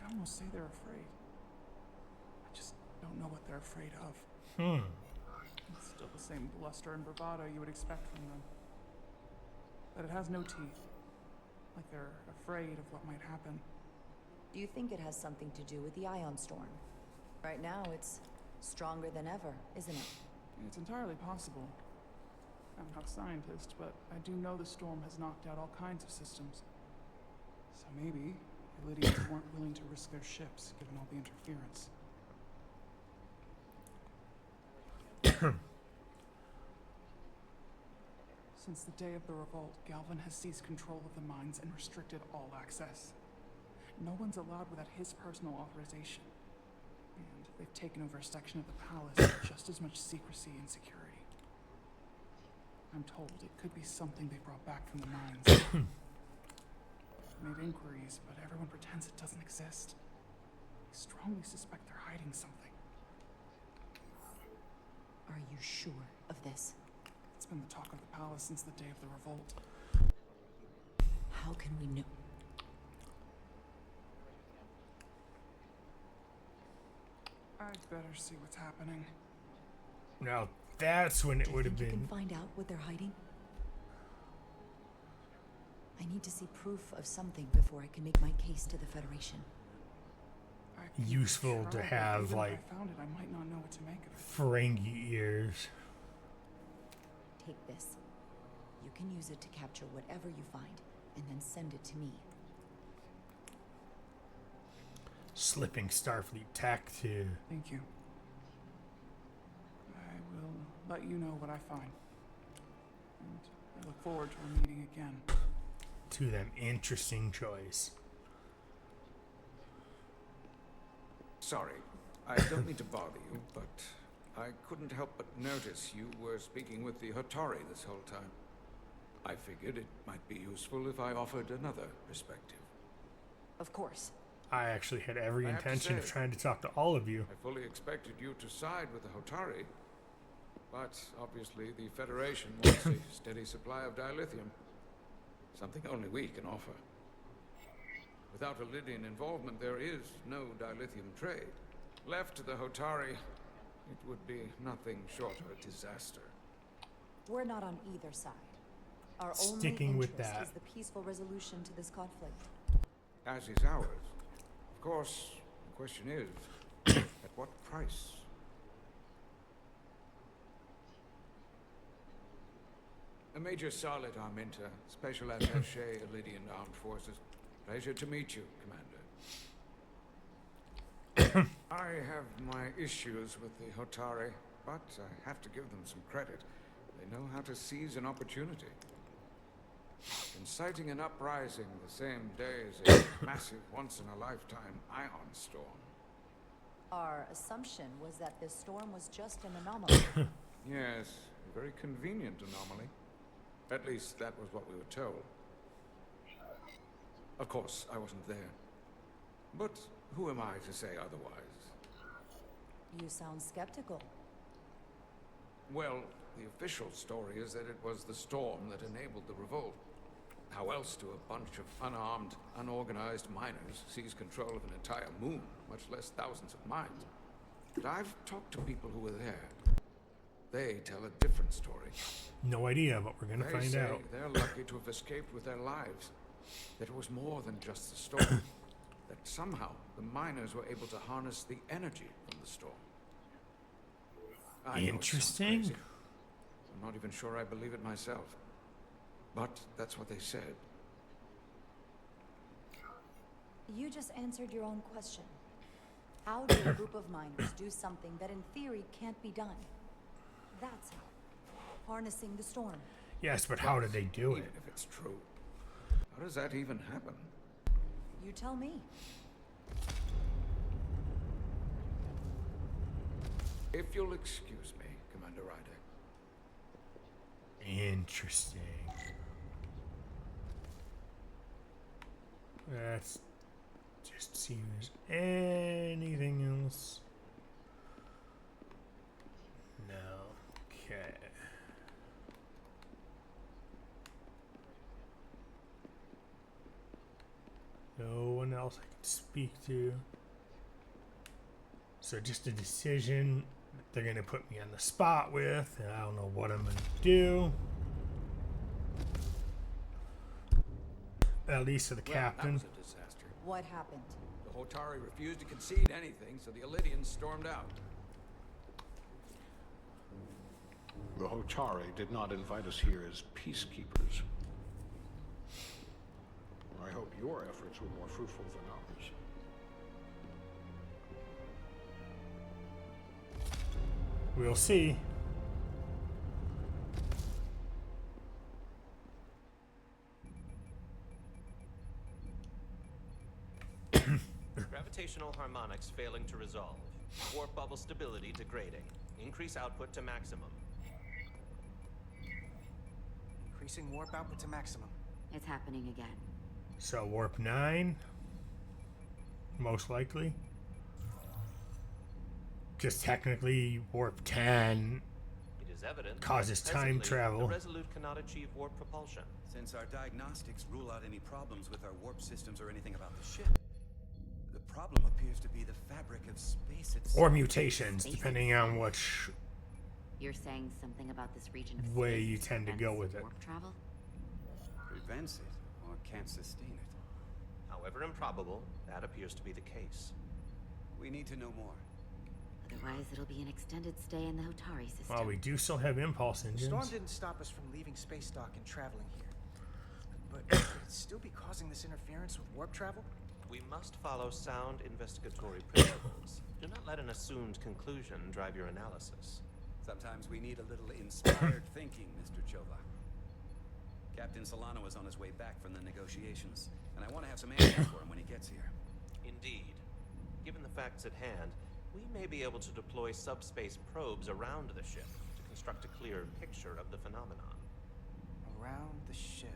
almost say they're afraid. I just don't know what they're afraid of. It's still the same bluster and bravado you would expect from them. But it has no teeth. Like they're afraid of what might happen. Do you think it has something to do with the ion storm? Right now, it's stronger than ever, isn't it? It's entirely possible. I'm not a scientist, but I do know the storm has knocked out all kinds of systems. So maybe the Illidians weren't willing to risk their ships, given all the interference. Since the day of the revolt, Galvin has seized control of the mines and restricted all access. No one's allowed without his personal authorization. And they've taken over a section of the palace with just as much secrecy and security. I'm told it could be something they brought back from the mines. I've made inquiries, but everyone pretends it doesn't exist. I strongly suspect they're hiding something. Are you sure of this? It's been the talk of the palace since the day of the revolt. How can we know? I'd better see what's happening. Now that's when it would have You been. can find out what they're hiding? I need to see proof of something before I can make my case to the Federation. Useful to have, Even like, if I found it, I might not know what to make of it. Ferengi ears. Take this. You can use it to capture whatever you find, and then send it to me. Slipping Starfleet tech to Thank you. I will let you know what I find. And I look forward to our meeting again. them. Interesting choice. Sorry, I don't mean to bother you, but I couldn't help but notice you were speaking with the Hotari this whole time. I figured it might be useful if I offered another perspective. Of course. I actually had every I have to intention of say, trying to talk to all of you. I fully expected you to side with the Hotari, but obviously the Federation wants a steady supply of dilithium. Something only we can offer. Without Illidian involvement, there is no dilithium trade. Left to the Hotari, it would be nothing short of a disaster. We're not on either side. Our Sticking only with interest that. is the peaceful resolution to this conflict. As is ours. Of course, the question is, at what price? Major Solid Arminta, Special Attaché, Illidian Armed Forces. Pleasure to meet you, Commander. I have my issues with the Hotari, but I have to give them some credit. They know how to seize an opportunity. Inciting an uprising the same day as a massive, once-in-a-lifetime ion storm. Our assumption was that this storm was just an anomaly. Yes, a very convenient anomaly. At least that was what we were told. Of course, I wasn't there. But who am I to say otherwise? You sound skeptical. Well, the official story is that it was the storm that enabled the revolt. How else do a bunch of unarmed, unorganized miners seize control of an entire moon, much less thousands of mines? But I've talked to people who were there. They tell a different story. No idea, but we're gonna They find say out. they're lucky to have escaped with their lives. That it was more than just the storm. That somehow the miners were able to harness the energy from the storm. I know it sounds Interesting. crazy. I'm not even sure I believe it myself. But that's what they said. You just answered your own question. How do a group of miners do something that in theory can't be done? That's how. Harnessing the storm. Yes, but how did they do it? Even if it's true. How does that even happen? You tell me. If you'll excuse me, Commander Ryder. Interesting. Let's just see if there's anything else. No. Okay. No one else I can speak to. So just a decision that they're going to put me on the spot with, and I don't know what I'm going to do. At least for the captain. That was a disaster. What happened? The Hotari refused to concede anything, so the Illidians stormed out. The Hotari did not invite us here as peacekeepers. I hope your efforts were more fruitful than ours. We'll see. Gravitational harmonics failing to resolve. Warp bubble stability degrading. Increase output to maximum. Increasing warp output to maximum. It's happening again. So warp 9, most likely. Just technically warp 10 It is evident causes time travel. The Resolute cannot achieve warp propulsion. Since our diagnostics rule out any problems with our warp systems or anything about the ship, the problem appears to be the fabric of space itself. Or mutations, depending on which You're saying something about this region of way space you tend to go with it. warp travel? Prevents it or can't sustain it. However improbable, that appears to be the case. We need to know more. Otherwise, it'll be an extended stay in the Hotari system. Well, we do still have impulse The engines. storm didn't stop us from leaving space dock and traveling here. But could it still be causing this interference with warp travel? We must follow sound investigatory principles. Do not let an assumed conclusion drive your analysis. Sometimes we need a little inspired thinking, Mr. Chovak. Captain Solano is on his way back from the negotiations, and I want to have some answers for him when he gets here. Indeed. Given the facts at hand, we may be able to deploy subspace probes around the ship to construct a clearer picture of the phenomenon. Around the ship.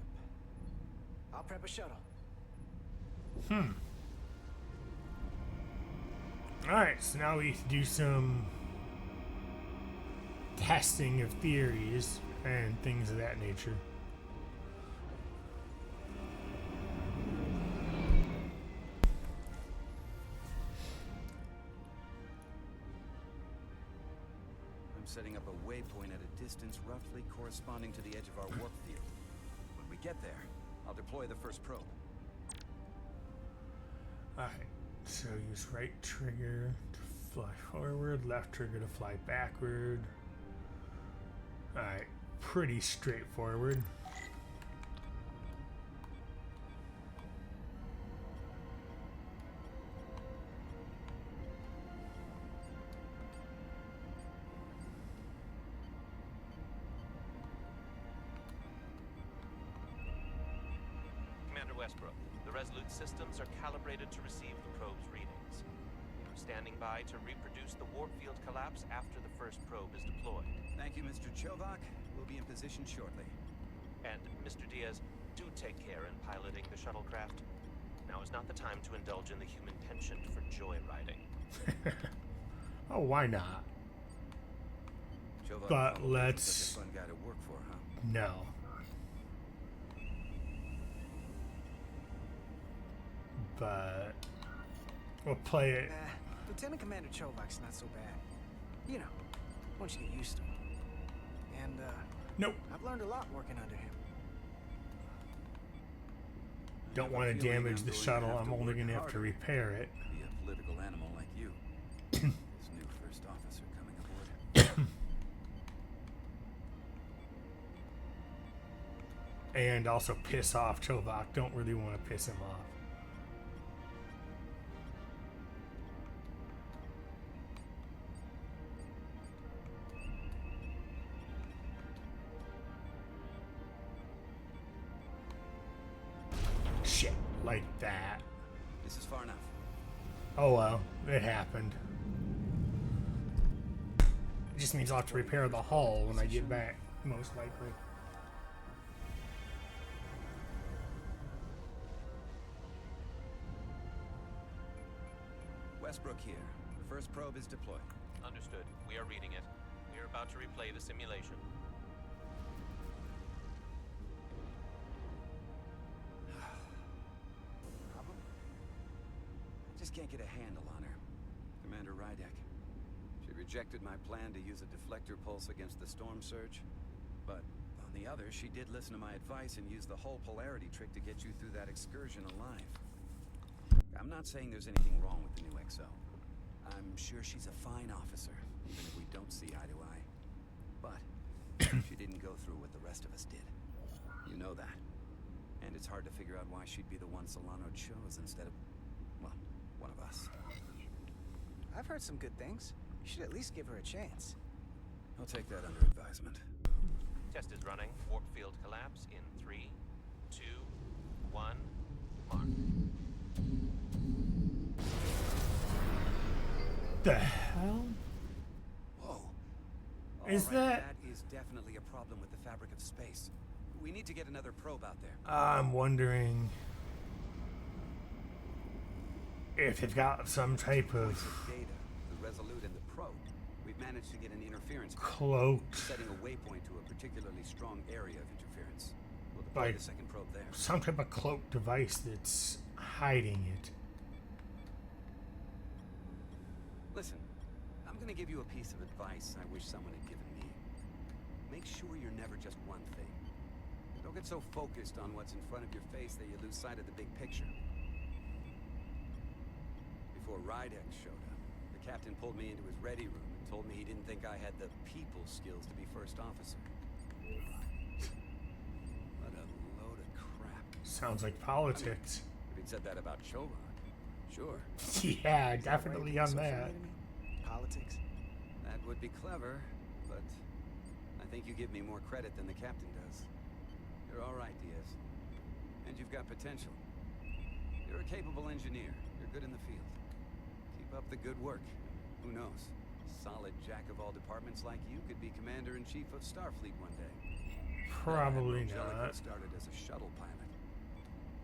I'll prep a shuttle. Alright, so now we do some testing of theories and things of that nature. I'm setting up a waypoint at a distance roughly corresponding to the edge of our warp field. When we get there, I'll deploy the first probe. Alright, so use right trigger to fly forward, left trigger to fly backward. Alright, pretty straightforward. Commander Westbrook, the Resolute systems are calibrated to receive the probe's readings. We are standing by to reproduce the warp field collapse after the first probe is deployed. Thank you, Mr. Chovak. We'll be in position shortly. And, Mr. Diaz, do take care in piloting the shuttlecraft. Now is not the time to indulge in the human penchant for joyriding. Oh, why not? Chovak But probably let's... such a fun guy to work for, huh? No. But we'll play it. Lieutenant Commander Chovak's not so bad. You know, once you get used to him. And, nope. I've learned a lot working under him. Don't want to damage the shuttle. I'm only going to have to repair it. Be a political animal like you. This new first officer coming aboard. And also piss off Chovak. Don't really want to piss him off. Shit, like that. This is far enough. Oh well, it happened. It just means I'll have to repair the hull when I get back, most likely. Westbrook here. The first probe is deployed. Understood. We are reading it. We are about to replay the simulation. Problem? I just can't get a handle on her. Commander Rydek. She rejected my plan to use a deflector pulse against the storm surge. But on the other, she did listen to my advice and use the whole polarity trick to get you through that excursion alive. I'm not saying there's anything wrong with the new XO. I'm sure she's a fine officer, even if we don't see eye to eye. But she didn't go through what the rest of us did. You know that. And it's hard to figure out why she'd be the one Solano chose instead of, well, one of us. I've heard some good things. You should at least give her a chance. I'll take that under advisement. Test is running. Warp field collapse in 3, 2, 1. Mark. The hell? Whoa. Is All right, that is definitely a problem with the fabric of space. We need to get another probe out there. I'm wondering if they've got some type of data, the Resolute and the probe. We've managed to get an interference cloak, setting a waypoint to a particularly strong area of interference. We'll deploy like the second probe there. some type of cloak device that's hiding it. Listen, I'm gonna give you a piece of advice I wish someone had given me. Make sure you're never just one thing. Don't get so focused on what's in front of your face that you lose sight of the big picture. Before Rydek showed up, the captain pulled me into his ready room and told me he didn't think I had the people skills to be first officer. What a load of crap. Sounds like politics. If he'd said that about Chovak, sure. Yeah, definitely on that. Politics? That would be clever, but I think you give me more credit than the captain does. You're all right, Diaz. And you've got potential. You're a capable engineer. You're good in the field. Keep up the good work. Who knows? Solid jack of all departments like you could be commander-in-chief of Starfleet one day. Probably Jellicoe not. started as a shuttle pilot.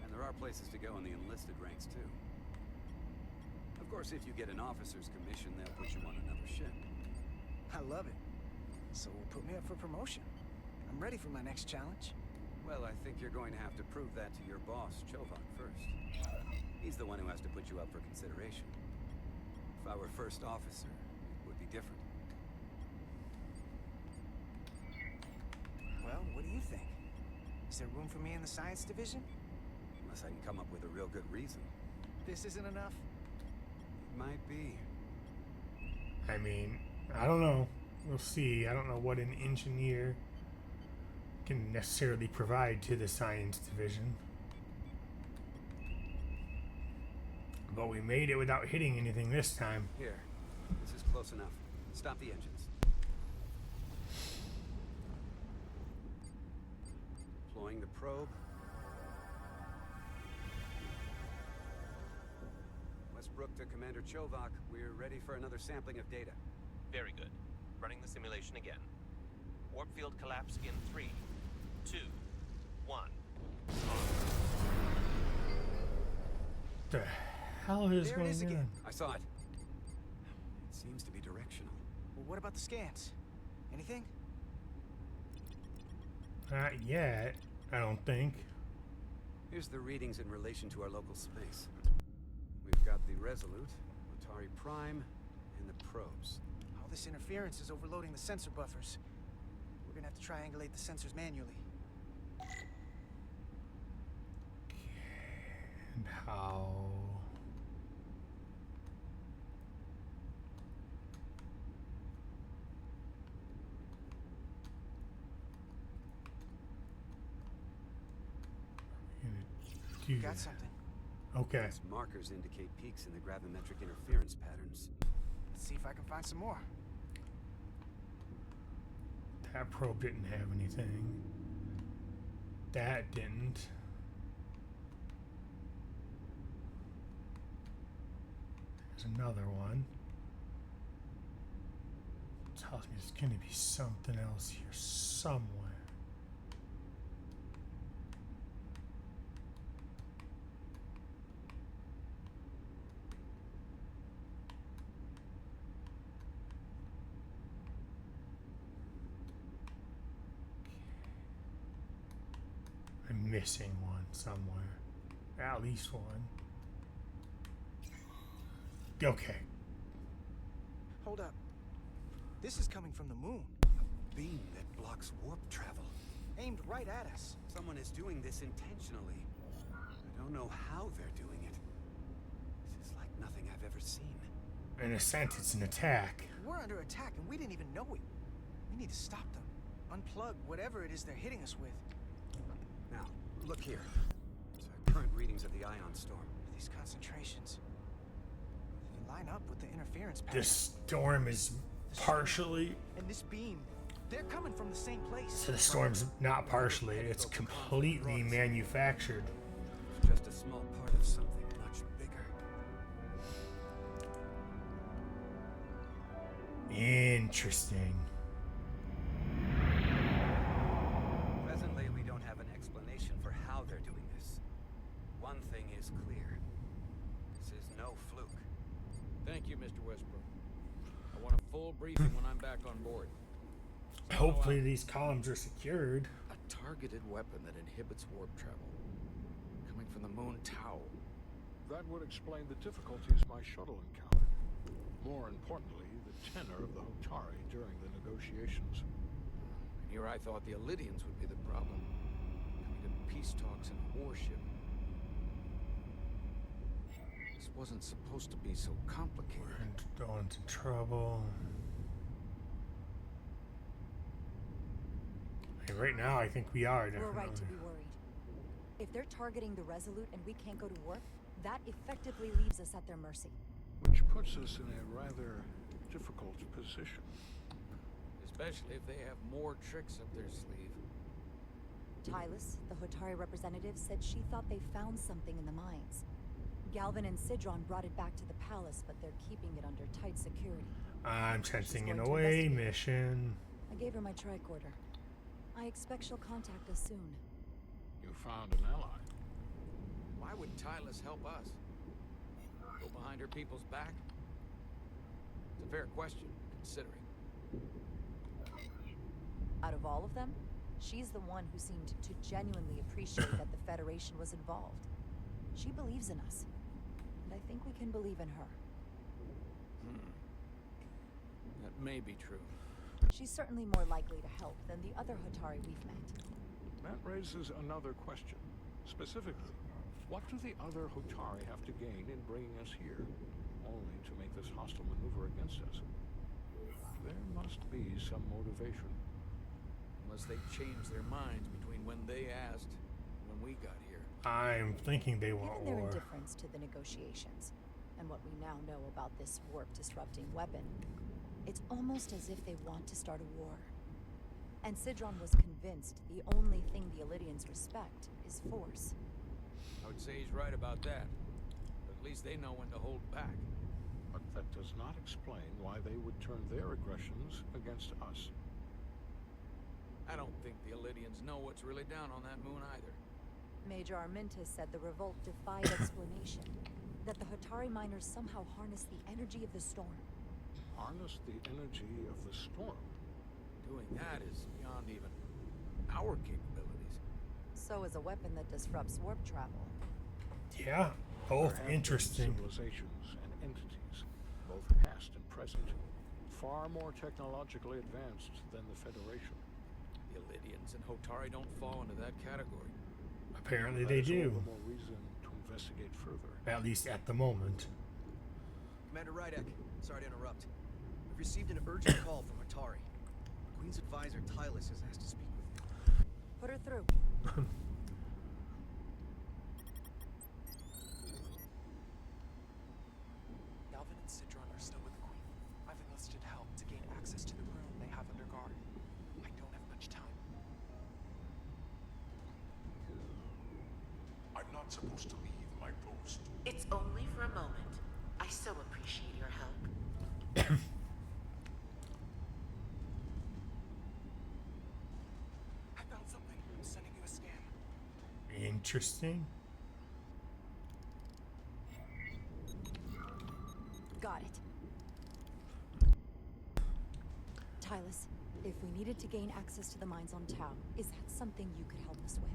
And there are places to go in the enlisted ranks, too. Of course, if you get an officer's commission, they'll put you on another ship. I love it. So put me up for promotion. I'm ready for my next challenge. Well, I think you're going to have to prove that to your boss, Chovak, first. He's the one who has to put you up for consideration. If I were first officer, it would be different. Well, what do you think? Is there room for me in the science division? Unless I can come up with a real good reason. This isn't enough? It might be. I mean, I don't know. We'll see. I don't know what an engineer can necessarily provide to the science division. But we made it without hitting anything this time. Here. This is close enough. Stop the engines. Deploying the probe. Westbrook to Commander Chovak. We're ready for another sampling of data. Very good. Running the simulation again. Warp field collapse in 3, 2, 1. The hell is There it going is again. on? I saw it. It seems to be directional. Well, what about the scans? Anything? Not yet, I don't think. Here's the readings in relation to our local space. We've got the Resolute, Atari Prime, and the probes. All this interference is overloading the sensor buffers. We're gonna have to triangulate the sensors manually. And how? Do Got something. Okay. These markers indicate peaks in the gravimetric interference patterns. Let's see if I can find some more. That probe didn't have anything. That didn't. There's another one. tells me there's gonna be something else here somewhere. I'm missing one somewhere. At least one. Okay. Hold up. This is coming from the moon. A beam that blocks warp travel. Aimed right at us. Someone is doing this intentionally. I don't know how they're doing it. This is like nothing I've ever seen. In a sense, it's an attack. We're under attack and we didn't even know it. We need to stop them. Unplug whatever it is they're hitting us with. Now, look here. These are current readings of the ion storm. These concentrations. They line up with the interference pattern. This storm is partially... And this beam, they're coming from the same place. So the storm's not partially, it's completely manufactured. It's just a small part of something much bigger. Interesting. Presently, we don't have an explanation for how they're doing this. One thing is clear. This is no fluke. Thank you, Mr. Westbrook. I want a full briefing when I'm back on board. Hopefully these columns are secured. A targeted weapon that inhibits warp travel. Coming from the moon Tau. That would explain the difficulties my shuttle encountered. More importantly, the tenor of the Hotari during the negotiations. Here I thought the Illidians would be the problem. Coming to peace talks in a warship. This wasn't supposed to be so complicated. We're going into trouble. Okay, right now, I think we are definitely. We're right to be worried. If they're targeting the Resolute and we can't go to work, that effectively leaves us at their mercy. Which puts us in a rather difficult position. Especially if they have more tricks up their sleeve. Tylus, the Hotari representative, said she thought they found something in the mines. Galvin and Sidron brought it back to the palace, but they're keeping it under tight security. I'm sensing an away mission. I gave her my tricorder. I expect she'll contact us soon. You found an ally. Why would Tylus help us? Go behind her people's back? It's a fair question, considering. Out of all of them, she's the one who seemed to genuinely appreciate that the Federation was involved. She believes in us, and I think we can believe in her. That may be true. She's certainly more likely to help than the other Hotari we've met. That raises another question. Specifically, what do the other Hotari have to gain in bringing us here, only to make this hostile maneuver against us? There must be some motivation. Unless they changed their minds between when they asked and when we got here. I'm thinking they want Given their war. indifference to the negotiations, and what we now know about this warp-disrupting weapon, it's almost as if they want to start a war. And Sidron was convinced the only thing the Illidians respect is force. I would say he's right about that. But at least they know when to hold back. But that does not explain why they would turn their aggressions against us. I don't think the Illidians know what's really down on that moon either. Major Armintas said the revolt defied explanation. That the Hotari miners somehow harnessed the energy of the storm. Harness the energy of the storm? Doing that is beyond even our capabilities. So is a weapon that disrupts warp travel. Yeah, both There have been interesting. Civilizations and entities, both past and present, far more technologically advanced than the Federation. The Illidians and Hotari don't fall into that category. Apparently That they is all do. the more reason to investigate further. At least at the moment. Commander Rydek, sorry to interrupt. We've received an urgent call from Atari. Queen's advisor, Tylus, has asked to speak with you. Put her through. Galvin and Sidron are still with the Queen. I've enlisted help to gain access to the room they have under guard. I don't have much time. I'm not supposed to leave my post. It's only for a moment. I so appreciate your help. Interesting. Got it. Tylus, if we needed to gain access to the mines on Tau, is that something you could help us with?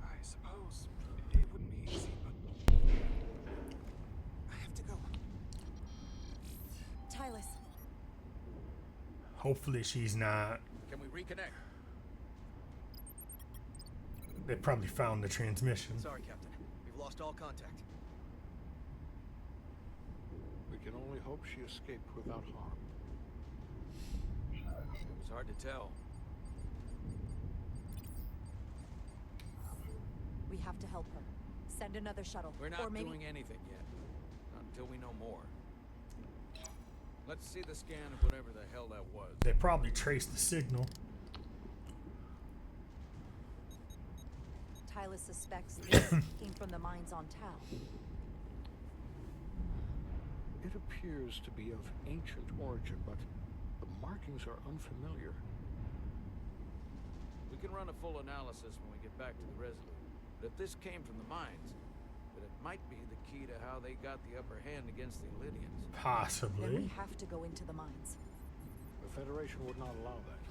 I suppose it wouldn't be easy, but I have to go. Tylus. Hopefully she's not. Can we reconnect? They probably found the transmission. Sorry, Captain. We've lost all contact. We can only hope she escaped without harm. It's hard to tell. We have to help her. Send another shuttle. We're not or maybe... doing anything yet. Not until we know more. Let's see the scan of whatever the hell that was. They probably traced the signal. Tylus suspects this came from the mines on Tau. It appears to be of ancient origin, but the markings are unfamiliar. We can run a full analysis when we get back to the Resolute. But if this came from the mines, then it might be the key to how they got the upper hand against the Illydians. Possibly. Then we have to go into the mines. The Federation would not allow that.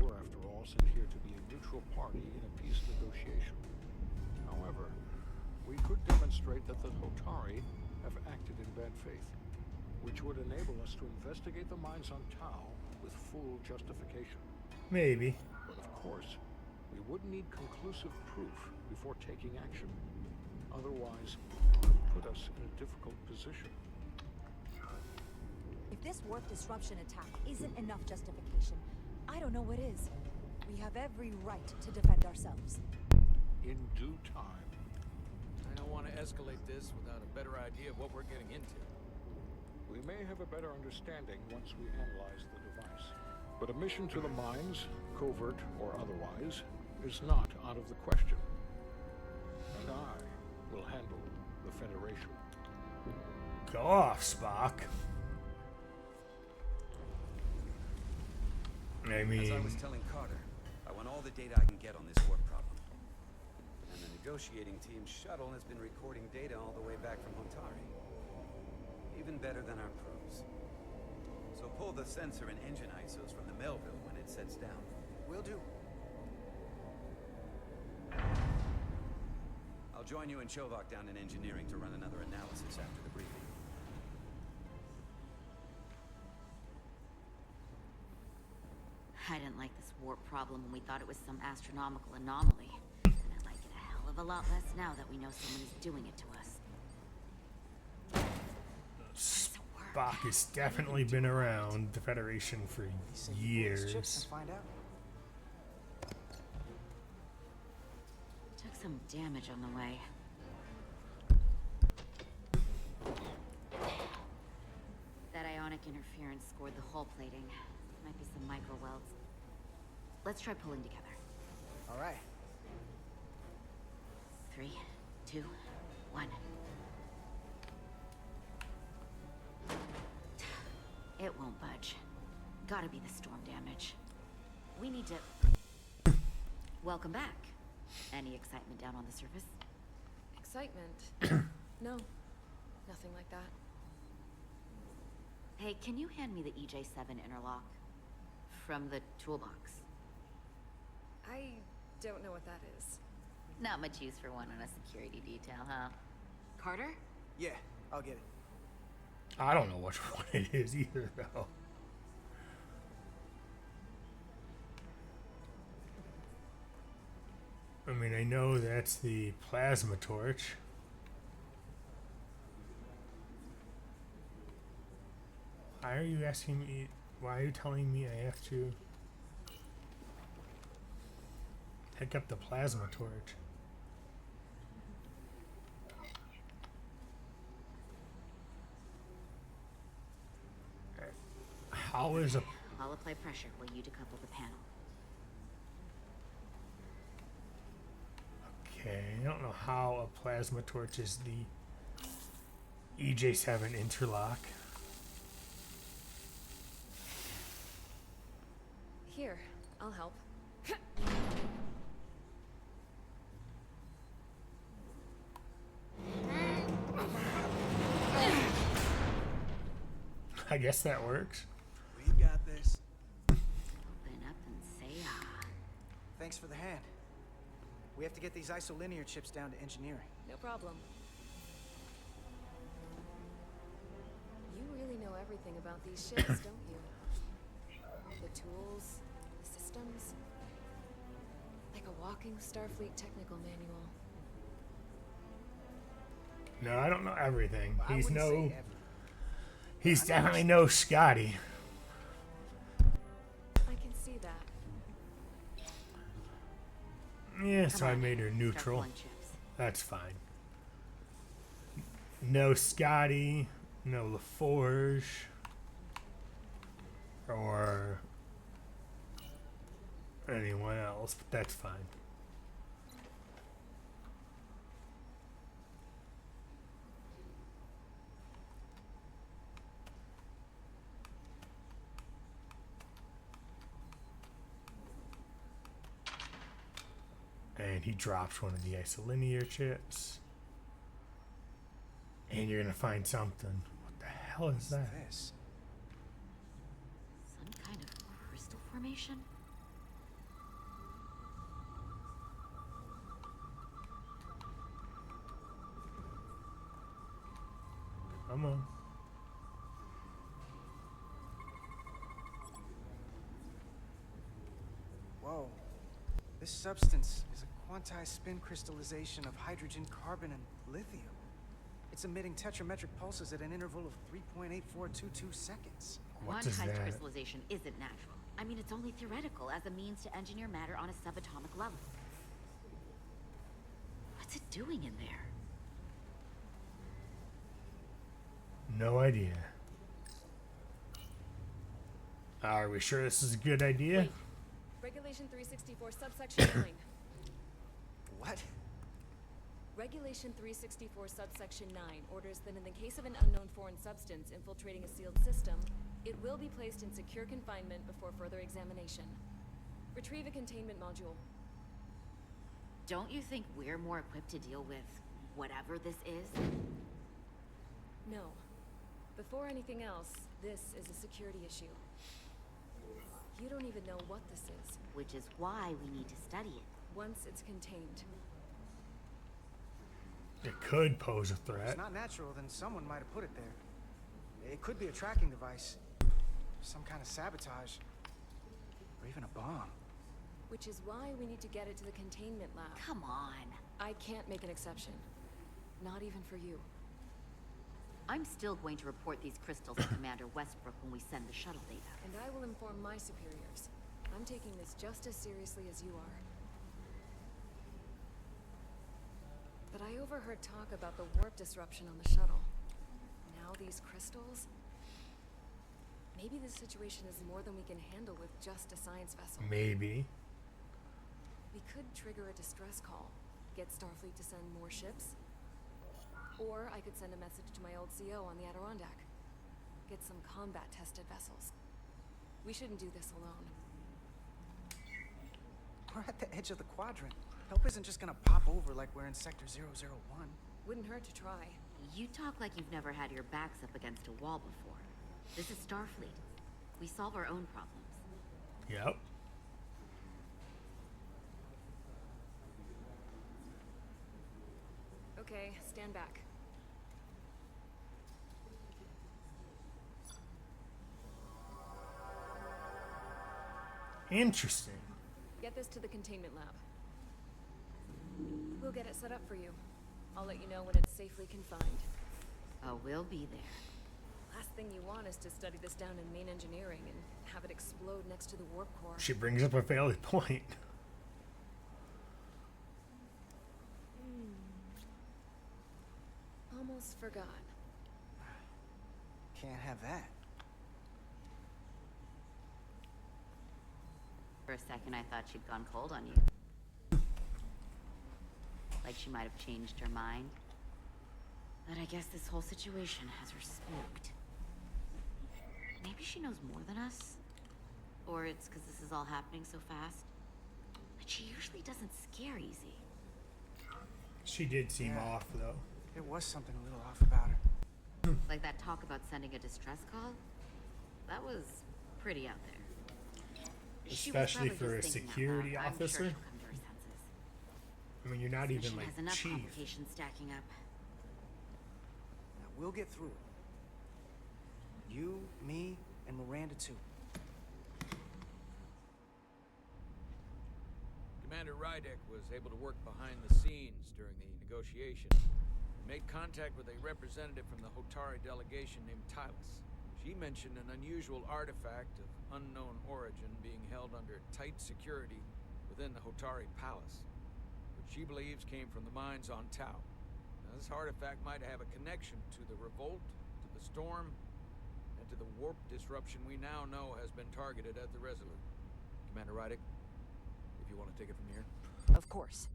We're, after all, sent here to be a neutral party in a peace negotiation. However, we could demonstrate that the Hotari have acted in bad faith, which would enable us to investigate the mines on Tau with full justification. Maybe. But of course, we would need conclusive proof before taking action. Otherwise, it could put us in a difficult position. If this warp disruption attack isn't enough justification, I don't know what is. We have every right to defend ourselves. In due time. I don't want to escalate this without a better idea of what we're getting into. We may have a better understanding once we analyze the device. But a mission to the mines, covert or otherwise, is not out of the question. And I will handle the Federation. Go off, Spock. I mean... As I was telling Carter, I want all the data I can get on this warp problem. And the negotiating team's shuttle has been recording data all the way back from Hotari. Even better than our probes. So pull the sensor and engine ISOs from the Melville when it sets down. Will do. I'll join you and Chovak down in engineering to run another analysis after the briefing. I didn't like this warp problem when we thought it was some astronomical anomaly. And I like it a hell of a lot less now that we know someone is doing it to us. Spock has definitely been around the Federation for years. Find out. Took some damage on the way. That ionic interference scored the hull plating. Might be some micro welds. Let's try pulling together. All right. 3, 2, 1. It won't budge. Gotta be the storm damage. We need to... Welcome back. Any excitement down on the surface? Excitement? No. Nothing like that. Hey, can you hand me the EJ7 interlock? From the toolbox. I don't know what that is. Not much use for one on a security detail, huh? Carter? Yeah, I'll get it. I don't know which one it is either, though. I mean, I know that's the plasma torch. Why are you asking me? Why are you telling me I have to pick up the plasma torch? How is a... I'll apply pressure while you decouple the panel. Okay, I don't know how a plasma torch is the EJ7 interlock. Here, I'll help. I guess that works. We got this. Open up and say ah. Thanks for the hand. We have to get these isolinear chips down to engineering. No problem. You really know everything about these ships, don't you? The tools, the systems. Like a walking Starfleet technical manual. No, I don't know everything. I He's wouldn't say no. everything. He's definitely no Scotty. I can see that. Yeah, so Come I on, made her start neutral. pulling chips. That's fine. No Scotty, no LaForge, or anyone else, but that's fine. And he drops one of the isolinear chips. And you're gonna find something. What the hell is that? Some kind of crystal formation? Come on. Whoa. This substance is a quantized-spin crystallization of hydrogen, carbon, and lithium. It's emitting tetrametric pulses at an interval of 3.8422 seconds. Quantized crystallization isn't natural. I mean, it's only theoretical as a means to engineer matter on a subatomic level. What's it doing in there? No idea. Are we sure this is a good idea? Wait. Regulation 364, subsection 9. What? Regulation 364, subsection 9 orders that in the case of an unknown foreign substance infiltrating a sealed system, it will be placed in secure confinement before further examination. Retrieve a containment module. Don't you think we're more equipped to deal with whatever this is? No. Before anything else, this is a security issue. You don't even know what this is. Which is why we need to study it. Once it's contained. It could pose a If threat. it's not natural, then someone might have put it there. It could be a tracking device. Some kind of sabotage. Or even a bomb. Which is why we need to get it to the containment lab. Come on. I can't make an exception. Not even for you. I'm still going to report these crystals to Commander Westbrook when we send the shuttle data. And I will inform my superiors. I'm taking this just as seriously as you are. But I overheard talk about the warp disruption on the shuttle. Now these crystals? Maybe this situation is more than we can handle with just a science vessel. Maybe. We could trigger a distress call. Get Starfleet to send more ships. Or I could send a message to my old CO on the Adirondack. Get some combat-tested vessels. We shouldn't do this alone. We're at the edge of the quadrant. Help isn't just gonna pop over like we're in Sector 001. Wouldn't hurt to try. You talk like you've never had your backs up against a wall before. This is Starfleet. We solve our own problems. Yep. Okay, stand back. Interesting. Get this to the containment lab. We'll get it set up for you. I'll let you know when it's safely confined. Oh, we'll be there. Last thing you want is to study this down in main engineering and have it explode next to the warp core. She brings up a valid point. Almost forgot. Can't have that. For a second, I thought she'd gone cold on you. Like she might have changed her mind. But I guess this whole situation has her spooked. Maybe she knows more than us? Or it's because this is all happening so fast? But she usually doesn't scare easy. She did seem off, though. There was something a little off about her. Like that talk about sending a distress call? That was pretty out there. She was Especially probably for a just thinking out security loud. I'm officer. sure she'll come to her senses. I mean, you're not This even mission like has enough chief. complications stacking up. Now, we'll get through it. You, me, and Miranda too. Commander Rydek was able to work behind the scenes during the negotiation. He made contact with a representative from the Hotari delegation named Tylus. She mentioned an unusual artifact of unknown origin being held under tight security within the Hotari palace, which she believes came from the mines on Tau. Now, this artifact might have a connection to the revolt, to the storm, and to the warp disruption we now know has been targeted at the Resolute. Commander Rydek, if you want to take it from here. Of course.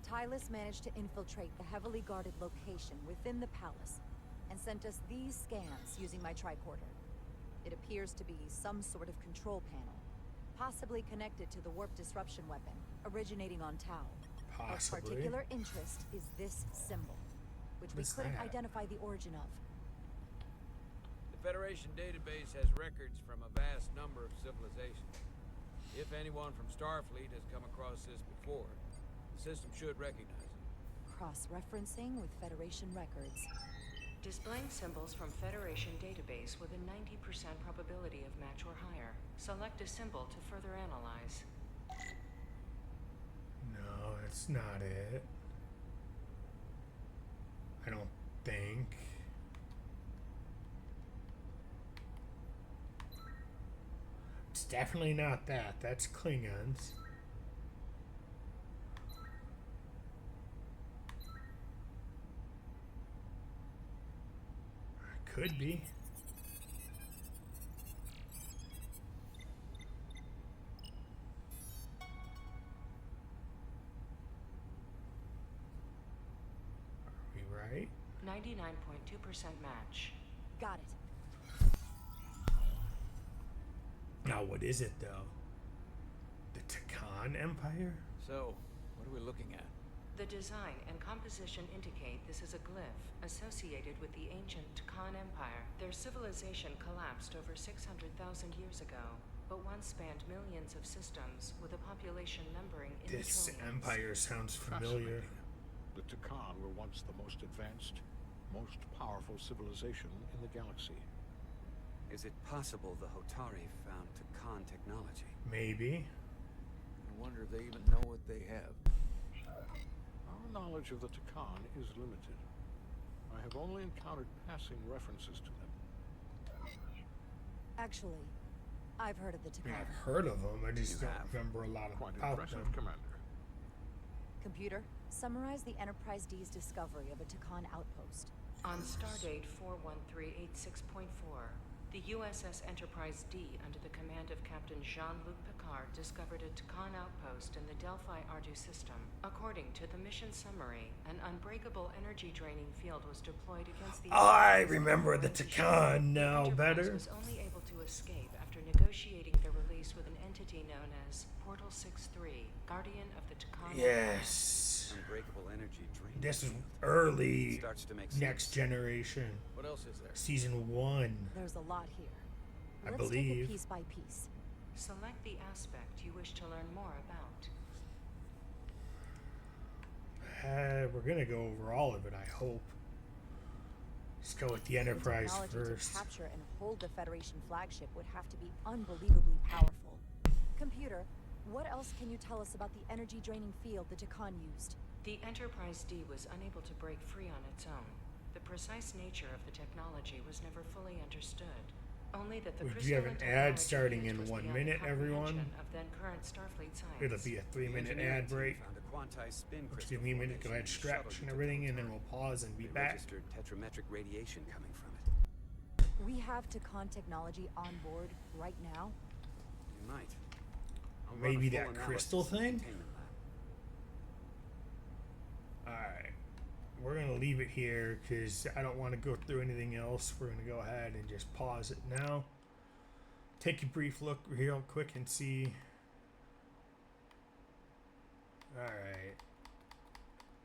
Tylus managed to infiltrate the heavily guarded location within the palace and sent us these scans using my tricorder. It appears to be some sort of control panel, possibly connected to the warp disruption weapon originating on Tau. Possibly. Of particular interest is this symbol, which What's we couldn't that? identify the origin of. The Federation database has records from a vast number of civilizations. If anyone from Starfleet has come across this before, the system should recognize it. Cross-referencing with Federation records. Displaying symbols from Federation database with a 90% probability of match or higher. Select a symbol to further analyze. No, that's not it. I don't think. It's definitely not that. That's Klingons. Could be. Are we right? 99.2% match. Got it. Now, what is it though? The Takan Empire? So, what are we looking at? The design and composition indicate this is a glyph associated with the ancient Khan Empire. Their civilization collapsed over 600,000 years ago, but once spanned millions of systems with a population numbering in This the trillions. empire sounds familiar. Fascinating. The Takan were once the most advanced, most powerful civilization in the galaxy. Is it possible the Hotari found Takan technology? Maybe. I wonder if they even know what they have. Our knowledge of the Takan is limited. I have only encountered passing references to them. Actually, I've heard of the I mean, Takan. I've heard of them. I just You don't have. remember a lot Quite about impressive, them. Commander. Computer, summarize the Enterprise D's discovery of a Takan outpost. On stardate 41386.4, the USS Enterprise D, under the command of Captain Jean-Luc Picard, discovered a Takan outpost in the Delphi Ardu system. According to the mission summary, an unbreakable energy-draining field was deployed against the... I remember the Takan now Enterprise better. was only able to escape after negotiating their release with an entity known as Portal 6-3, Guardian of the Takan. Yes. Unbreakable energy drain. This is early Starts to make Next sense. Generation. What else is there? Season 1. There's a lot here. I Let's take believe. it piece by piece. Select the aspect you wish to learn more about. We're gonna go over all of it, I hope. Let's go with the Enterprise Technology first. to capture and hold the Federation flagship would have to be unbelievably powerful. Computer, what else can you tell us about the energy-draining field the Takan used? The Enterprise D was unable to break free on its own. The precise nature of the technology was never fully understood. Only that the We do have an crystalline ad technology starting used in was 1 beyond minute, the everyone. comprehension of then current Starfleet science. It'll be a 3-minute engineering ad team break. found a quantized spin Which crystal give me a minute to go ahead, formation in the shuttle stretch you and took everything, to and then we'll pause and be They back. registered tetrametric radiation coming from it. We have Takan technology on board right now? You might. I'll run a Maybe full that analysis crystal in the thing? containment lab. Alright. We're gonna leave it here because I don't want to go through anything else. We're gonna go ahead and just pause it now. Take a brief look real quick and see. Alright.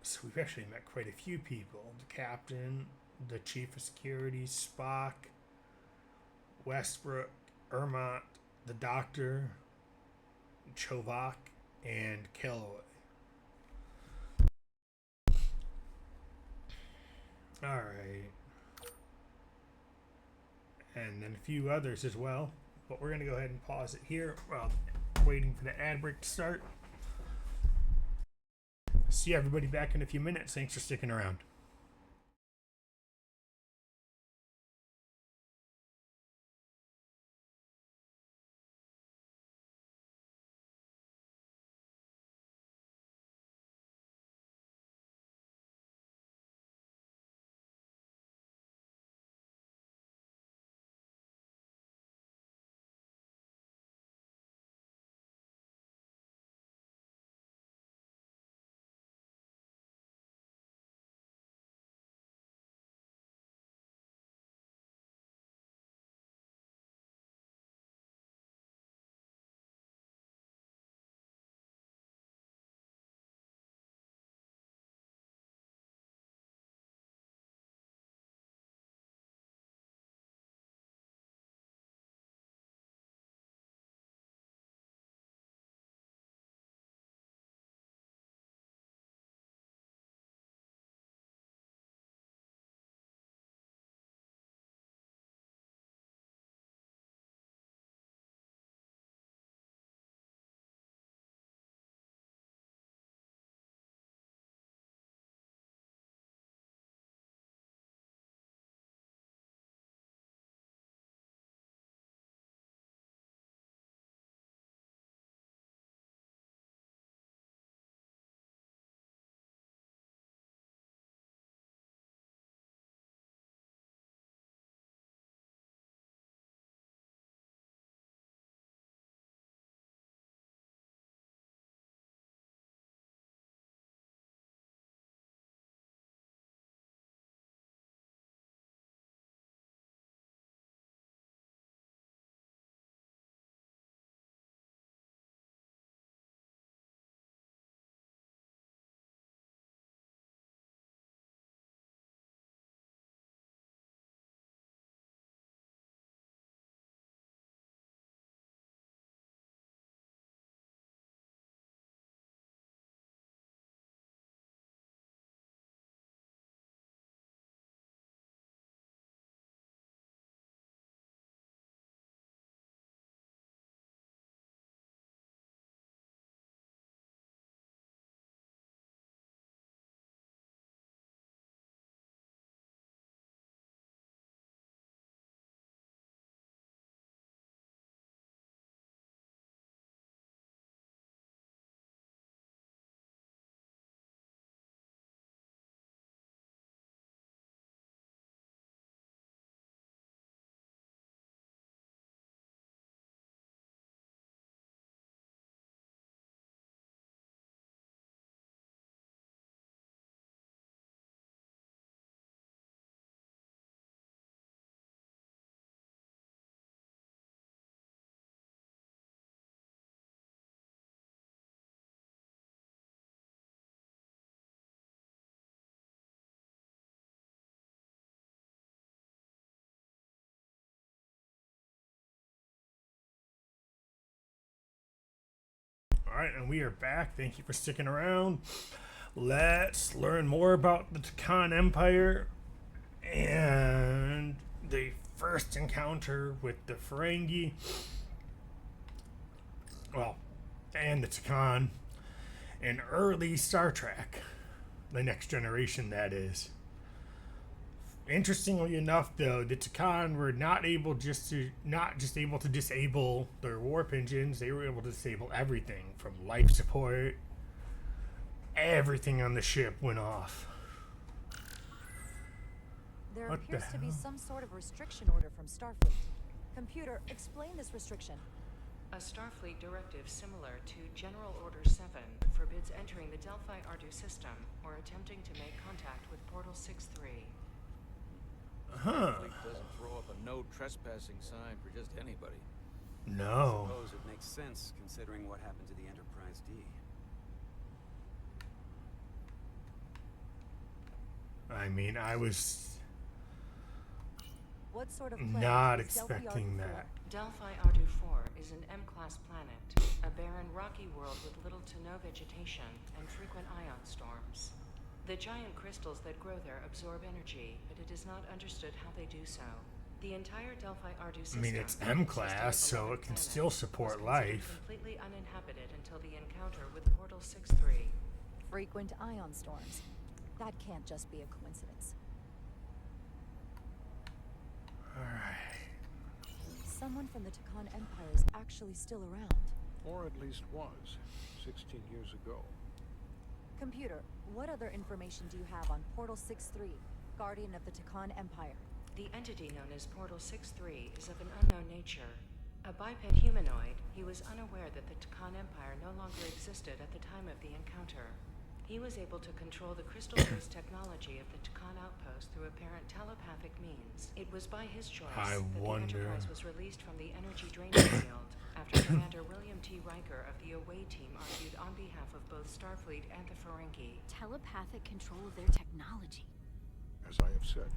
So we've actually met quite a few people. The captain, the Chief of Security, Spock, Westbrook, Ermont, the Doctor, Chovak, and Calloway. Alright. And then a few others as well. But we're going to go ahead and pause it here while waiting for the ad break to start. See everybody back in a few minutes. Thanks for sticking around. Alright, and we are back. Thank you for sticking around. Let's learn more about the Takan Empire and the first encounter with the Ferengi. Well, and the Takan in early Star Trek. The Next Generation, that is. Interestingly enough, though, the Takan were not just able to disable their warp engines. They were able to disable everything from life support. Everything on the ship went off. There What appears the to be hell? some sort of restriction order from Starfleet. Computer, explain this restriction. A Starfleet directive similar to General Order 7 forbids entering the Delphi Ardu system or attempting to make contact with Portal 6-3. Huh. Fleet doesn't throw up a no trespassing sign for just anybody. No. I suppose it makes sense considering what happened to the Enterprise D. I mean, I was What sort of planet Not is Delphi expecting Ardu that. Delphi Ardu 4 is an M-class planet, a barren rocky world with little to no vegetation and frequent ion storms. The giant crystals that grow there absorb energy, but it is not understood how they do so. The entire Delphi Ardu I system, mean, it's M-class, so it can still support life. completely uninhabited until the encounter with Portal 6-3. Frequent ion storms. That can't just be a coincidence. Alright. Someone from the Takan Empire is actually still around. Or at least was, 16 years ago. Computer, what other information do you have on Portal 6-3, Guardian of the Takan Empire? The entity known as Portal 6-3 is of an unknown nature. A biped humanoid, he was unaware that the Takan Empire no longer existed at the time of the encounter. He was able to control the crystal-based technology of the Takan outpost through apparent telepathic means. It was by his choice that the Enterprise was released from the energy draining field after Commander William T. Riker of the Away Team argued on behalf of both Starfleet and the Ferengi. Telepathic control of their technology. As I have said,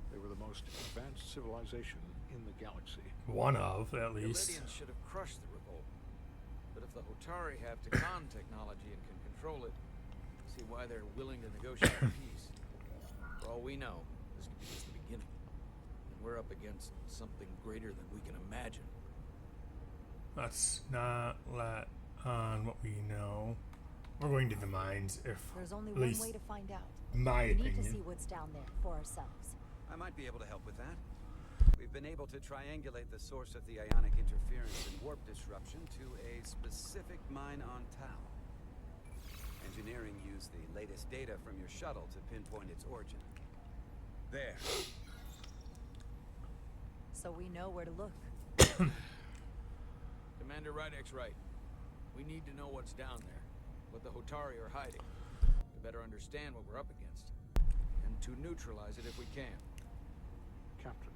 they were the most advanced civilization in the galaxy. One of, at least. The Lydians should have crushed the revolt. But if the Hotari have Takan technology and can control it, see why they're willing to negotiate peace. For all we know, this could be just the beginning. And we're up against something greater than we can imagine. Let's not let on what we know. We're going to the mines, if There's only at one least way to find out. my We need to opinion. see what's down there for ourselves. I might be able to help with that. We've been able to triangulate the source of the ionic interference and warp disruption to a specific mine on Tau. Engineering used the latest data from your shuttle to pinpoint its origin. There. So we know where to look. Commander Rydek's right. We need to know what's down there, what the Hotari are hiding, to better understand what we're up against, and to neutralize it if we can. Captain,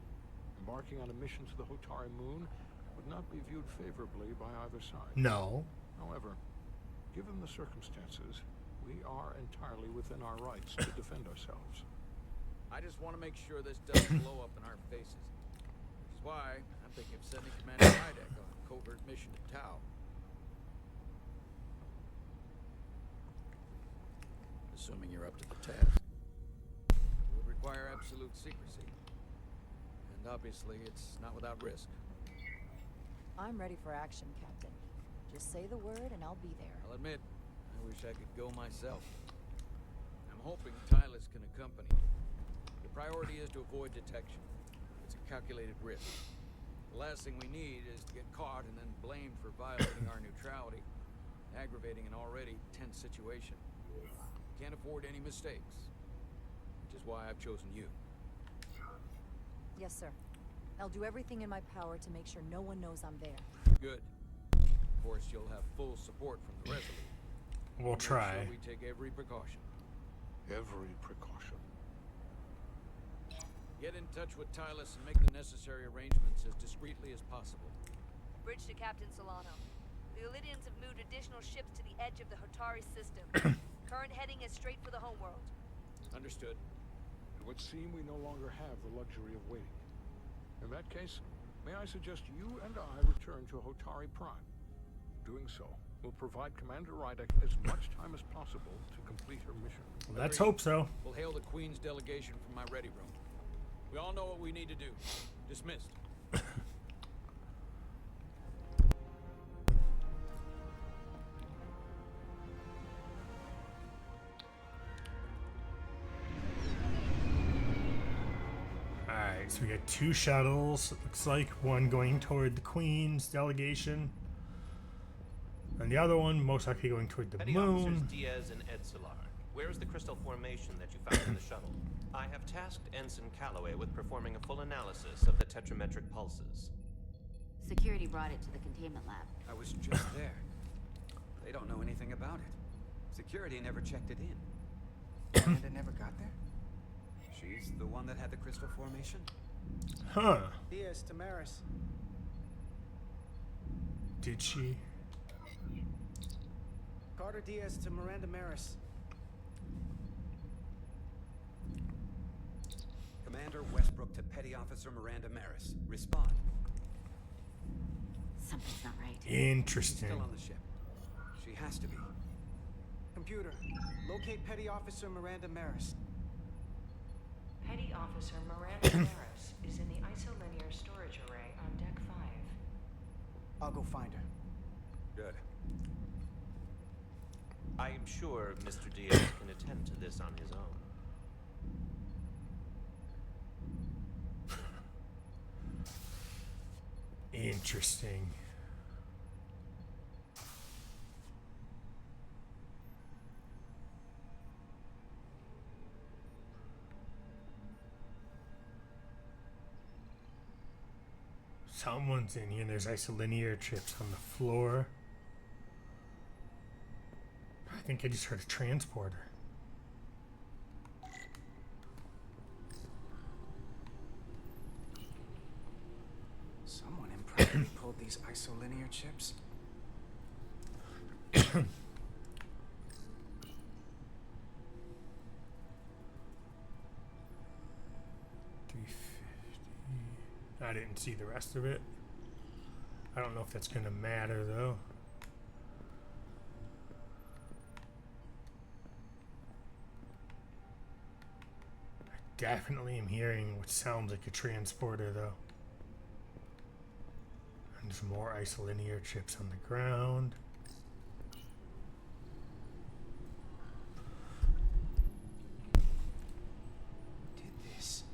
embarking on a mission to the Hotari moon would not be viewed favorably by either side. No. However, given the circumstances, we are entirely within our rights to defend ourselves. I just want to make sure this doesn't blow up in our faces. Which is why I'm thinking of sending Commander Rydek on a covert mission to Tau. Assuming you're up to the task. It would require absolute secrecy. And obviously, it's not without risk. I'm ready for action, Captain. Just say the word and I'll be there. I'll admit, I wish I could go myself. I'm hoping Tylus can accompany me. The priority is to avoid detection. It's a calculated risk. The last thing we need is to get caught and then blamed for violating our neutrality, aggravating an already tense situation. Can't afford any mistakes, which is why I've chosen you. Yes, sir. I'll do everything in my power to make sure no one knows I'm there. Good. Of course, you'll have full support from the Resolute. We'll try. Make sure we take every precaution. Every precaution. Get in touch with Tylus and make the necessary arrangements as discreetly as possible. Bridge to Captain Solano. The Lydians have moved additional ships to the edge of the Hotari system. Current heading is straight for the homeworld. Understood. It would seem we no longer have the luxury of waiting. In that case, may I suggest you and I return to Hotari Prime. Doing so will provide Commander Rydek as much time as possible to complete her mission. Let's hope so. We'll hail the Queen's delegation from my ready room. We all know what we need to do. Dismissed. Alright, so we got two shuttles. It looks like one going toward the Queen's delegation. And the other one most likely going toward the Petty Officers moon. Diaz and Edzilar, where is the crystal formation that you found in the shuttle? I have tasked Ensign Calloway with performing a full analysis of the tetrametric pulses. Security brought it to the containment lab. I was just there. They don't know anything about it. Security never checked it in. Amanda never got there? She's the one that had the crystal formation? Huh. Diaz, Tamaris. Did she? Carter Diaz to Miranda Maris. Commander Westbrook to Petty Officer Miranda Maris. Respond. Something's not right. Interesting. Still on the ship. She has to be. Computer, locate Petty Officer Miranda Maris. Petty Officer Miranda Maris is in the isolinear storage array on Deck 5. I'll go find her. Good. I am sure Mr. Diaz can attend to this on his own. Interesting. Someone's in here. There's isolinear chips on the floor. I think I just heard a transporter. Someone improperly pulled these isolinear chips. 350. I didn't see the rest of it. I don't know if that's gonna matter though. I definitely am hearing what sounds like a transporter though. And there's more isolinear chips on the ground. Did this?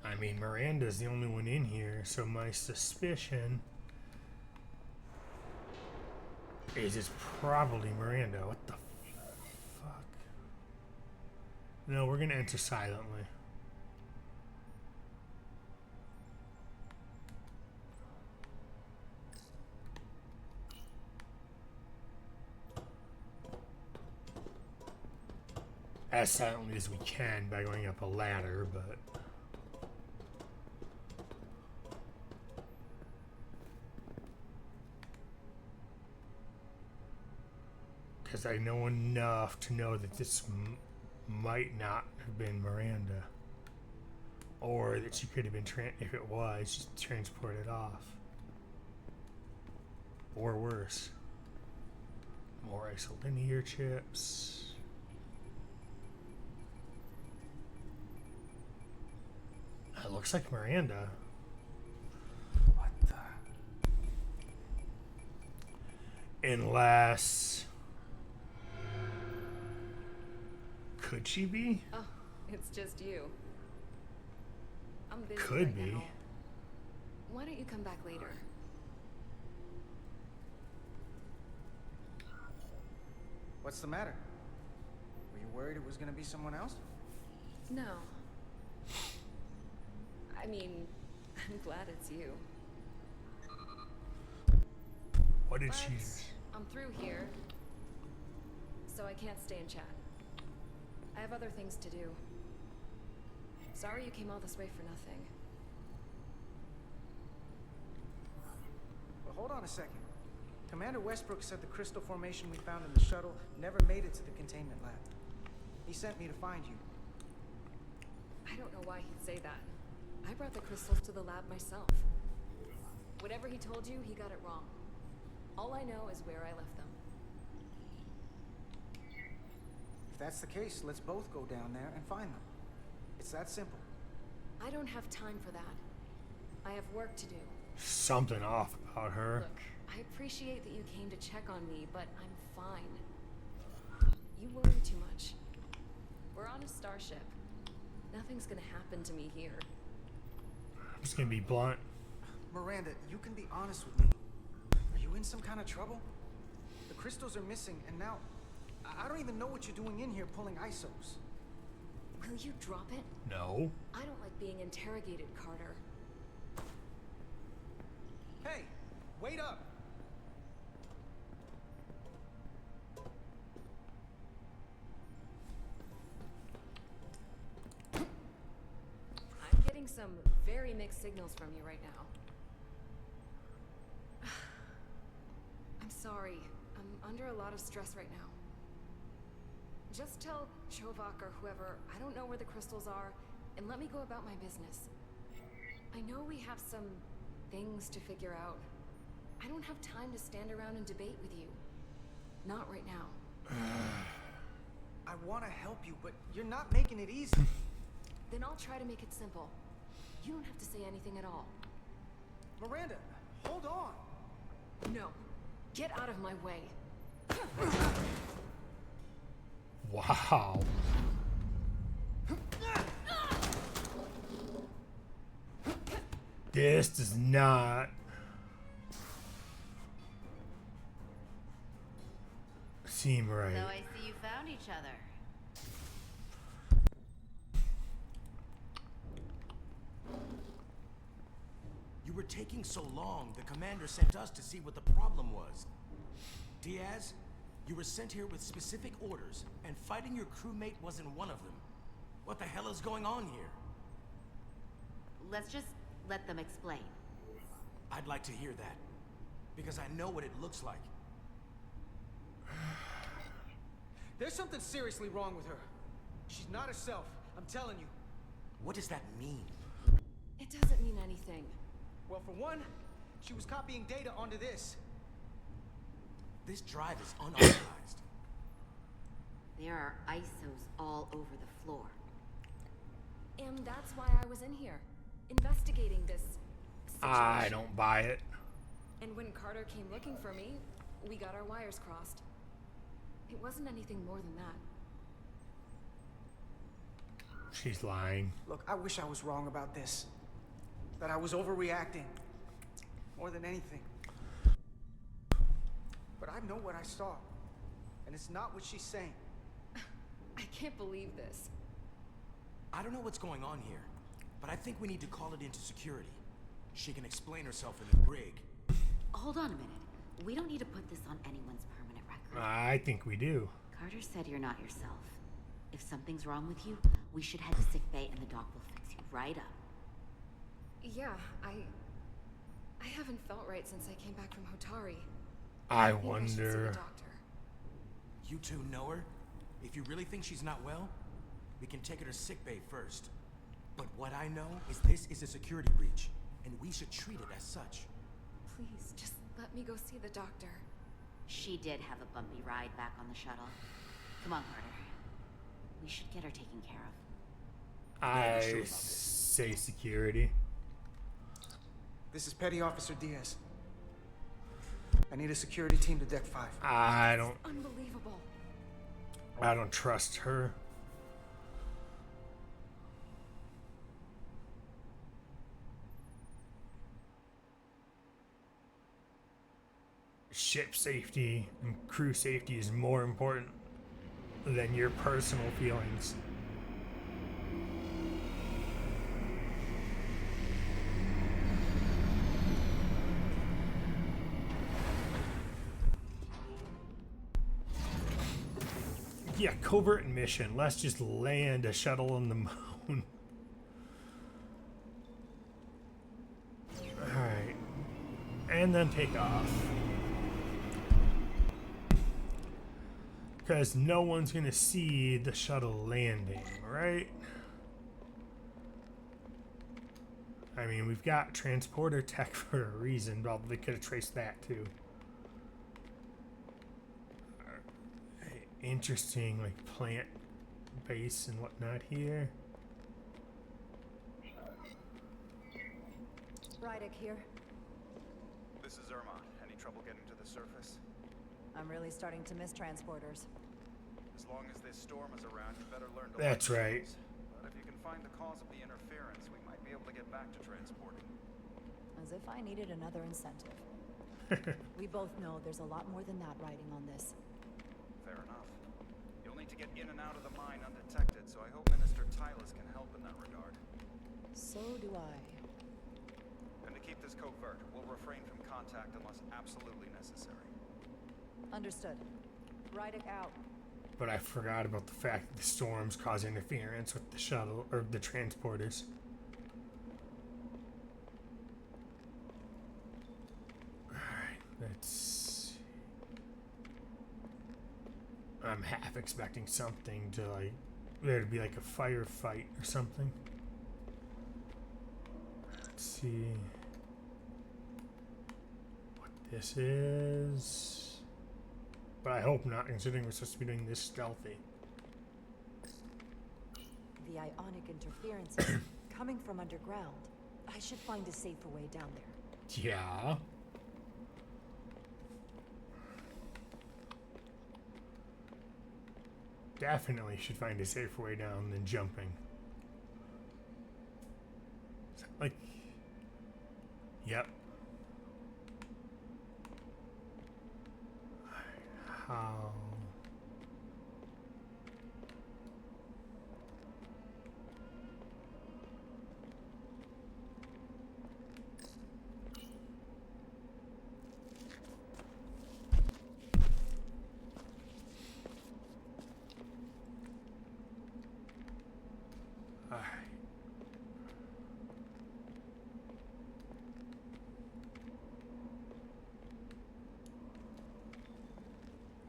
I mean, Miranda's the only one in here, so my suspicion is it's probably Miranda. What the fuck? No, we're gonna enter silently. As silently as we can by going up a ladder, but because I know enough to know that this might not have been Miranda, or that she could have been if it was, just transported off, or worse, more isolinear chips. It looks like Miranda. What the? Unless... Could she be? Oh, it's just you. I'm busy Could right be. now. Why don't you come back later? What's the matter? Were you worried it was gonna be someone else? No. I mean, I'm glad it's you. What did But she... I'm through here, so I can't stay and chat. I have other things to do. Sorry you came all this way for nothing. Well, hold on a second. Commander Westbrook said the crystal formation we found in the shuttle never made it to the containment lab. He sent me to find you. I don't know why he'd say that. I brought the crystals to the lab myself. Whatever he told you, he got it wrong. All I know is where I left them. If that's the case, let's both go down there and find them. It's that simple. I don't have time for that. I have work to do. Something off about her. Look, I appreciate that you came to check on me, but I'm fine. You worry too much. We're on a starship. Nothing's gonna happen to me here. I'm just gonna be blunt. Miranda, you can be honest with me. Are you in some kind of trouble? The crystals are missing, and now I don't even know what you're doing in here pulling ISOs. Will you drop it? No. I don't like being interrogated, Carter. Hey, wait up! I'm getting some very mixed signals from you right now. I'm sorry. I'm under a lot of stress right now. Just tell Chovak or whoever I don't know where the crystals are, and let me go about my business. I know we have some things to figure out. I don't have time to stand around and debate with you. Not right now. I want to help you, but you're not making it easy. Then I'll try to make it simple. You don't have to say anything at all. Miranda, hold on. No. Get out of my way. Wow. This does not seem right. So I see you found each other. You were taking so long, the commander sent us to see what the problem was. Diaz, you were sent here with specific orders, and fighting your crewmate wasn't one of them. What the hell is going on here? Let's just let them explain. I'd like to hear that, because I know what it looks like. There's something seriously wrong with her. She's not herself, I'm telling you. What does that mean? It doesn't mean anything. Well, for one, she was copying data onto this. This drive is unauthorized. There are ISOs all over the floor. And that's why I was in here, investigating this situation. I don't buy it. And when Carter came looking for me, we got our wires crossed. It wasn't anything more than that. She's lying. Look, I wish I was wrong about this. That I was overreacting. More than anything. But I know what I saw. And it's not what she's saying. I can't believe this. I don't know what's going on here, but I think we need to call it into security. She can explain herself in the brig. Hold on a minute. We don't need to put this on anyone's permanent record. I think we do. Carter said you're not yourself. If something's wrong with you, we should head to sickbay and the doc will fix you right up. Yeah, I haven't felt right since I came back from Hotari. I think I should see the wonder. doctor. You two know her? If you really think she's not well, we can take her to sickbay first. But what I know is this is a security breach, and we should treat it as such. Please, just let me go see the doctor. She did have a bumpy ride back on the shuttle. Come on, Carter. We should get her taken care of. I say security. This is Petty Officer Diaz. I need a security team to Deck 5. I don't Unbelievable. trust her. Ship safety and crew safety is more important than your personal feelings. Yeah, covert mission. Let's just land a shuttle on the moon. Alright. And then take off. Because no one's going to see the shuttle landing, right? I mean, we've got transporter tech for a reason. Probably could have traced that too. Interesting, like plant base and whatnot here. Rydick here. This is Irma. Any trouble getting to the surface? I'm really starting to miss transporters. As long as this storm is around, you better learn to That's like right. things. But if you can find the cause of the interference, we might be able to get back to transporting. As if I needed another incentive. We both know there's a lot more than that riding on this. Fair enough. You'll need to get in and out of the mine undetected, so I hope Minister Tylus can help in that regard. So do I. And to keep this covert, we'll refrain from contact unless absolutely necessary. Understood. Rydick out. But I forgot about the fact that the storms cause interference with the shuttle or the transporters. Alright, let's. I'm half expecting something to like there to be like a firefight or something. Let's see what this is. But I hope not, considering we're supposed to be doing this stealthy. The ionic interference is coming from underground. I should find a safer way down there. Yeah. Definitely should find a safer way down than jumping. Like, yep. How?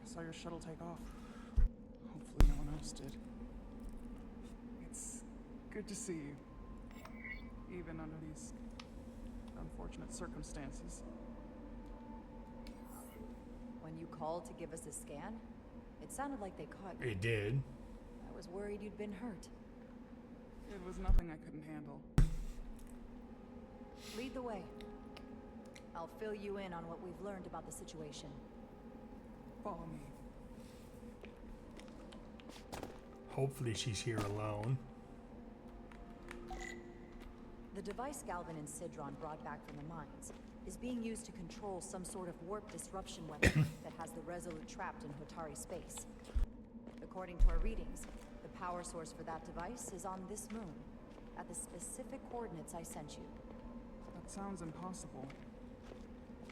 I saw your shuttle take off. Hopefully no one else did. It's good to see you. Even under these unfortunate circumstances. When you called to give us a scan, it sounded like they caught you. It did. I was worried you'd been hurt. It was nothing I couldn't handle. Lead the way. I'll fill you in on what we've learned about the situation. Follow me. Hopefully she's here alone. The device Galvin and Sidron brought back from the mines is being used to control some sort of warp disruption weapon that has the Resolute trapped in Hotari space. According to our readings, the power source for that device is on this moon, at the specific coordinates I sent you. That sounds impossible.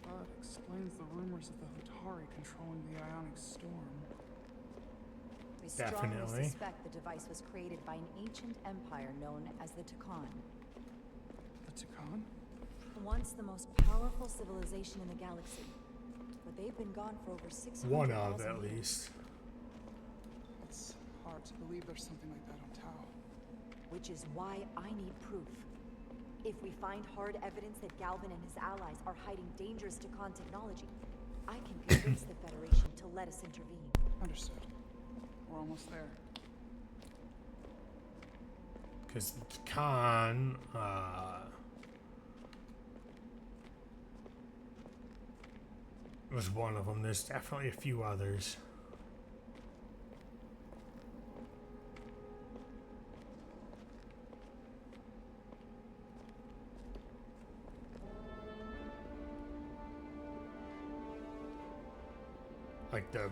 But explains the rumors of the Hotari controlling the ionic storm. We strongly suspect the device was created by an ancient empire known as the Takan. The Takan? Once the most powerful civilization in the galaxy, but they've been gone for over 600 One of, years. at least. It's hard to believe there's something like that on Tau. Which is why I need proof. If we find hard evidence that Galvin and his allies are hiding dangerous Takan technology, I can convince the Federation to let us intervene. Understood. We're almost there. Because Khan, was one of them. There's definitely a few others. Like the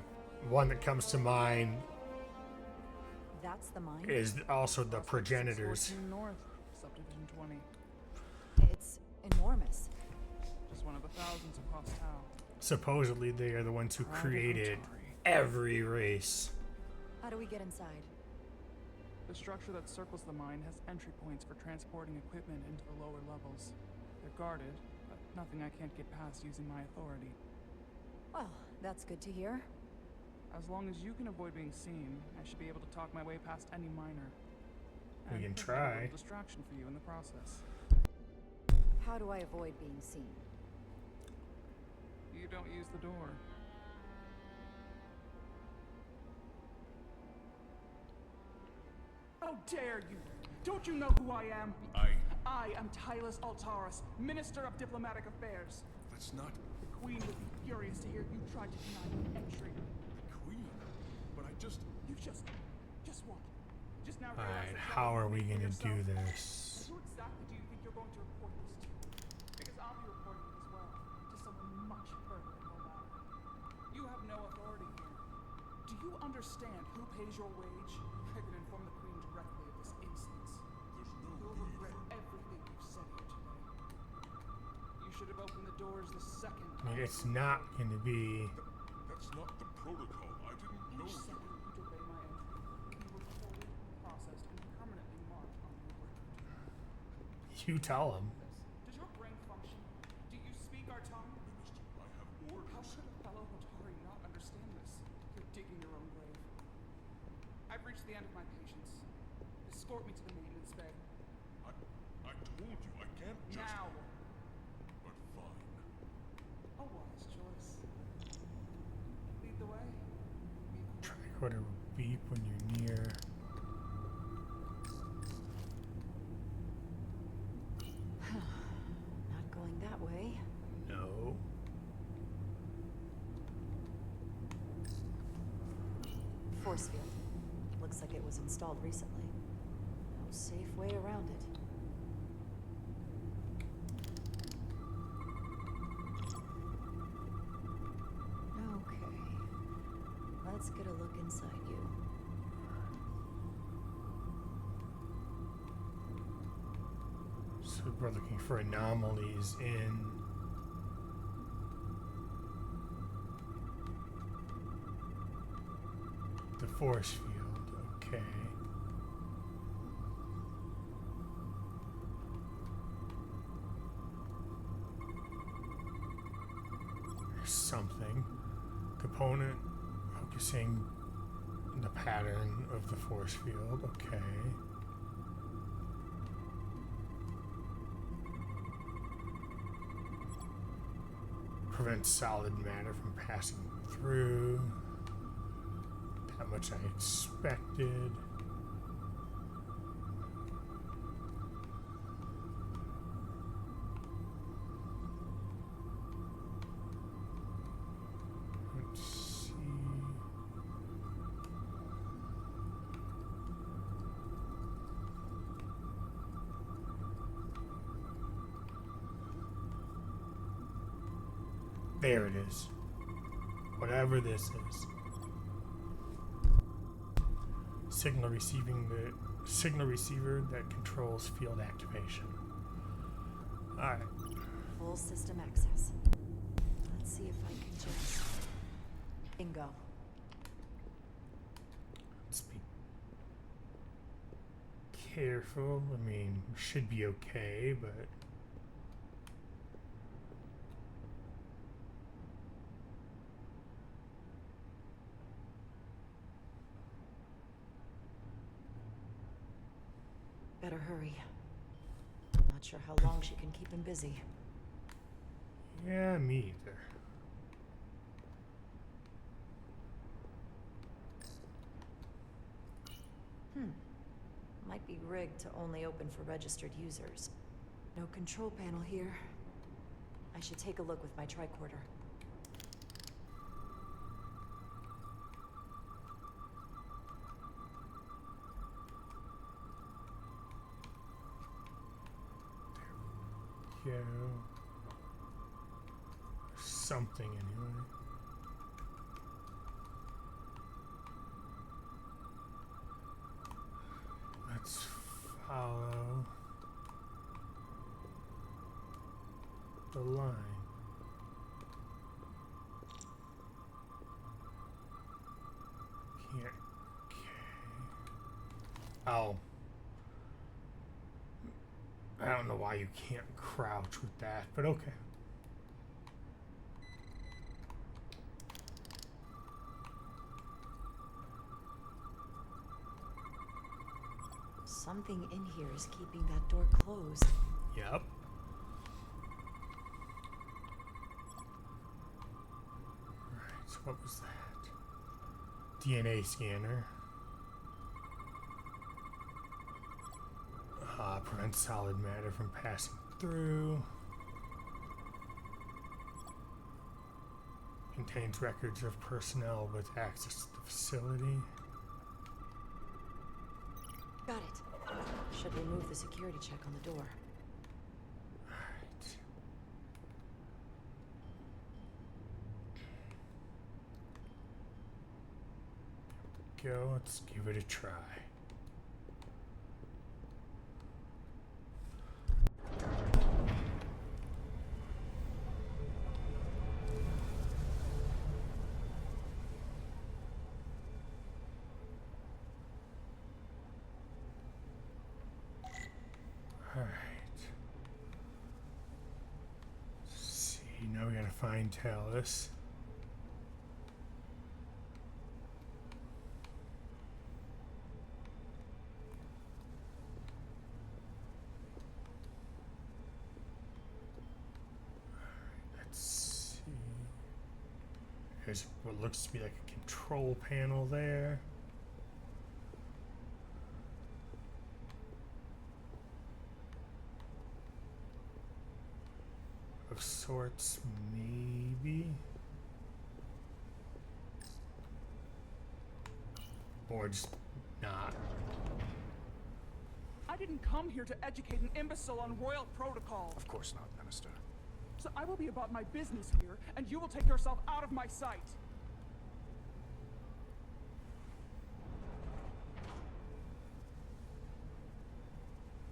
one that comes to mind That's the mine. is also the progenitors. 14 North, Subdivision 20. It's enormous. Just one of the thousands across Tau. Supposedly they are the ones who created every race. How do we get inside? The structure that circles the mine has entry points for transporting equipment into the lower levels. They're guarded, but nothing I can't get past using my authority. Well, that's good to hear. As long as you can avoid being seen, I should be able to talk my way past any miner. We can And provide a try. little distraction for you in the process. How do I avoid being seen? You don't use the door. How dare you! Don't you know who I am? I am Tylus Altaris, Minister of Diplomatic Affairs. That's not... The Queen would be furious to hear you tried to deny me entry. The Queen? But I just... You just what? Just now Alright, how are we gonna do this? Who exactly do you think you're going to report this to? Because I'll be reporting it as well, to someone much further in Rhode. You have no authority here. Do you understand who pays your wage? I can inform the Queen directly of this instance. You'll regret everything you've said here today. You should have opened the doors the second. I mean, it's not gonna be... That's not the protocol. I didn't know... Each second you delay my entry, you were recorded, processed, and permanently marked on your work routine. You tell him. Does your brain function? Do you speak our tongue? I have orders. How should a fellow Hotari not understand this? You're digging your own grave. the end of my patience. Escort me to the maintenance bay. I told you I can't just... Now! But fine. A wise choice. Lead the way. Tricorder will beep when you're near. Not going that way. No. Force field. Looks like it was installed recently. No safe way around it. Okay. Let's get a look inside you. So we're looking for anomalies in the force field. Okay. There's something. Component focusing the pattern of the force field. Okay. Prevents solid matter from passing through. That much I expected. Let's see. There it is. Whatever this is. Signal receiver that controls field activation. Alright. Full system access. Let's see if I can just... Bingo. Let's be careful. I mean, should be okay, but... Better hurry. Not sure how long she can keep him busy. Yeah, me either. Might be rigged to only open for registered users. No control panel here. I should take a look with my tricorder. Go. Something anyway. Let's follow the line. Can't. Okay. Oh. I don't know why you can't crouch with that, but okay. Something in here is keeping that door closed. Yep. Alright, so what was that? DNA scanner. Prevents solid matter from passing through. Contains records of personnel with access to the facility. Got it. Should remove the security check on the door. Alright. Go, let's give it a try. Now we gotta find Talus. There's what looks to be like a control panel there. Of sorts, maybe. Or just not. I didn't come here to educate an imbecile on royal protocol. Of course not, Minister. So I will be about my business here, and you will take yourself out of my sight.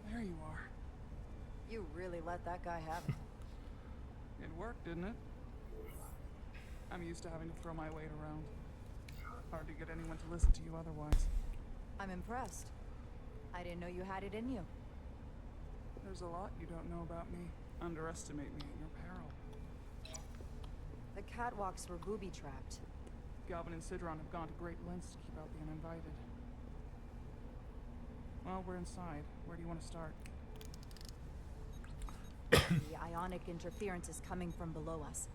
There you are. You really let that guy have it. It worked, didn't it? I'm used to having to throw my weight around. Hard to get anyone to listen to you otherwise. I'm impressed. I didn't know you had it in you. There's a lot you don't know about me. Underestimate me at your peril. The catwalks were booby-trapped. Galvin and Sidron have gone to great lengths to keep out the uninvited. Well, we're inside. Where do you want to start? The ionic interference is coming from below us.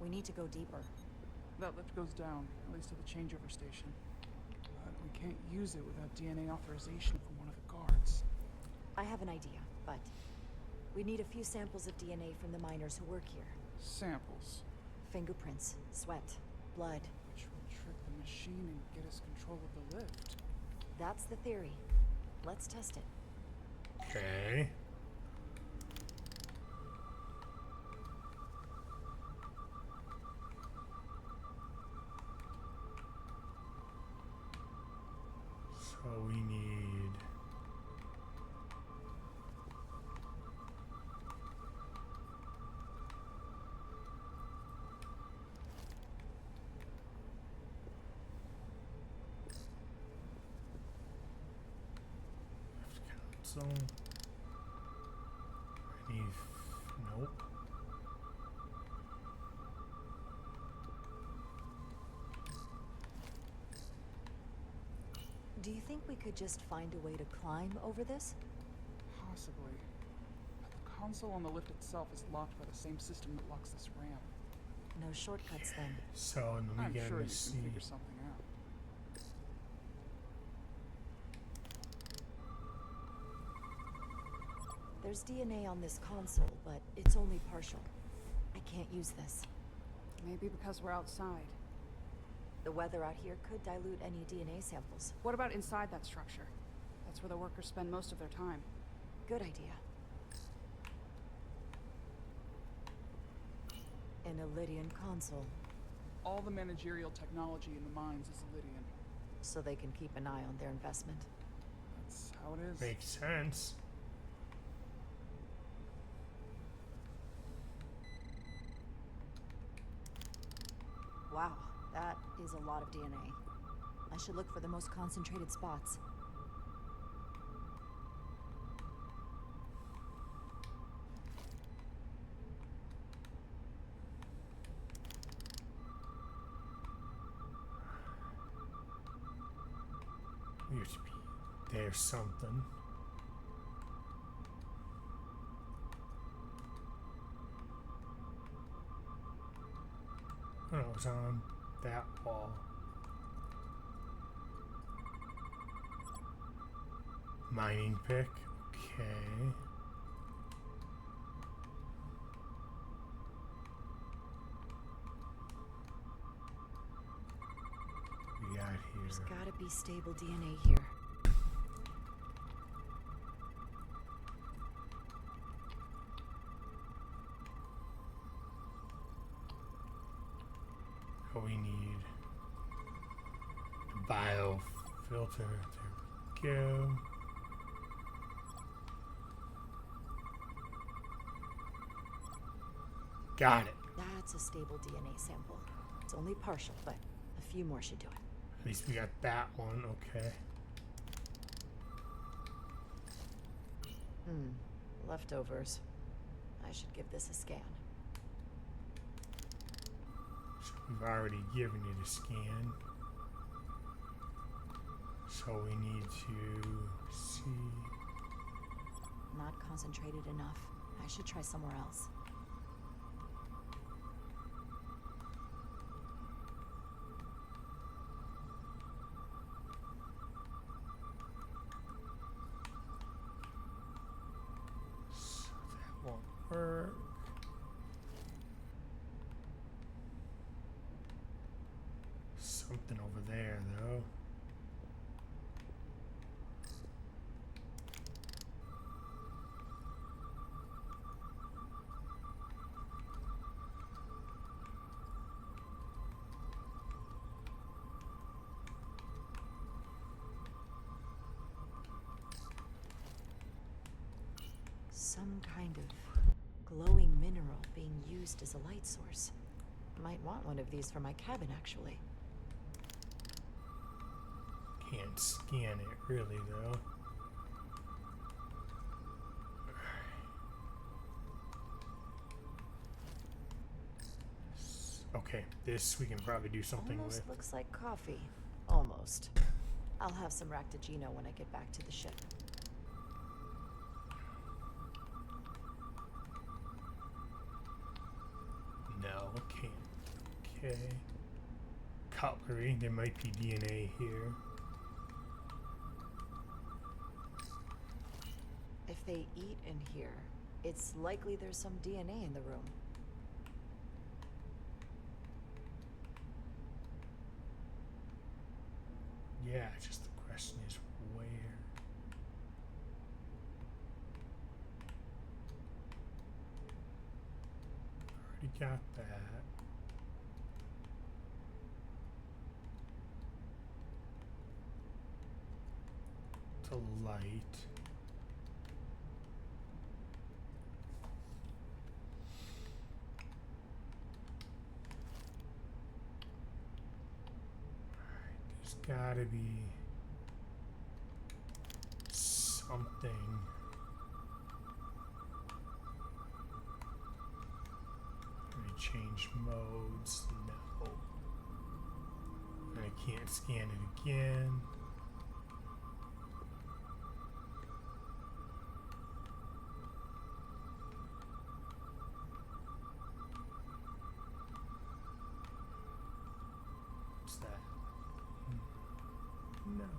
We need to go deeper. That lift goes down, at least to the changeover station. But we can't use it without DNA authorization from one of the guards. I have an idea, but we need a few samples of DNA from the miners who work here. Samples? Fingerprints, sweat, blood. Which will trick the machine and get us control of the lift. That's the theory. Let's test it. Okay. So we need so I need nope. Do you think we could just find a way to climb over this? Possibly. But the console on the lift itself is locked by the same system that locks this ramp. No shortcuts then. So and then we I'm get sure to you see. can figure something out. There's DNA on this console, but it's only partial. I can't use this. Maybe because we're outside. The weather out here could dilute any DNA samples. What about inside that structure? That's where the workers spend most of their time. Good idea. An Illydian console. All the managerial technology in the mines is Illydian. So they can keep an eye on their investment. That's how it is. Makes sense. Wow, that is a lot of DNA. I should look for the most concentrated spots. There's something. Oh, it was on that wall. Mining pick. Okay. We got here. There's gotta be stable DNA here. We need a biofilter. There we go. Got it. That's a stable DNA sample. It's only partial, but a few more should do it. At least we got that one, okay. Leftovers. I should give this a scan. So we've already given it a scan. So we need to see. Not concentrated enough. I should try somewhere else. Something over there, though. Some kind of glowing mineral being used as a light source. Might want one of these for my cabin, actually. Can't scan it really, though. Okay, this we can probably do something Almost with. looks like coffee. Almost. I'll have some Ractigino when I get back to the ship. No, can't. Okay. Cutlery, there might be DNA here. If they eat in here, it's likely there's some DNA in the room. Yeah, just the question is where. Already got that. To light. There's gotta be something. Can I change modes? No. I can't scan it again. What's that? Nothing.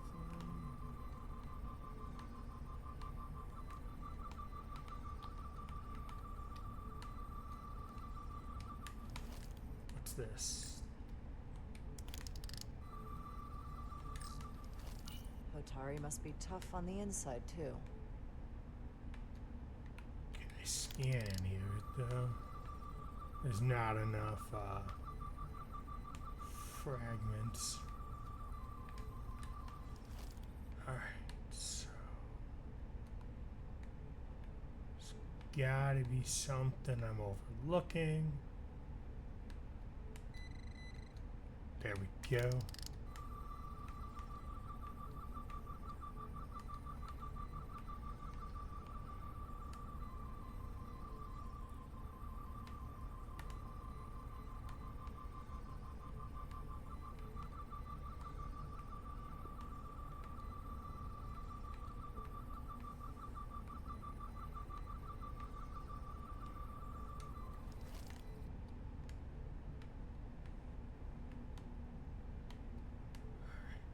What's this? Hotari must be tough on the inside, too. Can I scan any of it though? There's not enough fragments. Alright, so there's gotta be something I'm overlooking. There we go.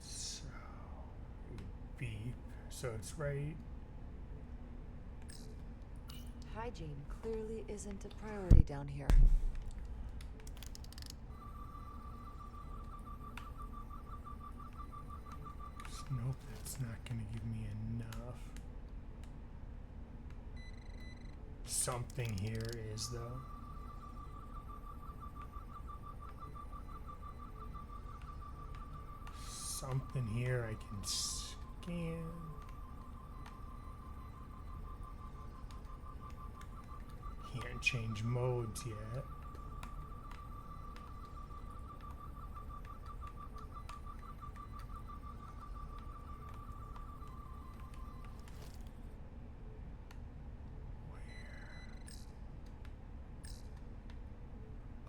So beep. So it's right. Hygiene clearly isn't a priority down here. Nope, that's not gonna give me enough. Something here is though. Something here I can scan. Can't change modes yet.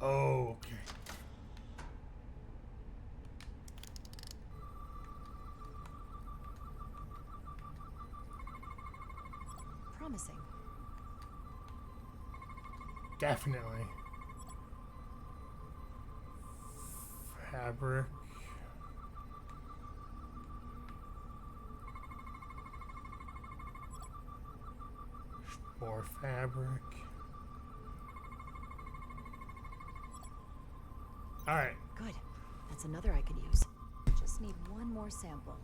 Oh, okay. Promising. Definitely. Fabric. More fabric. All right. Good. That's another I could use. Just need one more sample.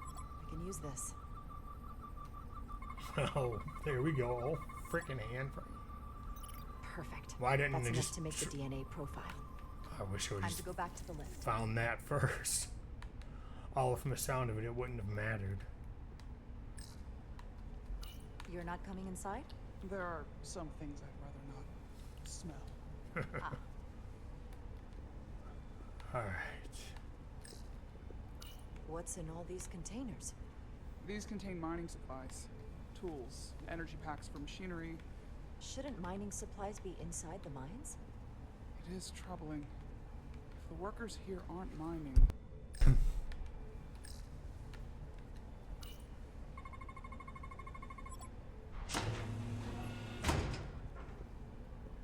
I can use this. Oh, there we go. Oh, freaking hand. Perfect. Why didn't That's they enough just to make the DNA profile. I wish I would Time just to go back to the lift. found that first. All from the sound of it, it wouldn't have mattered. You're not coming inside? There are some things I'd rather not smell. Ah. Alright. What's in all these containers? These contain mining supplies, tools, energy packs for machinery. Shouldn't mining supplies be inside the mines? It is troubling. If the workers here aren't mining...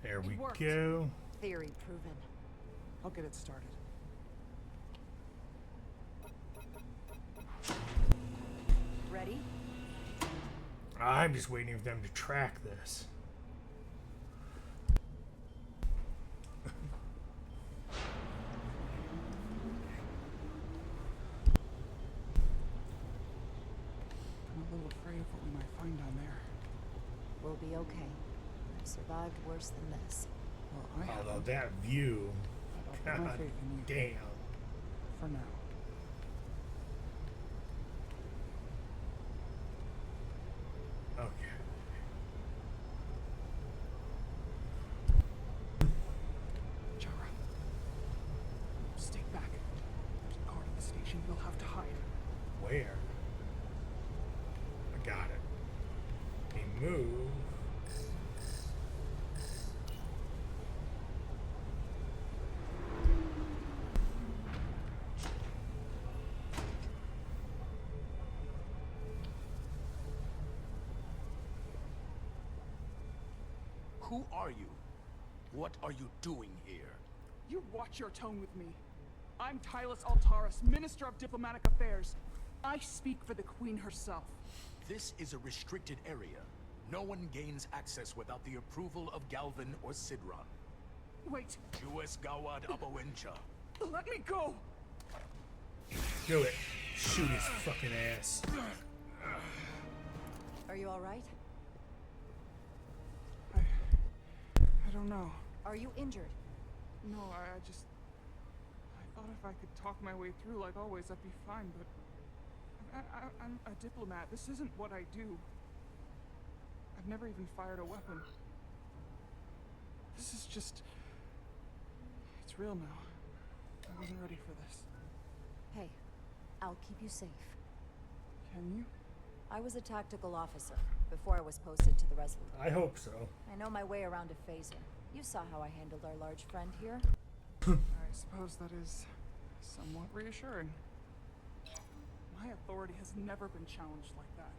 There we worked. go. Theory proven. I'll get it started. Ready? I'm just waiting for them to track this. I'm a little afraid of what we might find down there. We'll be okay. I've survived worse than this. Well, I Although haven't. that view, I'll put my god faith in you. damn. For now. Okay. Jara. Stay back. There's a guard at the station. You'll have to hide. Where? I got it. He moved. Who are you? What are you doing here? You watch your tone with me. I'm Tylus Altaris, Minister of Diplomatic Affairs. I speak for the Queen herself. This is a restricted area. No one gains access without the approval of Galvin or Sidron. Wait. Jues Gawad Abawencha. Let me go! Do it. Shoot his fucking ass. Are you alright? I don't know. Are you injured? No, I thought if I could talk my way through like always, I'd be fine, but... I'm a diplomat. This isn't what I do. I've never even fired a weapon. This is just... It's real now. I wasn't ready for this. Hey, I'll keep you safe. Can you? I was a tactical officer before I was posted to the Resolute. I hope so. I know my way around a phaser. You saw how I handled our large friend here. I suppose that is somewhat reassuring. My authority has never been challenged like that.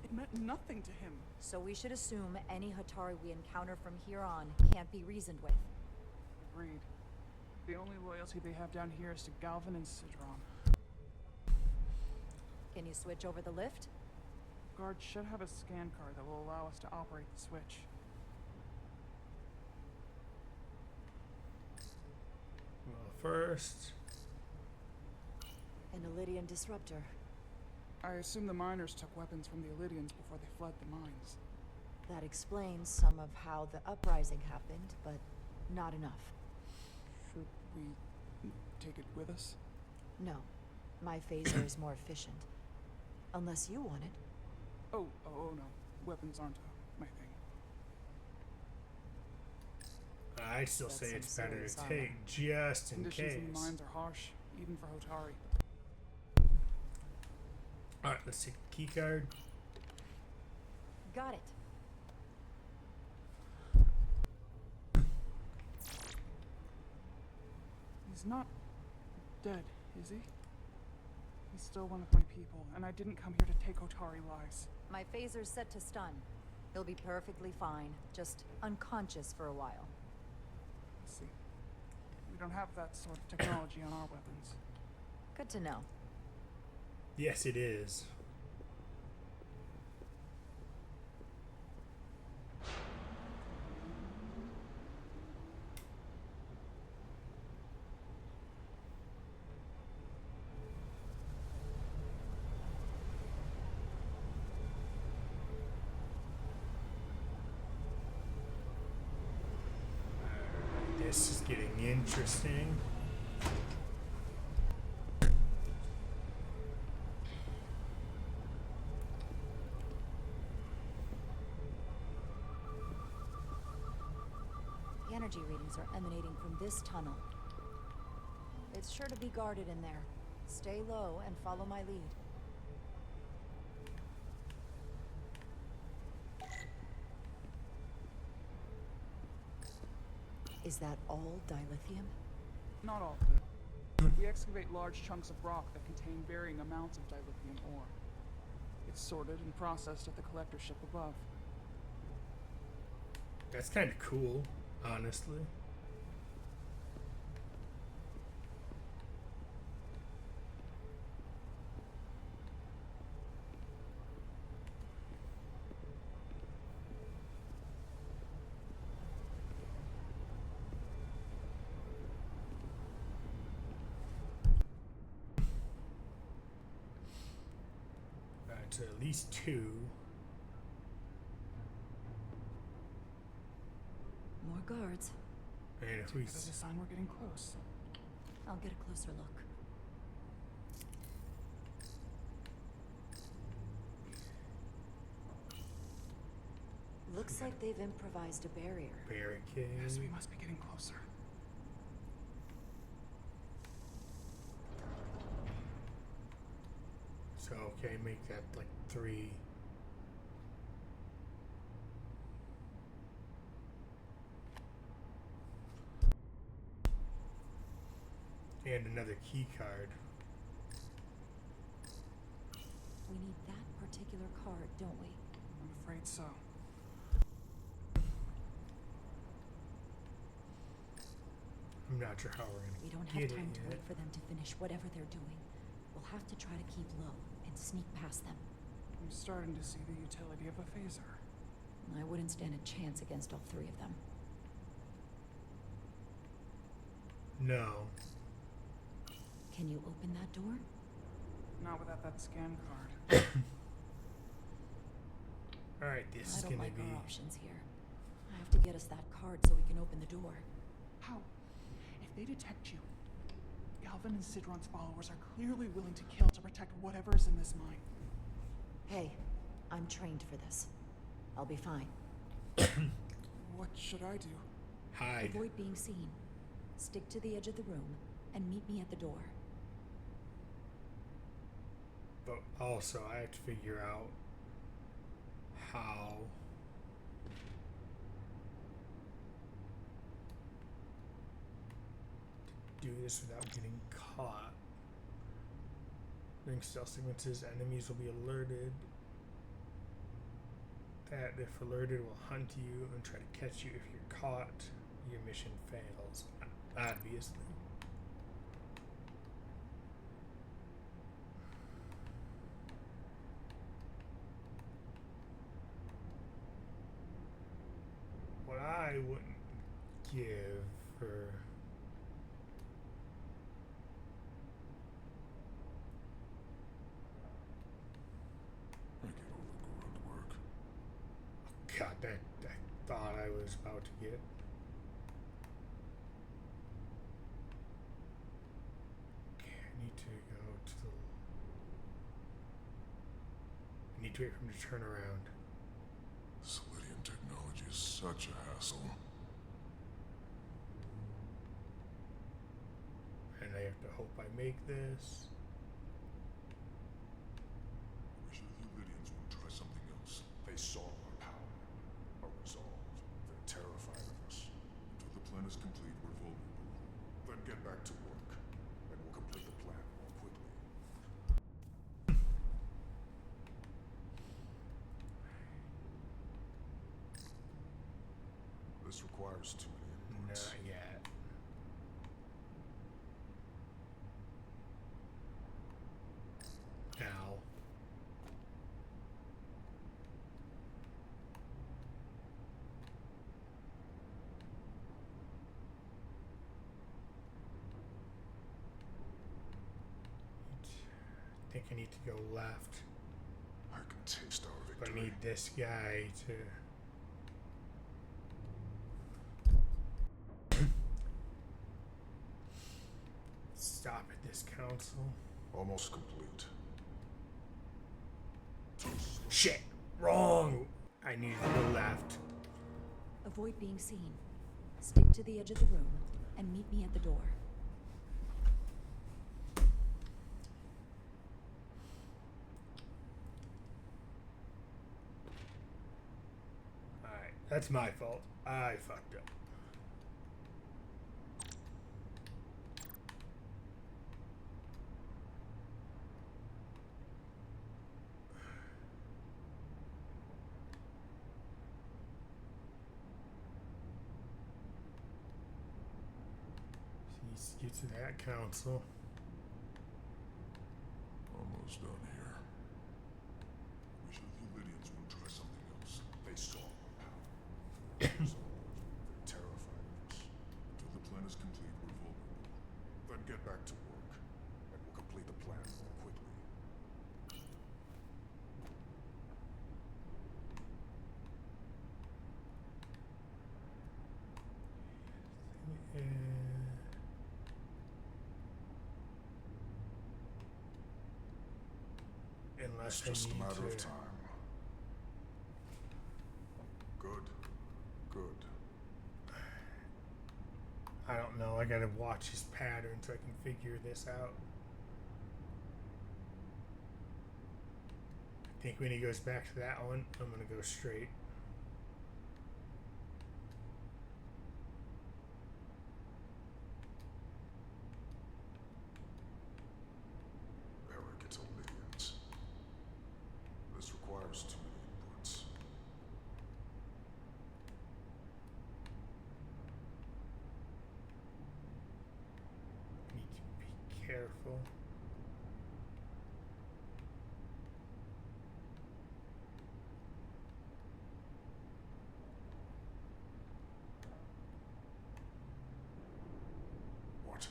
It meant nothing to him. So we should assume any Hatari we encounter from here on can't be reasoned with. Agreed. The only loyalty they have down here is to Galvin and Sidron. Can you switch over the lift? Guard should have a scan card that will allow us to operate the switch. Well, first... An Illydian disruptor. I assume the miners took weapons from the Illydians before they fled the mines. That explains some of how the uprising happened, but not enough. Should we take it with us? No. My phaser is more efficient. Unless you want it. Oh no. Weapons aren't my thing. I still That's say some it's better serious to armor. take just in Conditions case. in the mines are harsh, even for Hotari. Alright, let's take the key card. Got it. He's not dead, is he? He's still one of my people, and I didn't come here to take Hotari lives. My phaser's set to stun. He'll be perfectly fine, just unconscious for a while. I see. We don't have that sort of technology on our weapons. Good to know. Yes, it is. getting interesting. The energy readings are emanating from this tunnel. It's sure to be guarded in there. Stay low and follow my lead. Is that all dilithium? Not all of it. We excavate large chunks of rock that contain varying amounts of dilithium ore. It's sorted and processed at the collector ship above. That's kind of cool, honestly. To at least 2. More guards. And if we That's a sign we're getting close. I'll get a closer look. Looks like they've improvised a barrier. Barricade. Yes, we must be getting closer. So, okay, make that like 3. And another key card. We need that particular card, don't we? I'm afraid so. I'm not sure how we're gonna We don't get have time it to yet. wait for them to finish whatever they're doing. We'll have to try to keep low and sneak past them. I'm starting to see the utility of a phaser. I wouldn't stand a chance against all 3 of them. No. Can you open that door? Not without that scan card. Alright, this I is don't gonna like be. our options here. I have to get us that card so we can open the door. How? If they detect you, Galvin and Sidron's followers are clearly willing to kill to protect whatever is in this mine. Hey, I'm trained for this. I'll be fine. What should I do? Hide. Avoid being seen. Stick to the edge of the room and meet me at the door. But also, I have to figure out how to do this without getting caught. Link stealth sequences, enemies will be alerted. That, if alerted, will hunt you and try to catch you. If you're caught, your mission fails. Obviously. What I wouldn't give for God, that I thought I was about to get. Okay, I need to go to the. I need to wait for him to turn around. Solidian technology is such a hassle. And I have to hope I make this. Wish the Lydians would try something else. They saw our power, our resolve. They're terrified of us. Until the plan is complete, we're vulnerable. Then get back to work, and we'll complete the plan more quickly. This requires too many inputs. Not yet. Now. I think I need to go left. I can taste our But victory. I need this guy to. stop at this council. Almost complete. Shit! Wrong! I needed to go left. Avoid being seen. Stick to the edge of the room and meet me at the door. Alright, that's my fault. I fucked up. Get to that council. Almost done here. We should the Lydians want to try something else. They saw our power. They're terrified of us. Until the plan is complete, we're vulnerable. Then get back to work, and we'll complete the plan more quickly. Unless It's just I a need matter of to- time. Good. Good. I don't know. I gotta watch his pattern so I can figure this out. I think when he goes back to that one, I'm gonna go straight. Arrogant Lydians. This requires too many inputs. Need to be careful. What?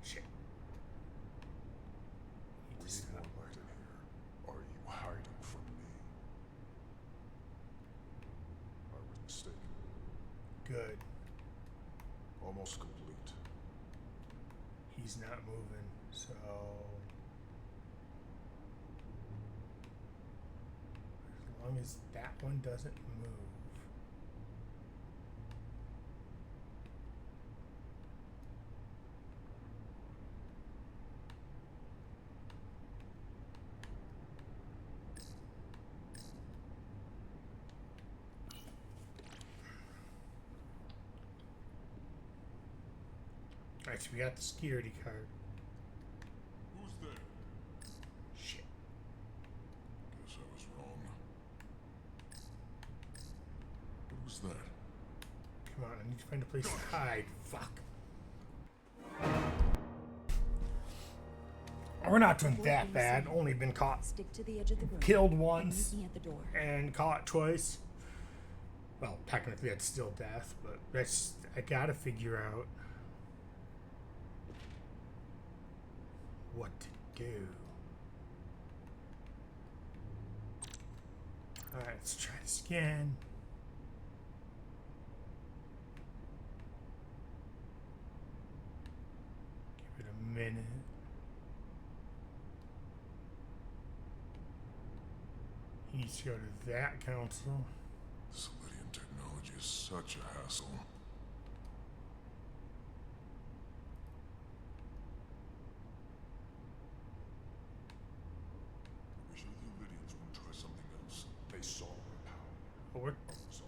Shit. We need more light in here. Are you hiding from me? I was mistaken. Good. Almost complete. He's not moving, so as long as that one doesn't move. Alright, so we got the security card. Who's there? Shit. Guess I was wrong. What was that? Come on, I need to find a place to hide. Fuck. We're not doing that bad. Only been caught, Stick to the edge of the room. killed and once, meet me at the door. and caught twice. Well, technically that's still death, but that's, I gotta figure out what to do. Alright, let's try this again. Give it a minute. He needs to go to that council. This Lydian technology is such a hassle. We should the Lydians want to try something else. They saw our power. Or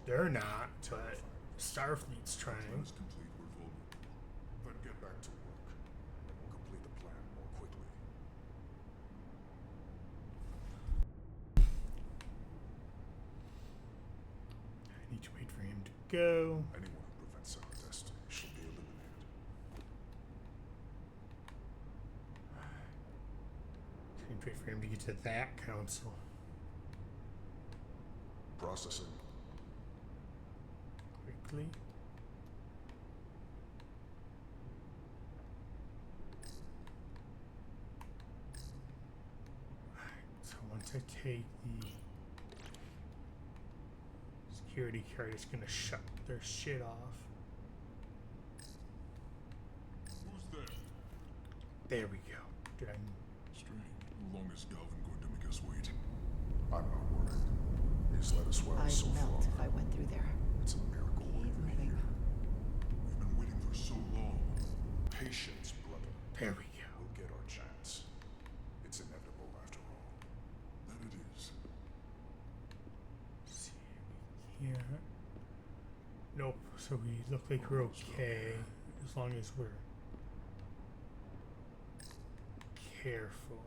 they're not, but Starfleet's trying. Plan is complete, we're vulnerable. Then get back to work, and we'll complete the plan more quickly. I need to wait for him to go. Anyone who prevents our destiny should be eliminated. I need to wait for him to get to that council. Processing. Quickly. So once I take the security card, it's gonna shut their shit off. Who's there? There we go. Did I... Strange. How long is Galvin going to make us wait? I'm not worried. He's let us well I'd so melt far. if I went through there. It's a miracle we're Keep even moving. here. We've been waiting for so long. Patience, brother. There we go. We'll get our chance. It's inevitable after all. That it is. See here. Nope. So we look like we're okay as long as we're careful.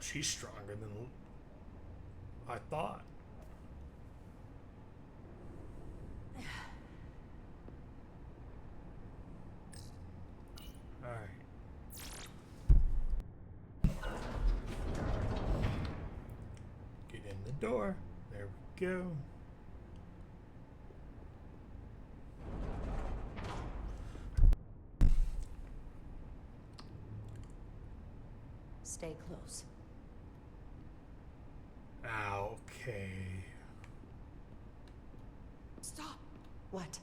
She's stronger than I thought. All right. Get in the door. There we go. Stay close. Okay. Stop! What?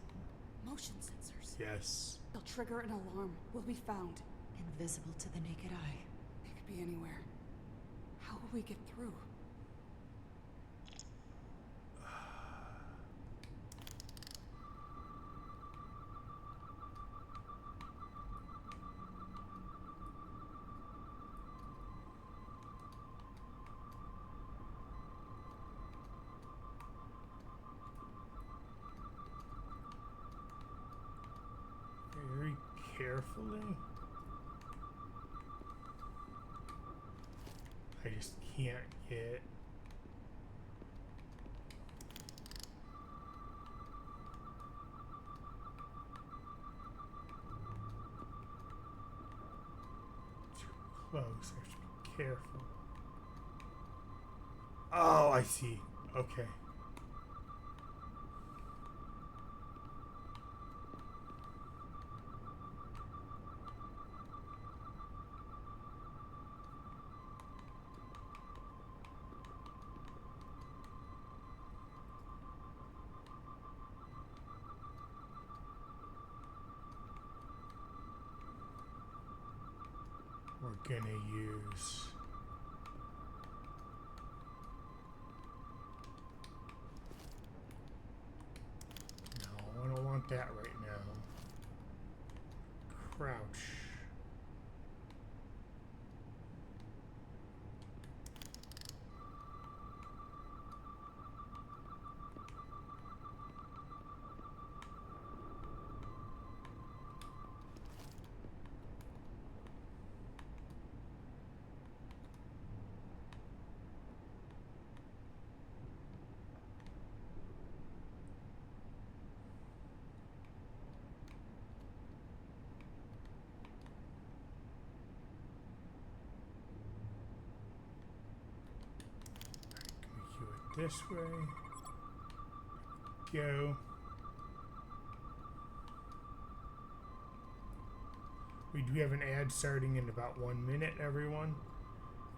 Motion sensors. Yes. They'll trigger an alarm. We'll be found. Invisible to the naked eye. They could be anywhere. How will we get through? Very carefully. I just can't get. Too close. I have to be careful. Oh, I see. Okay. We're gonna use no, I don't want that right now. Crouch. This way. Go. We do have an ad starting in about 1 minute, everyone.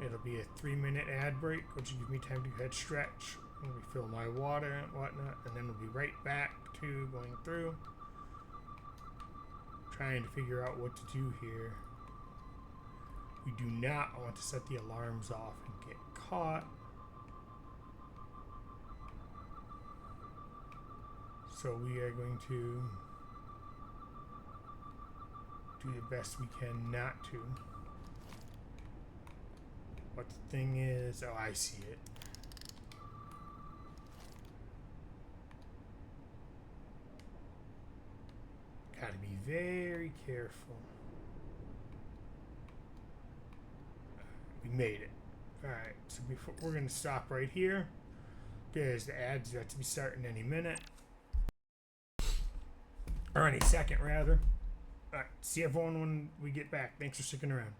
It'll be a 3-minute ad break, which will give me time to head stretch and refill my water and whatnot, and then we'll be right back to going through. Trying to figure out what to do here. We do not want to set the alarms off and get caught. So we are going to do the best we can not to. What the thing is, oh, I see it. Gotta be very careful. We made it. Alright, so before we're gonna stop right here. Because the ads got to be starting any minute. Or any second, rather. Alright, see everyone when we get back. Thanks for sticking around.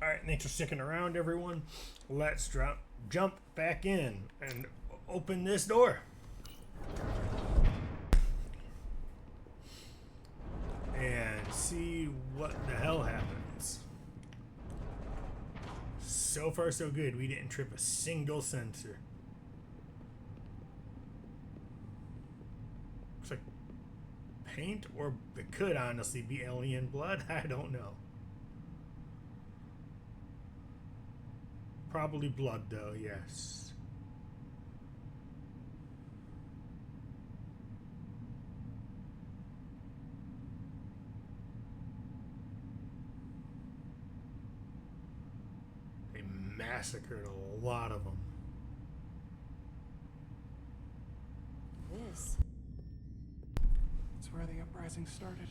Alright, thanks for sticking around, everyone. Let's jump back in and open this door. And see what the hell happens. So far, so good. We didn't trip a single sensor. Looks like paint, or it could honestly be alien blood. I don't know. Probably blood, though, yes. They massacred a lot of them. This. It's where the uprising started.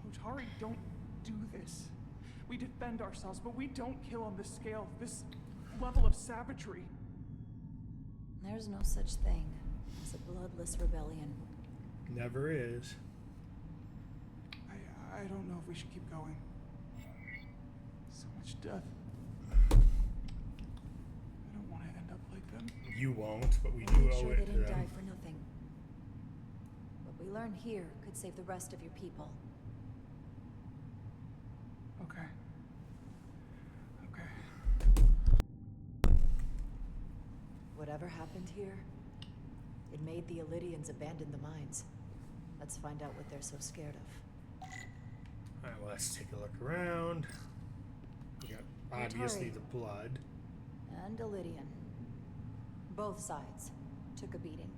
Hotari don't do this. We defend ourselves, but we don't kill on this scale, this level of savagery. There's no such thing as a bloodless rebellion. Never is. I don't know if we should keep going. So much death. I don't want to end up like them. You won't, but we do Make owe sure it they to didn't them. die for nothing. What we learn here could save the rest of your people. Okay. Okay. Whatever happened here, it made the Illydians abandon the mines. Let's find out what they're so scared of. Alright, well, let's take a look around. We got obviously Hotari. the blood. And Illydian. Both sides took a beating.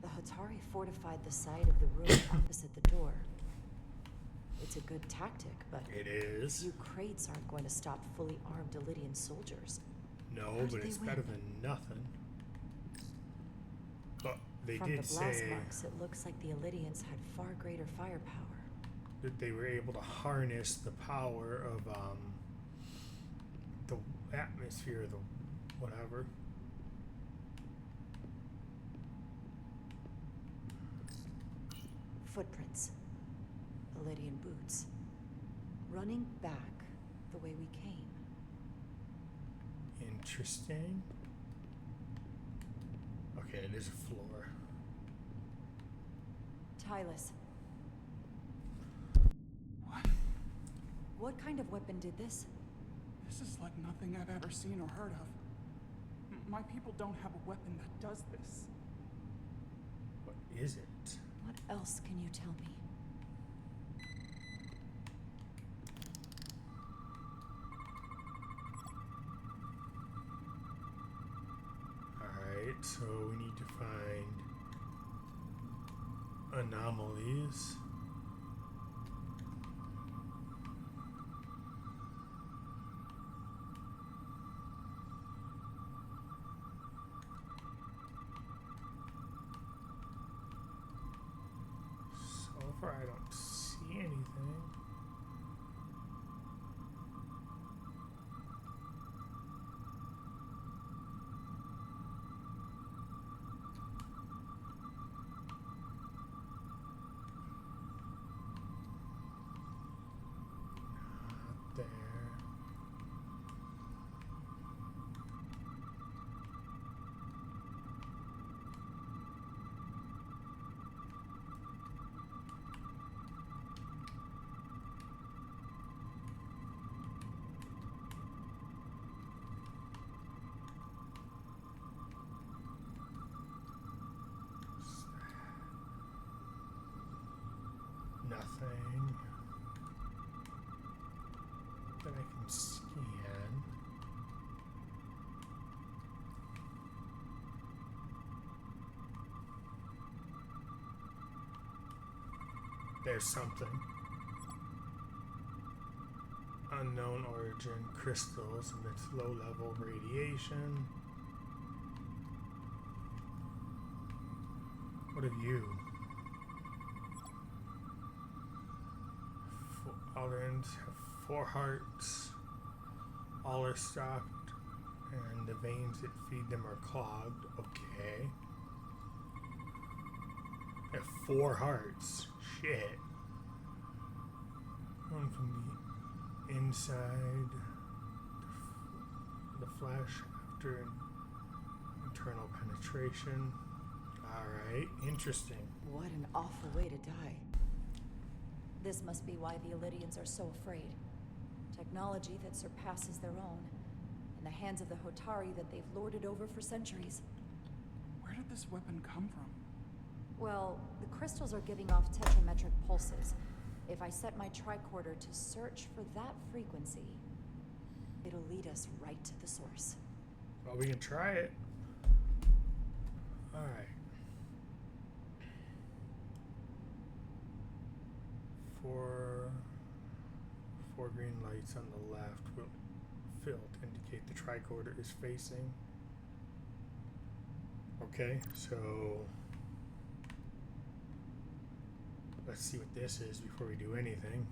The Hotari fortified the side of the room opposite the door. It's a good tactic, but It is. few crates aren't going to stop fully armed Illydian soldiers. No, How did but they it's win? better than nothing. But they From did the blast say marks, it looks like the Illydians had far greater firepower. that they were able to harness the power of the atmosphere, the whatever. Footprints. Illydian boots. Running back the way we came. Interesting. Okay, there's a floor. Tylus. What? What kind of weapon did this? This is like nothing I've ever seen or heard of. My people don't have a weapon that does this. What is it? What else can you tell me? Alright, so we need to find anomalies. So far, I don't see anything. Not there. Nothing that I can scan. There's something. Unknown origin crystals emits low level radiation. What of you? Tolerant have 4 hearts. All are stopped, and the veins that feed them are clogged. Okay. They have 4 hearts. Shit. One from the inside. The flesh after internal penetration. Alright, interesting. What an awful way to die. This must be why the Elydians are so afraid. Technology that surpasses their own, in the hands of the Hotari that they've lorded over for centuries. Where did this weapon come from? Well, the crystals are giving off tetrametric pulses. If I set my tricorder to search for that frequency, it'll lead us right to the source. Well, we can try it. Alright. 4 green lights on the left will fill to indicate the tricorder is facing. Okay, so let's see what this is before we do anything.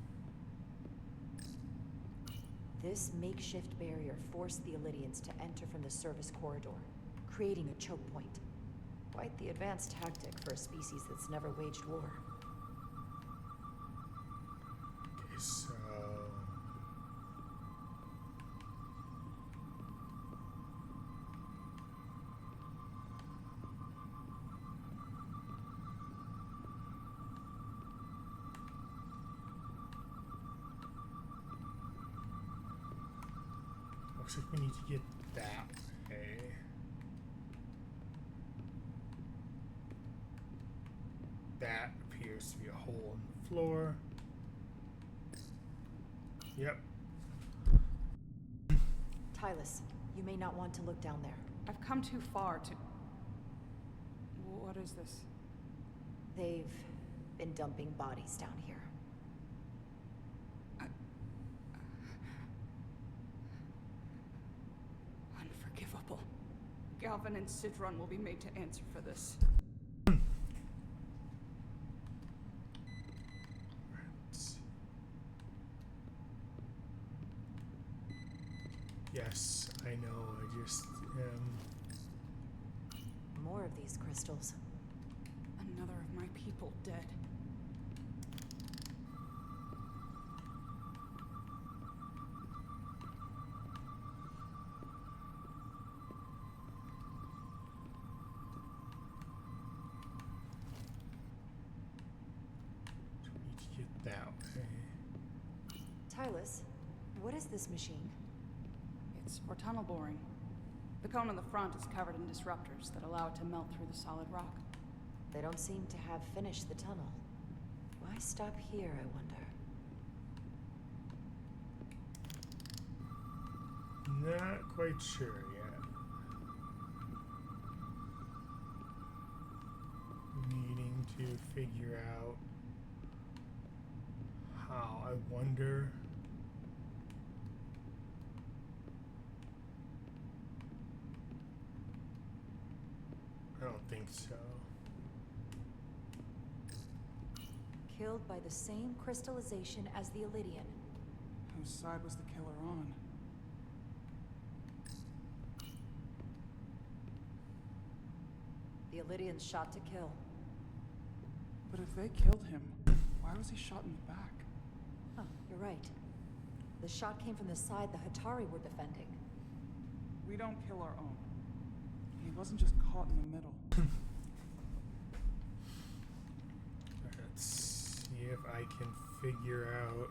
This makeshift barrier forced the Elydians to enter from the service corridor, creating a choke point. Quite the advanced tactic for a species that's never waged war. Okay, so looks like we need to get that way. That appears to be a hole in the floor. Yep. Tylus, you may not want to look down there. I've come too far to... What is this? They've been dumping bodies down here. Unforgivable. Galvin and Sidron will be made to answer for this. Yes, I know, I just More of these crystals. Another of my people dead. need to get that way. Tylus, what is this machine? It's for tunnel boring. The cone on the front is covered in disruptors that allow it to melt through the solid rock. They don't seem to have finished the tunnel. Why stop here, I wonder? Not quite sure yet. Needing to figure out how. I wonder. I don't think so. Killed by the same crystallization as the Elydian. Whose side was the killer on? The Elydian's shot to kill. But if they killed him, why was he shot in the back? Huh, you're right. The shot came from the side the Hotari were defending. We don't kill our own. He wasn't just caught in the middle. Let's see if I can figure out.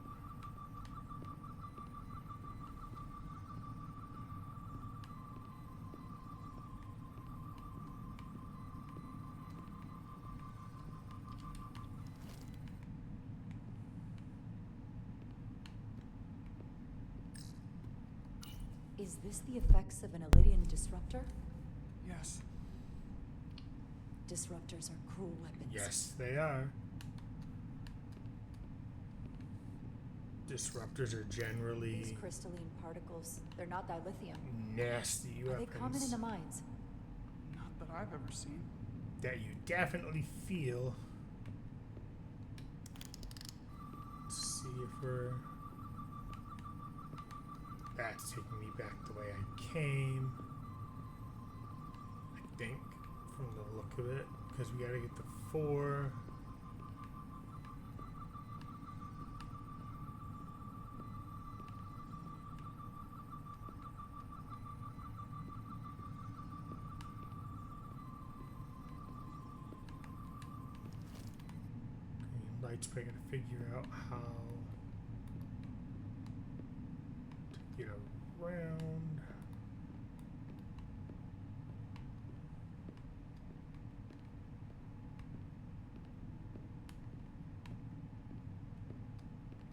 Is this the effects of an Elydian disruptor? Yes. Disruptors are cruel weapons. Yes, they are. Disruptors are generally These crystalline particles, they're not dilithium. nasty Are they common in weapons the mines? Not that I've ever seen. that you definitely feel. Let's see. if we're... That's taking me back the way I came. I think, from the look of it. Because we gotta get the 4. Green lights, but I gotta figure out how to get around.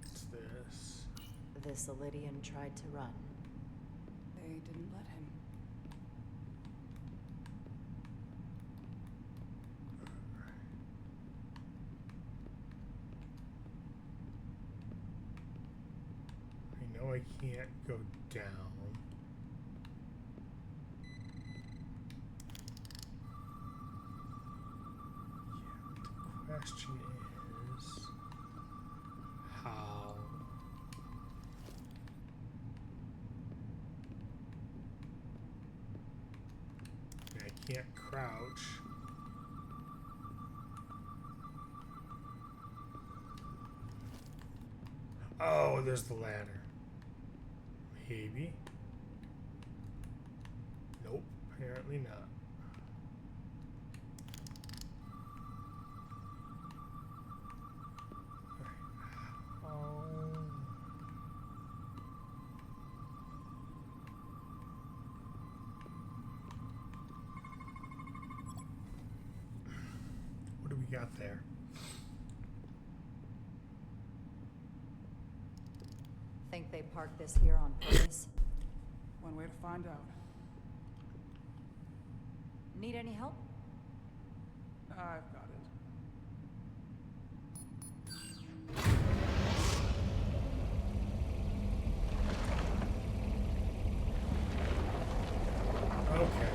What's this? This Elydian tried to run. They didn't let him. I know I can't go down. Yeah, the question is how. I can't crouch. Oh, there's the ladder. Maybe. Nope, apparently not. Oh. What do we got there? Think they parked this here on purpose? One way to find out. Need any help? I've got it. Okay.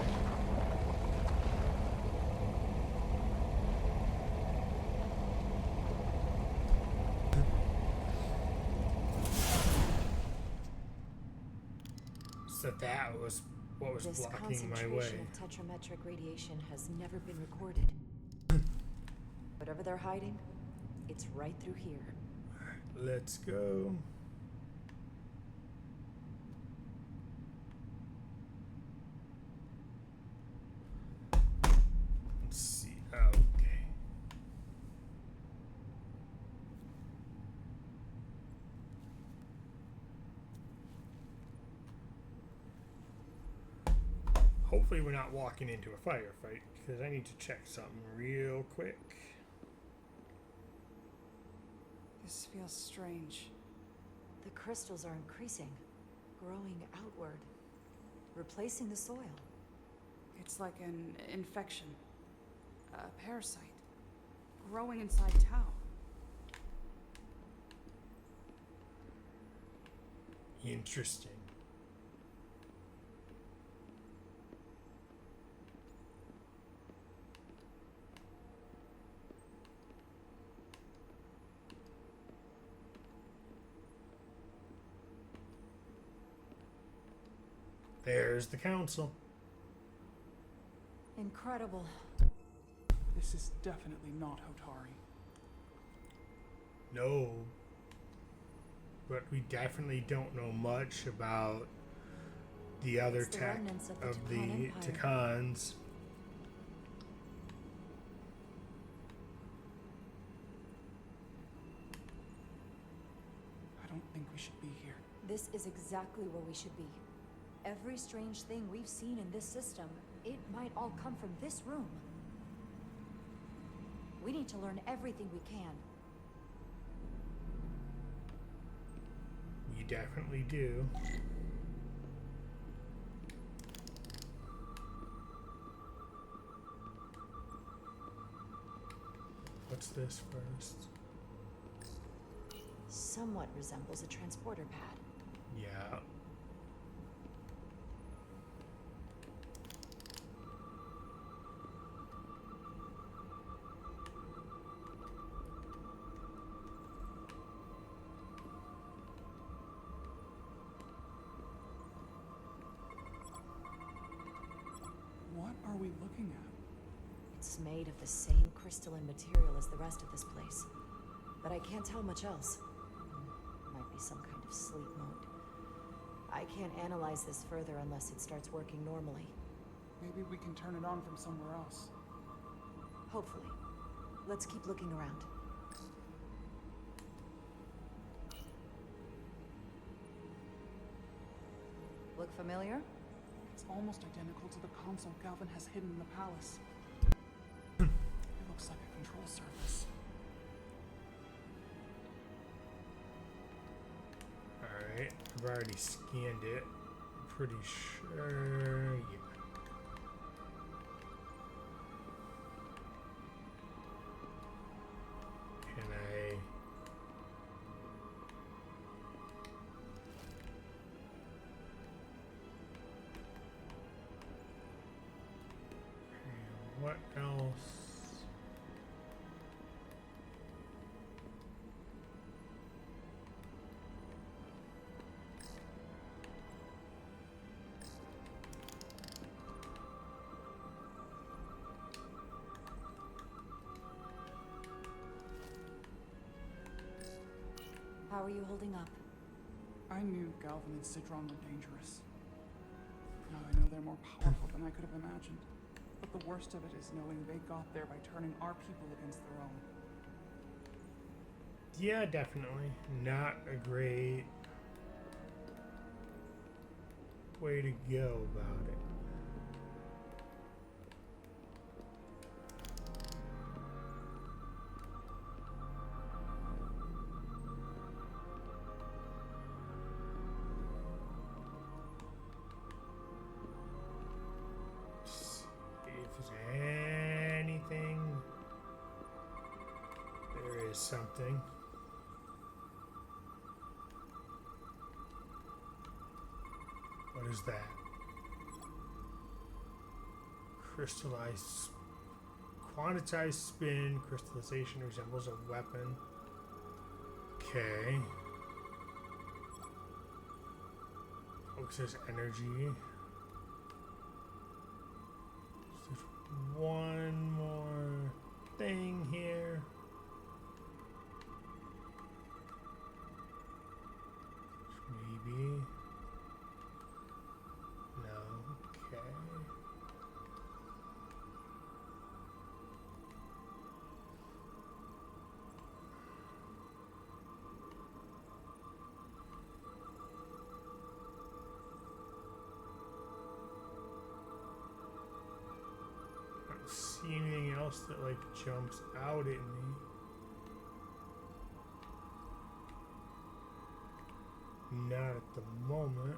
So that was what was This blocking my concentration way. of tetrametric radiation has never been recorded. Whatever they're hiding, it's right through here. Let's go. Let's see. Okay. Hopefully we're not walking into a firefight, because I need to check something real quick. This feels strange. The crystals are increasing, growing outward, replacing the soil. It's like an infection. A parasite. Growing inside Tau. Interesting. There's the council. Incredible. This is definitely not Hotari. No. But we definitely don't know much about the other It's the tech remnants of the of the Takan Empire. Takans. I don't think we should be here. This is exactly where we should be. Every strange thing we've seen in this system, it might all come from this room. We need to learn everything we can. We definitely do. What's this first? Somewhat resembles a transporter pad. Yeah. we looking at? It's made of the same crystalline material as the rest of this place. But I can't tell much else. Might be some kind of sleep mode. I can't analyze this further unless it starts working normally. Maybe we can turn it on from somewhere else. Hopefully. Let's keep looking around. Look familiar? It's almost identical to the console Galvin has hidden in the palace. It looks like a control surface. Alright, I've already scanned it. I'm pretty sure. Yeah. Can I? What else? How are you holding up? I knew Galvin and Sidron were dangerous. Now I know they're more powerful than I could have imagined. But the worst of it is knowing they got there by turning our people against their own. Yeah, definitely. Not a great way to go about it. Something. What is that? Crystallized, quantized spin. Crystallization resembles a weapon. Okay. Focuses energy. There's one more thing here. Maybe. No. Okay. I don't see anything else that like jumps out at me. Not at the moment.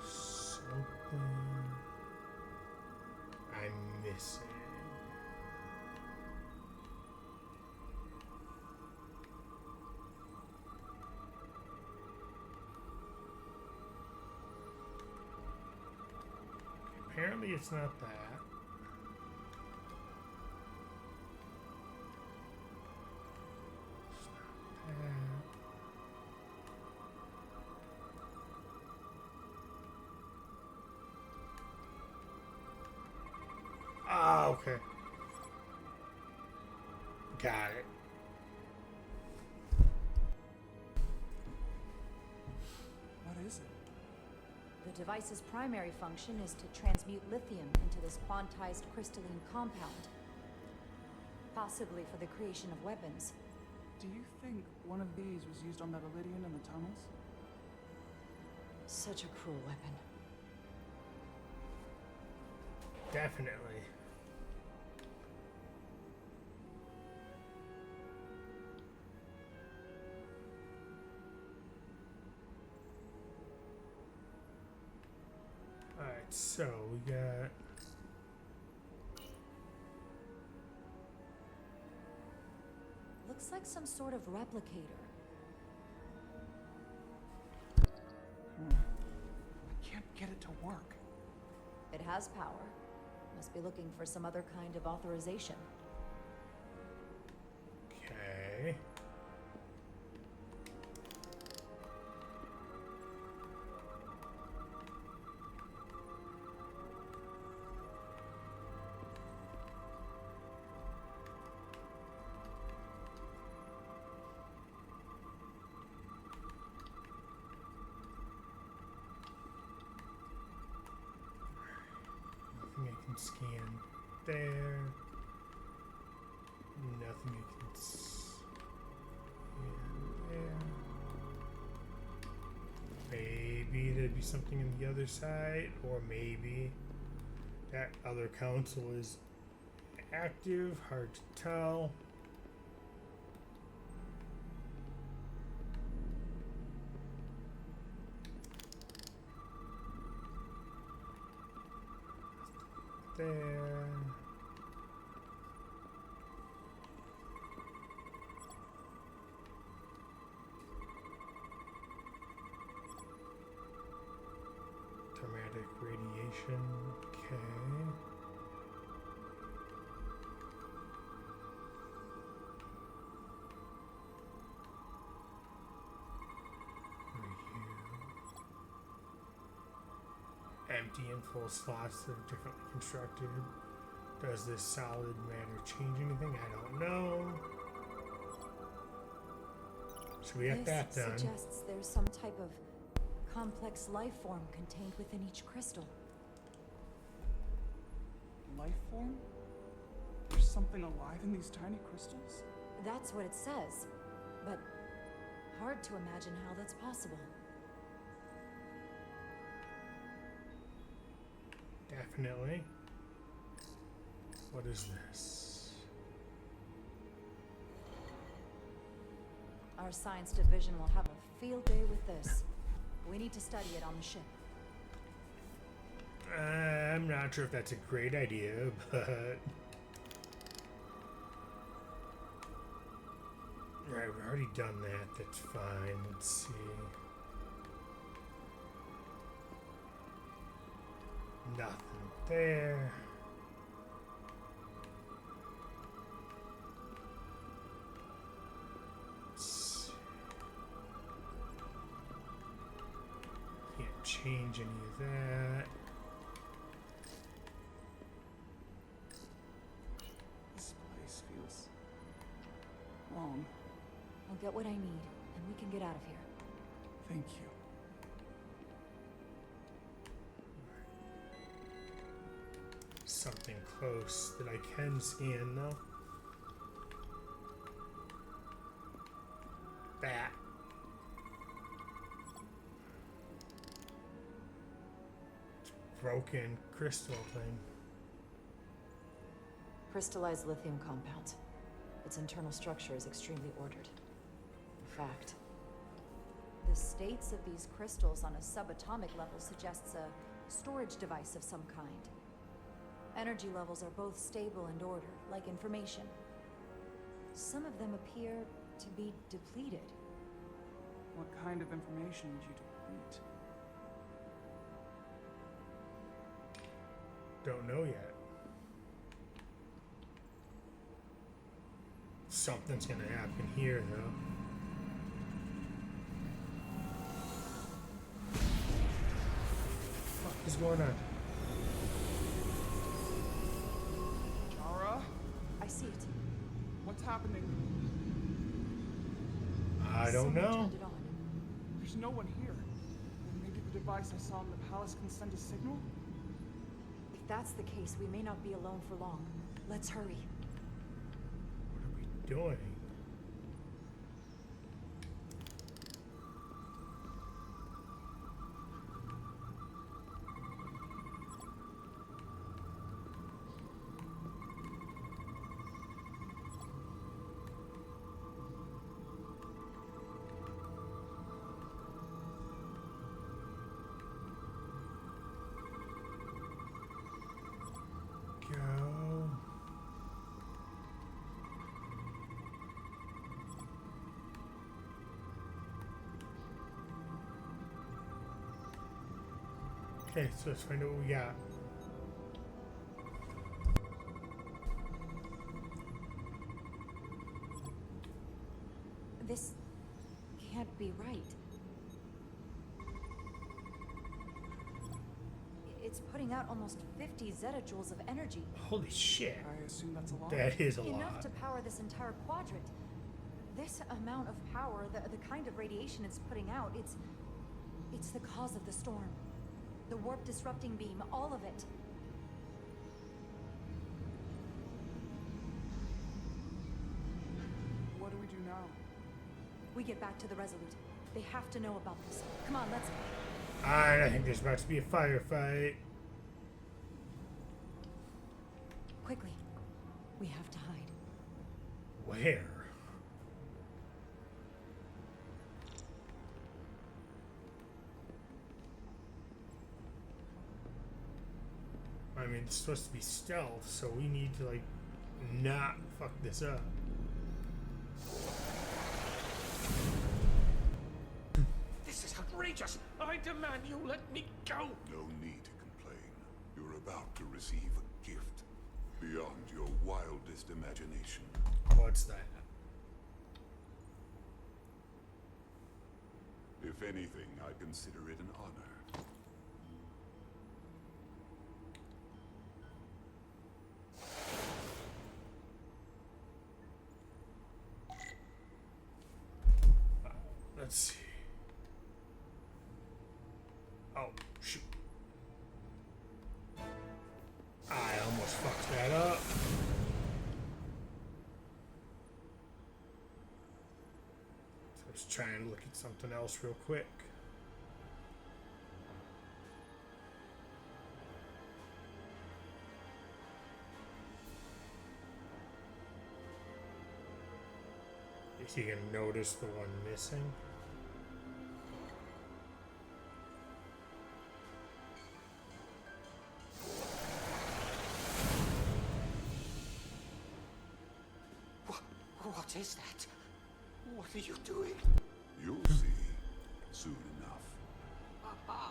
Something I'm missing. Apparently it's not that. It's not that. Ah, okay. Got it. What is it? The device's primary function is to transmute lithium into this quantized crystalline compound. Possibly for the creation of weapons. Do you think one of these was used on that Elydian in the tunnels? Such a cruel weapon. Definitely. Alright, so we got Looks like some sort of replicator. I can't get it to work. It has power. Must be looking for some other kind of authorization. Okay. Nothing I can scan there. Nothing I can scan there. Maybe there'd be something on the other side, or maybe that other console is active. Hard to tell. There. Traumatic radiation. Okay. Empty and full slots that are differently constructed. Does this solid matter change anything? I don't know. So we got that done. This suggests there's some type of complex life form contained within each crystal. Life form? There's something alive in these tiny crystals? That's what it says. But hard to imagine how that's possible. Definitely. What is this? Our science division will have a field day with this. We need to study it on the ship. I'm not sure if that's a great idea, but... Alright, we've already done that. That's fine. Let's see. Nothing there. Can't change any of that. This place feels wrong. I'll get what I need, and we can get out of here. Thank you. Something close that I can scan though. That. Broken crystal thing. Crystallized lithium compound. Its internal structure is extremely ordered. In fact, the states of these crystals on a subatomic level suggests a storage device of some kind. Energy levels are both stable and ordered, like information. Some of them appear to be depleted. What kind of information would you deplete? Don't know yet. Something's gonna happen here though. What is going on? I see it. What's happening? I don't know. Turned it on. There's no one here. Maybe the device I saw in the palace can send a signal? If that's the case, we may not be alone for long. Let's hurry. What are we doing? Okay, so let's find out what we got. This can't be right. It's putting out almost 50 zettajoules of energy. Holy shit. I assume that's a lot. That is a Enough lot. to power this entire quadrant. This amount of power, the kind of radiation it's putting out, it's the cause of the storm. The warp disrupting beam, all of it. What do we do now? We get back to the Resolute. They have to know about this. Come on, let's... Alright, I think there's about to be a firefight. Quickly. We have to hide. Where? I mean, it's supposed to be stealth, so we need to, like, not fuck this up. This is outrageous. I demand you let me go. No need to complain. You're about to receive a gift beyond your wildest imagination. What's that? If anything, I consider it an honor. Let's see. Oh, shoot. I almost fucked that up. So I was trying to look at something else real quick. Is he gonna notice the one missing? What is that? What are you doing? You'll see soon enough.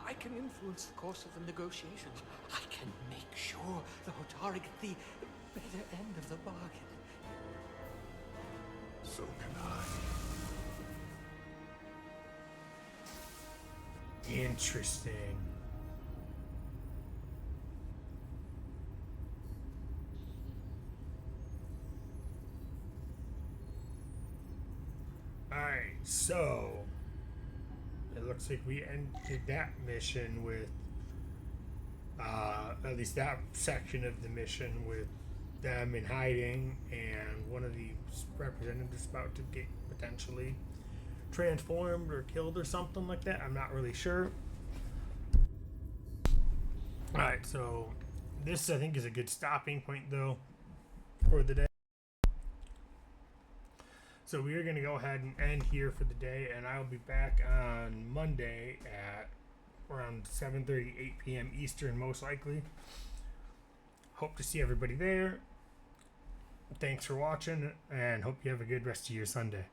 I can influence the course of the negotiations. I can make sure the Hotari get the better end of the bargain. So can I. Interesting. Alright, so it looks like we ended that mission with at least that section of the mission with them in hiding and one of the representatives about to get potentially transformed or killed or something like that. I'm not really sure. Alright, so this I think is a good stopping point though for the day. So we are going to go ahead and end here for the day, and I'll be back on Monday at around 7:30, 8 p.m. Eastern, most likely. Hope to see everybody there. Thanks for watching, and hope you have a good rest of your Sunday.